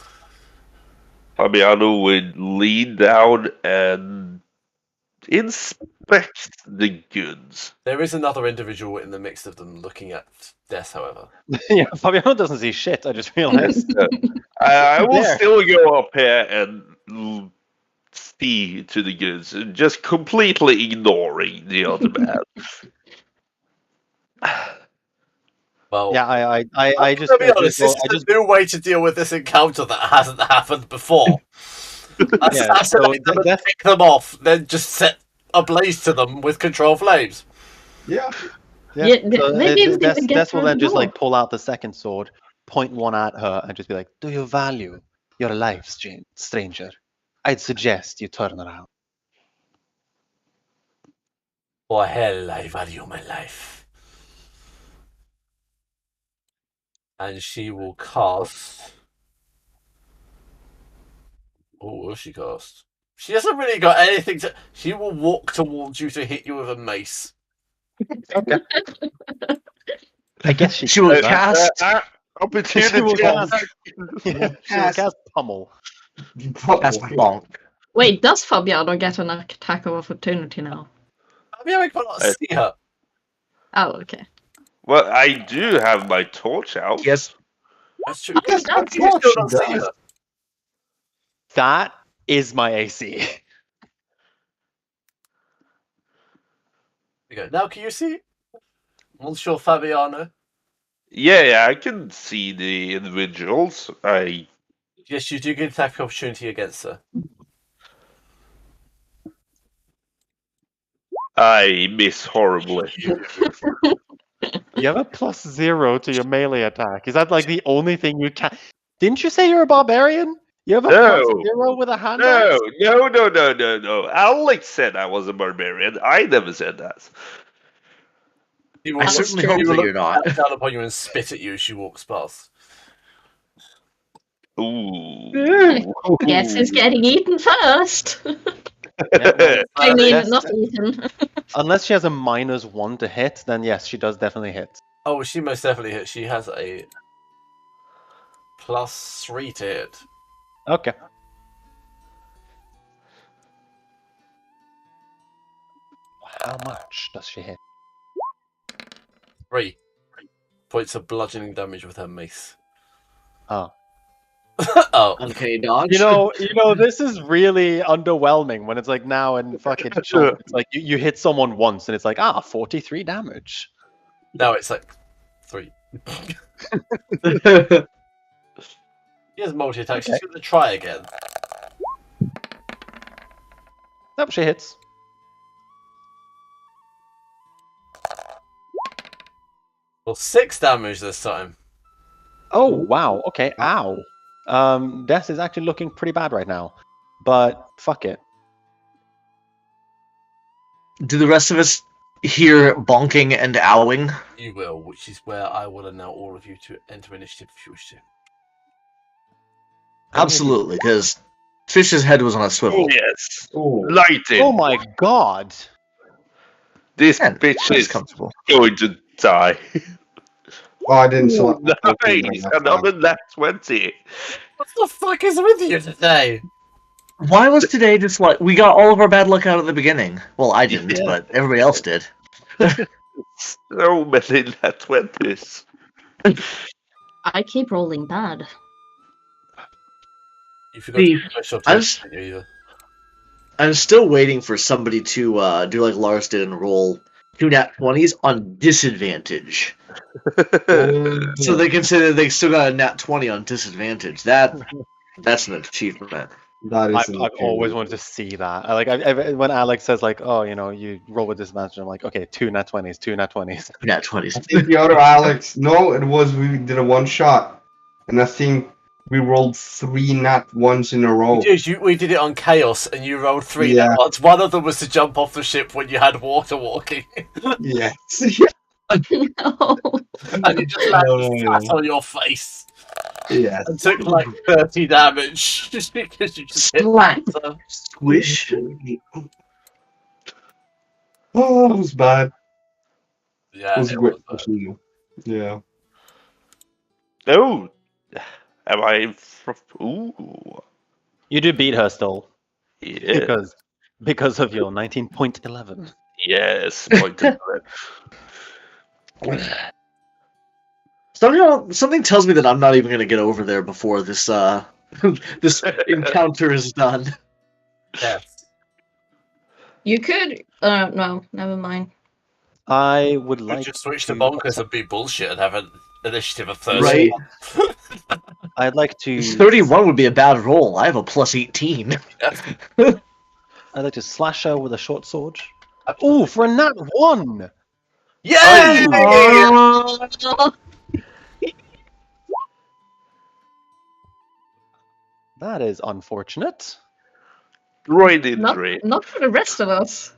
Fabiano would lean down and inspect the goods. There is another individual in the mix of them looking at Des, however. Yeah, Fabiano doesn't see shit. I just realized. I will There. still go up here and see to the goods, just completely ignoring the other man. Well, Yeah, I just. to be honest, well, this is a new way to deal with this encounter that hasn't happened before. Assassinate them and that's- pick them off, then just set a blaze to them with control flames. Yeah. Yeah, Yeah, so, maybe if they Des could get will through then the just door. like pull out the second sword, point one at her, and just be like, "Do you value your life, stranger? I'd suggest you turn around." For hell, I value my life. And she will cast. Oh, what will she cast? She hasn't really got anything to. She will walk towards you to hit you with a mace. Okay. I guess She will cast. Opportunity She will attack. cast. Yeah, she will cast pummel. Cast bonk. Wait, does Fabiano get an attack of opportunity now? Maybe I cannot see her. Oh, okay. Well, I do have my torch out. Yes. That's true. Yes, How that's can you what still she not see does. her? That is my AC. There you go. Now can you see? Monsieur Fabiano? Yeah, I can see the individuals. Yes, you do get attack of opportunity against her. I miss horribly. You have a +0 to your melee attack. Is that like the only thing you can? Didn't you say you're a barbarian? You have a No. +0 with a hand No, axe? no. Alex said I was a barbarian. I never said that. She will I look- certainly she hope will that look you're not. down upon you and spit at you as she walks past. Ooh. Guess who's getting eaten first? Yeah, well, I mean, Yes. not eaten. unless she has a -1 to hit, then yes, she does definitely hit. Oh, she most definitely hit. She has a +3 to hit. Okay. How much does she hit? 3 points of bludgeoning damage with her mace. Oh. Oh, Uncanny dodge. You know, this is really underwhelming when it's like now in fucking chunk, it's like you hit someone once and it's like 43 damage. now it's like 3. He has multi attack. She's going to try again. Nope, she hits. Well, 6 damage this time. Oh wow. Okay. Ow. Death is actually looking pretty bad right now, but fuck it. Do the rest of us hear bonking and owing? You will, which is where I will allow all of you to enter initiative if you wish to. Absolutely, because Fish's head was on a swivel. Yes. Oh, Lighting. Oh my god. This And bitch it's is comfortable. going to die. I didn't select. Nice. Another nat 20. What the fuck is with you today? Why was today just like we got all of our bad luck out at the beginning? Well, I didn't, Yeah. but everybody else did. So many nat 20s. I keep rolling bad. You forgot to Steve, push up I to was- you either. I'm still waiting for somebody to do like Lars did and roll 2 nat 20s on disadvantage. So they can say that they still got a nat 20 on disadvantage. That's an achievement. that is I've always wanted to see that. When Alex says like, oh, you roll with disadvantage, I'm like, okay, 2 nat 20s, 2 nat 20s. Nat I 20s. think the other Alex. No, it was we did a one shot, and I think we rolled 3 nat ones in a row. We did it on Chaos, and you rolled 3 Yeah. nat ones. One of them was to jump off the ship when you had water walking, Yes. No. and you just landed flat on your face yes. and took like 30 damage because you just hit Splat. water. Squish. Oh, it was bad. Yeah, It was it great. was bad. Yeah. Oh. Am I... Ooh. You do beat her still Yeah. because of your 19.11. Yes. Point to that. Somehow, something tells me that I'm not even going to get over there before this this encounter is done. Yes. You could. No, never mind. I would You like just switch to bonkers and be bullshit and have an initiative of 30. Right? I'd like to 31 would be a bad roll. I have a plus 18. I'd like to slash her with a short sword. Ooh, for a nat 1! Yay! That is unfortunate. Right in Not, three. not for the rest of us.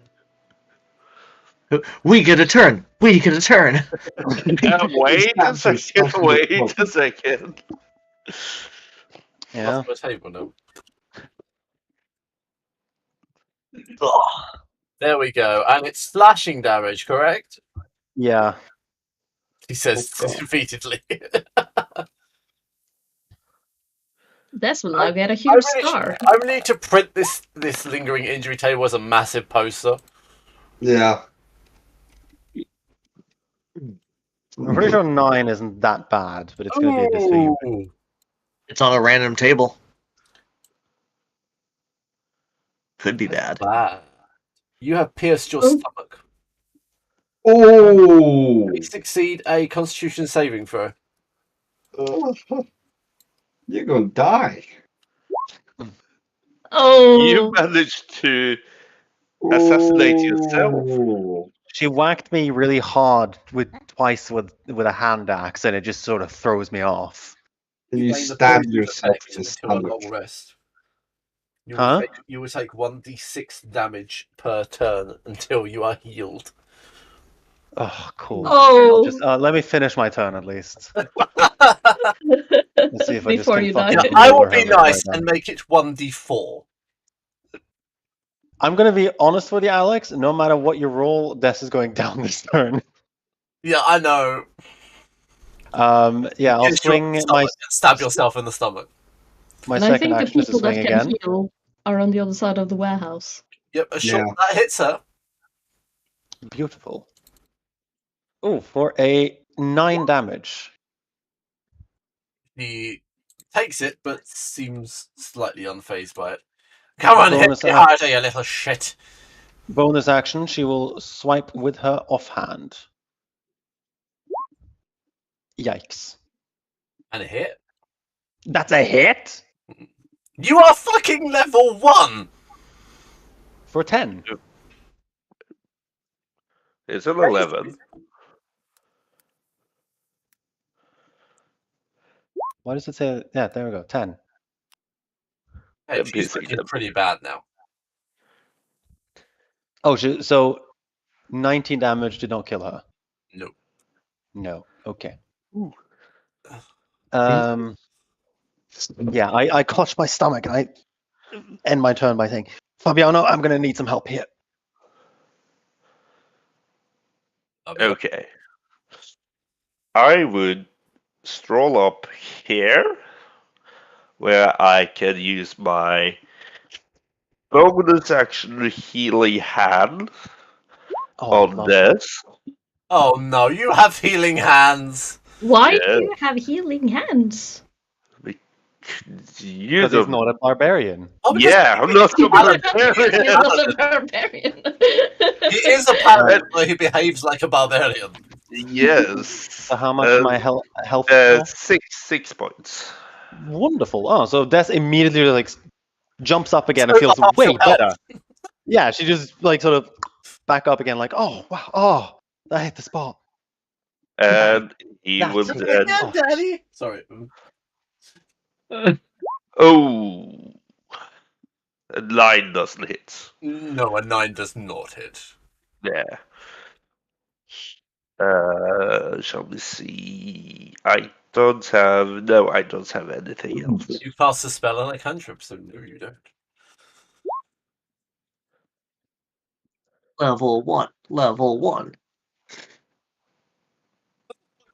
We get a turn. We get a turn. Wait a second. Wait a second. Yeah. Off the table now. Ugh. There we go, and it's slashing damage, correct? Yeah. He says Oh, God. defeatedly. This will now get a I huge really, scar. I really need to print this lingering injury table as a massive poster. Yeah. I'm pretty sure 9 isn't that bad, but it's going to be a disfigure. Ooh. It's on a random table. Could be bad. Bad. You have pierced your Oh. stomach. Oh. Please succeed a Constitution saving throw. You're gonna die. Oh, You managed to assassinate yourself. Oh. She whacked me really hard twice with a hand axe, and it just sort of throws me off. And you gain the stab positive yourself effect in the until a stomach. long rest. Huh? You will take 1d6 damage per turn until you are healed. Oh, cool. oh! Just let me finish my turn at least. Let's see if I just Before can you die. fucking I will lure be her nice right and now. make it 1d4. I'm gonna be honest with you, Alex. No matter what you roll, Des is going down this turn. Yeah, I know. Yeah, I'll Pierce your swing stomach my and stab yourself in the stomach. And I second think the action is to people that swing can again. heal are on the other side of the warehouse. Yep, a shot Yeah. that hits her. Beautiful. Oh, for a 9 damage. He takes it, but seems slightly unfazed by it. Come on, hit Bonus me action. harder, you little shit. Bonus action, she will swipe with her offhand. Yikes. And a hit. That's a hit? You are fucking level 1! For 10. It's an 11. Why does it say? Yeah, there we go. 10. Hey, I'm she's pissing looking them. pretty bad now. Oh, so 19 damage did not kill her. Nope. No. Okay. Ooh. Yeah, I clutch my stomach and I end my turn by saying, Fabiano, I'm going to need some help here. Okay. I would stroll up here, where I can use my bonus action healing hand Oh, on lovely. this. Oh no, you have healing hands! Why Yeah. do you have healing hands? You Because he's don't. not a barbarian. Oh, because Yeah, I'm not a He's barbarian. not a barbarian. he is a paladin, but he behaves like a barbarian. Yes. So how much of my health? Health? 6 points. Wonderful. Oh, so Des immediately like jumps up again and So feels half way your health. better. Yeah, she just like sort of back up again, like, oh wow, oh, that hit the spot. And he That's would it. then. Oh, Daddy! Sorry. Oh. A 9 doesn't hit. No, a 9 does not hit. Yeah. Shall we see? I don't have anything else. You cast a spell on a cantrip, so no, you don't. Level 1. Level 1.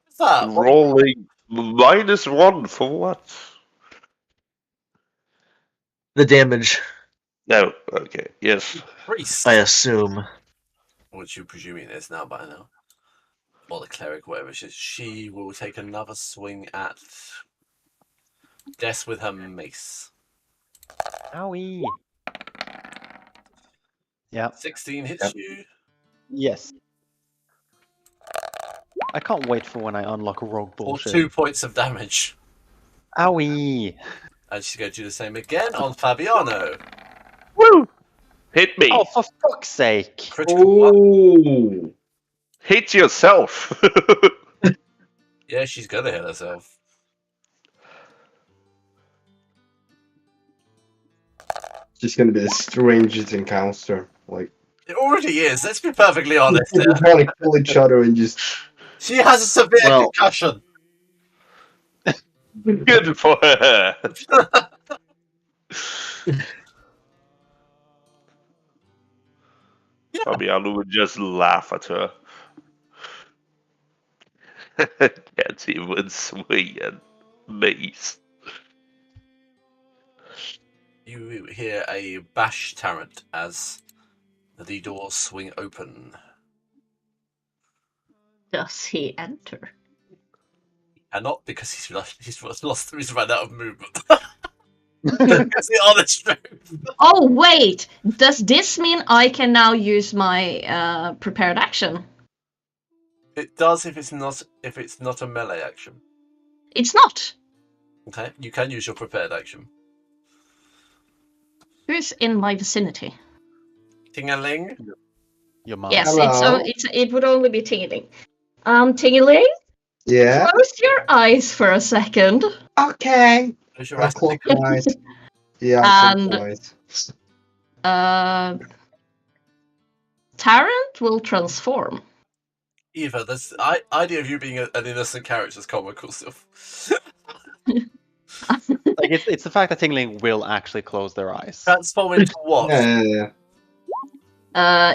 What's that? Rolling -1 for what? The damage, No, okay, yes. Priest. I assume. Which you presuming it is now by now. Or the cleric, whatever she is. She will take another swing at Des with her mace. owie. Yeah. 16 hits Yep. you. Yes. I can't wait for when I unlock rogue For bullshit. 2 points of damage. Owie. And she's going to do the same again on Fabiano. Woo! Hit me. Oh, for fuck's sake. Critical one. Oh. Hit yourself. Yeah, she's gonna hit herself. It's just gonna be the strangest encounter. Like, It already is. Let's be perfectly honest They here. want to kill each other and just. She has a severe Well- concussion. Good for her. Fabiano would just laugh at her. Can't even swing and mace. You hear a bash tarrant as the doors swing open. Does he enter? And not because he's run out of movement. It's the honest truth. Oh wait, does this mean I can now use my prepared action? It does if it's not a melee action. It's not. Okay, you can use your prepared action. Who's in my vicinity? Ting-a-ling. Your mom. Yes, Hello? it would only be Tingeling. Tingeling, Yeah. close your eyes for a second. Okay. Close your I'll eyes. close my eyes. Yeah, I'll close my eyes. Tarrant will transform. Eva, this idea of you being an innocent character is comical stuff. Like it's the fact that Tingling will actually close their eyes. Transform into what? Yeah.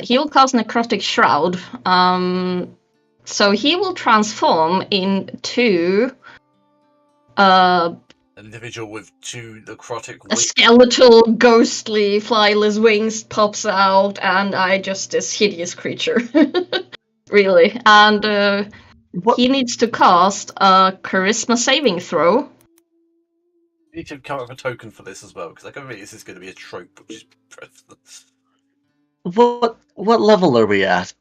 He will cast Necrotic Shroud. So he will transform into An individual with two necrotic a wings. skeletal, ghostly, flyless wings pops out, and I just this hideous creature. Really. And he needs to cast a charisma saving throw. You need to come up with a token for this as well, because I can really this is going to be a trope, which is What level are we at?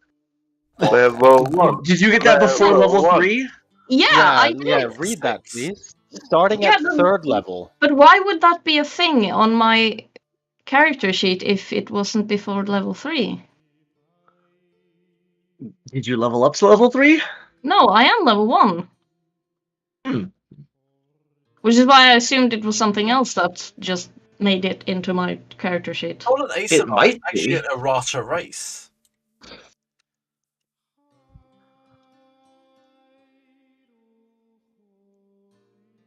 Level 1. Did you get that before Level level one. 3? Yeah, I did. Yeah, read that, please. Starting Yeah, at third level. But why would that be a thing on my character sheet if it wasn't before level 3? Did you level up to level 3? No, I am level 1. Hmm. Which is why I assumed it was something else that just made it into my character sheet. Golden Ace It might is actually be. an errata race.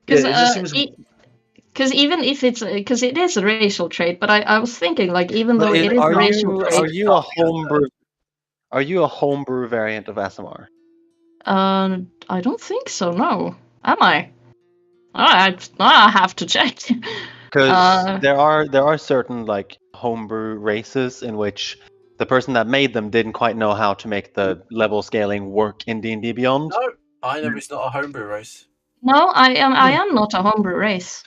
Because Yeah, it just seems- even if it's because it is a racial trait, but I was thinking like even though But it is a are racial you trait, are you a homebrew variant of SMR? I don't think so. No, am I? I have to check. Because there are certain like homebrew races in which the person that made them didn't quite know how to make the level scaling work in D&D Beyond. No, I know it's not a homebrew race. No, I am not a homebrew race.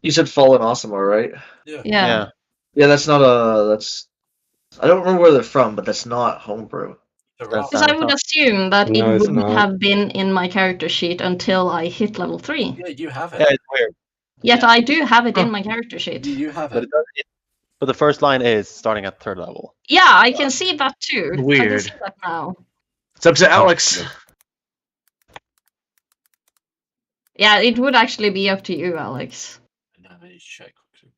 You said Fallen Awesome, right? Yeah. Yeah. Yeah, that's not a. That's. I don't remember where they're from, but that's not homebrew. That's Because I would assume that No, it it's wouldn't not. have been in my character sheet until I hit level 3. Yeah, you have it. Yeah, it's weird. Yet I do have it in my character sheet. You have But it. but the first line is starting at third level. Yeah, I can see that too. I can Weird. see that now. It's up to Alex. Yeah, it would actually be up to you, Alex. No, I need to check quickly.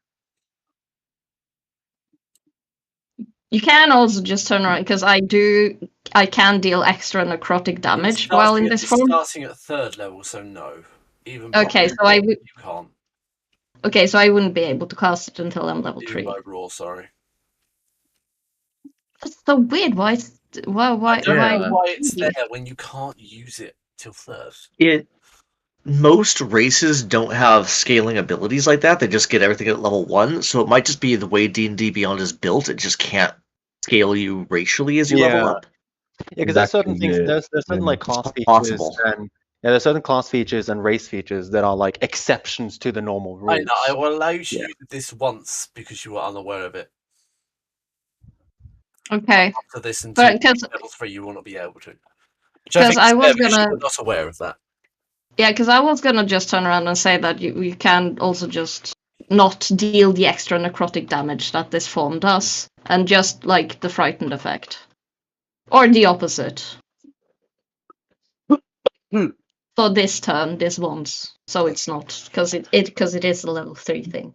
You can also just turn around because I can deal extra necrotic damage while in this It's form. starting at third level, so no. Even Okay, by so I raw, would. you can't. Okay, so I wouldn't be able to cast it until I'm level Even 3. by raw, sorry. That's so weird. Why? I don't Yeah. know why it's there when you can't use it till third. Most races don't have scaling abilities like that. They just get everything at level 1. So it might just be the way D&D Beyond is built. It just can't scale you racially as you level up. Yeah, because there's certain That things. could be There's certain like It's class features possible. and there's certain class features and race features that are like exceptions to the normal rules. I know, I will allow you to use this once because you were unaware of it. Okay. After this until But because level 3, you will not be able to. Which Because think I is was fair because gonna- you were not aware of that. yeah, because I was gonna just turn around and say that you can also just not deal the extra necrotic damage that this form does, and just like the frightened effect, or the opposite. For this turn, this once, so it's not because it is a level 3 thing.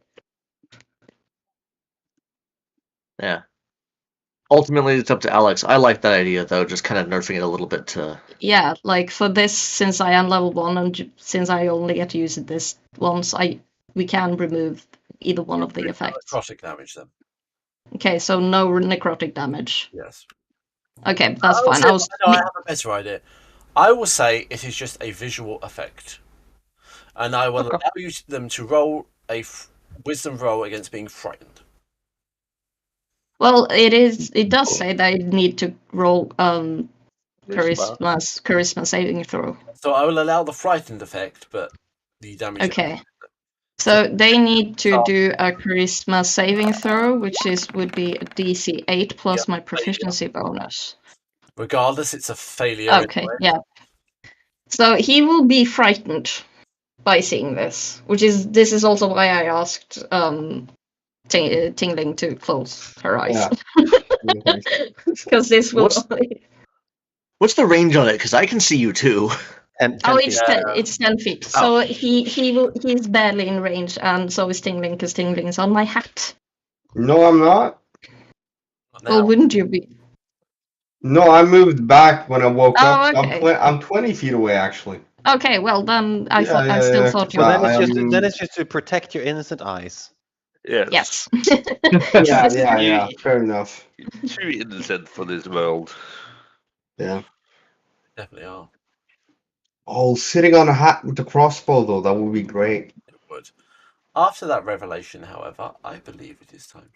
Yeah. ultimately it's up to Alex. I like that idea though, just kind of nerfing it a little bit to. Yeah, like for this, since I am level 1 and since I only get to use it this once, we can remove either one of the effects. Necrotic damage then. Okay, so no necrotic damage. Yes. Okay, that's I will fine. say- I was no, I have a better idea. I will say it is just a visual effect, and I will Okay. allow them to roll a wisdom roll against being frightened. well. It does say that you need to roll charisma saving throw. So I will allow the frightened effect, but the damage. Okay. So they need to do a charisma saving throw, which would be a DC 8 plus Yeah, my proficiency bonus. Regardless, it's a failure. Okay, Anyway. yeah. So he will be frightened by seeing this, this is also why I asked Tingling to close her eyes. Because this will. What's the range on it? Because I can see you too. 10 Oh, feet. it's 10 feet. So he's barely in range, and so is Tingling, because Tingling is on my hat. No, I'm not. Well, wouldn't you be? No, I moved back when I woke Oh, up. okay. I'm 20 feet away, actually. Okay, well then I Yeah, still yeah, thought you Well, were. then it's just to protect your innocent eyes. Yes. Yes. Yeah. Fair enough. Too innocent for this world. Yeah. Definitely are. Oh, sitting on a hat with the crossbow, though, that would be great. It would. After that revelation, however, I believe it is time to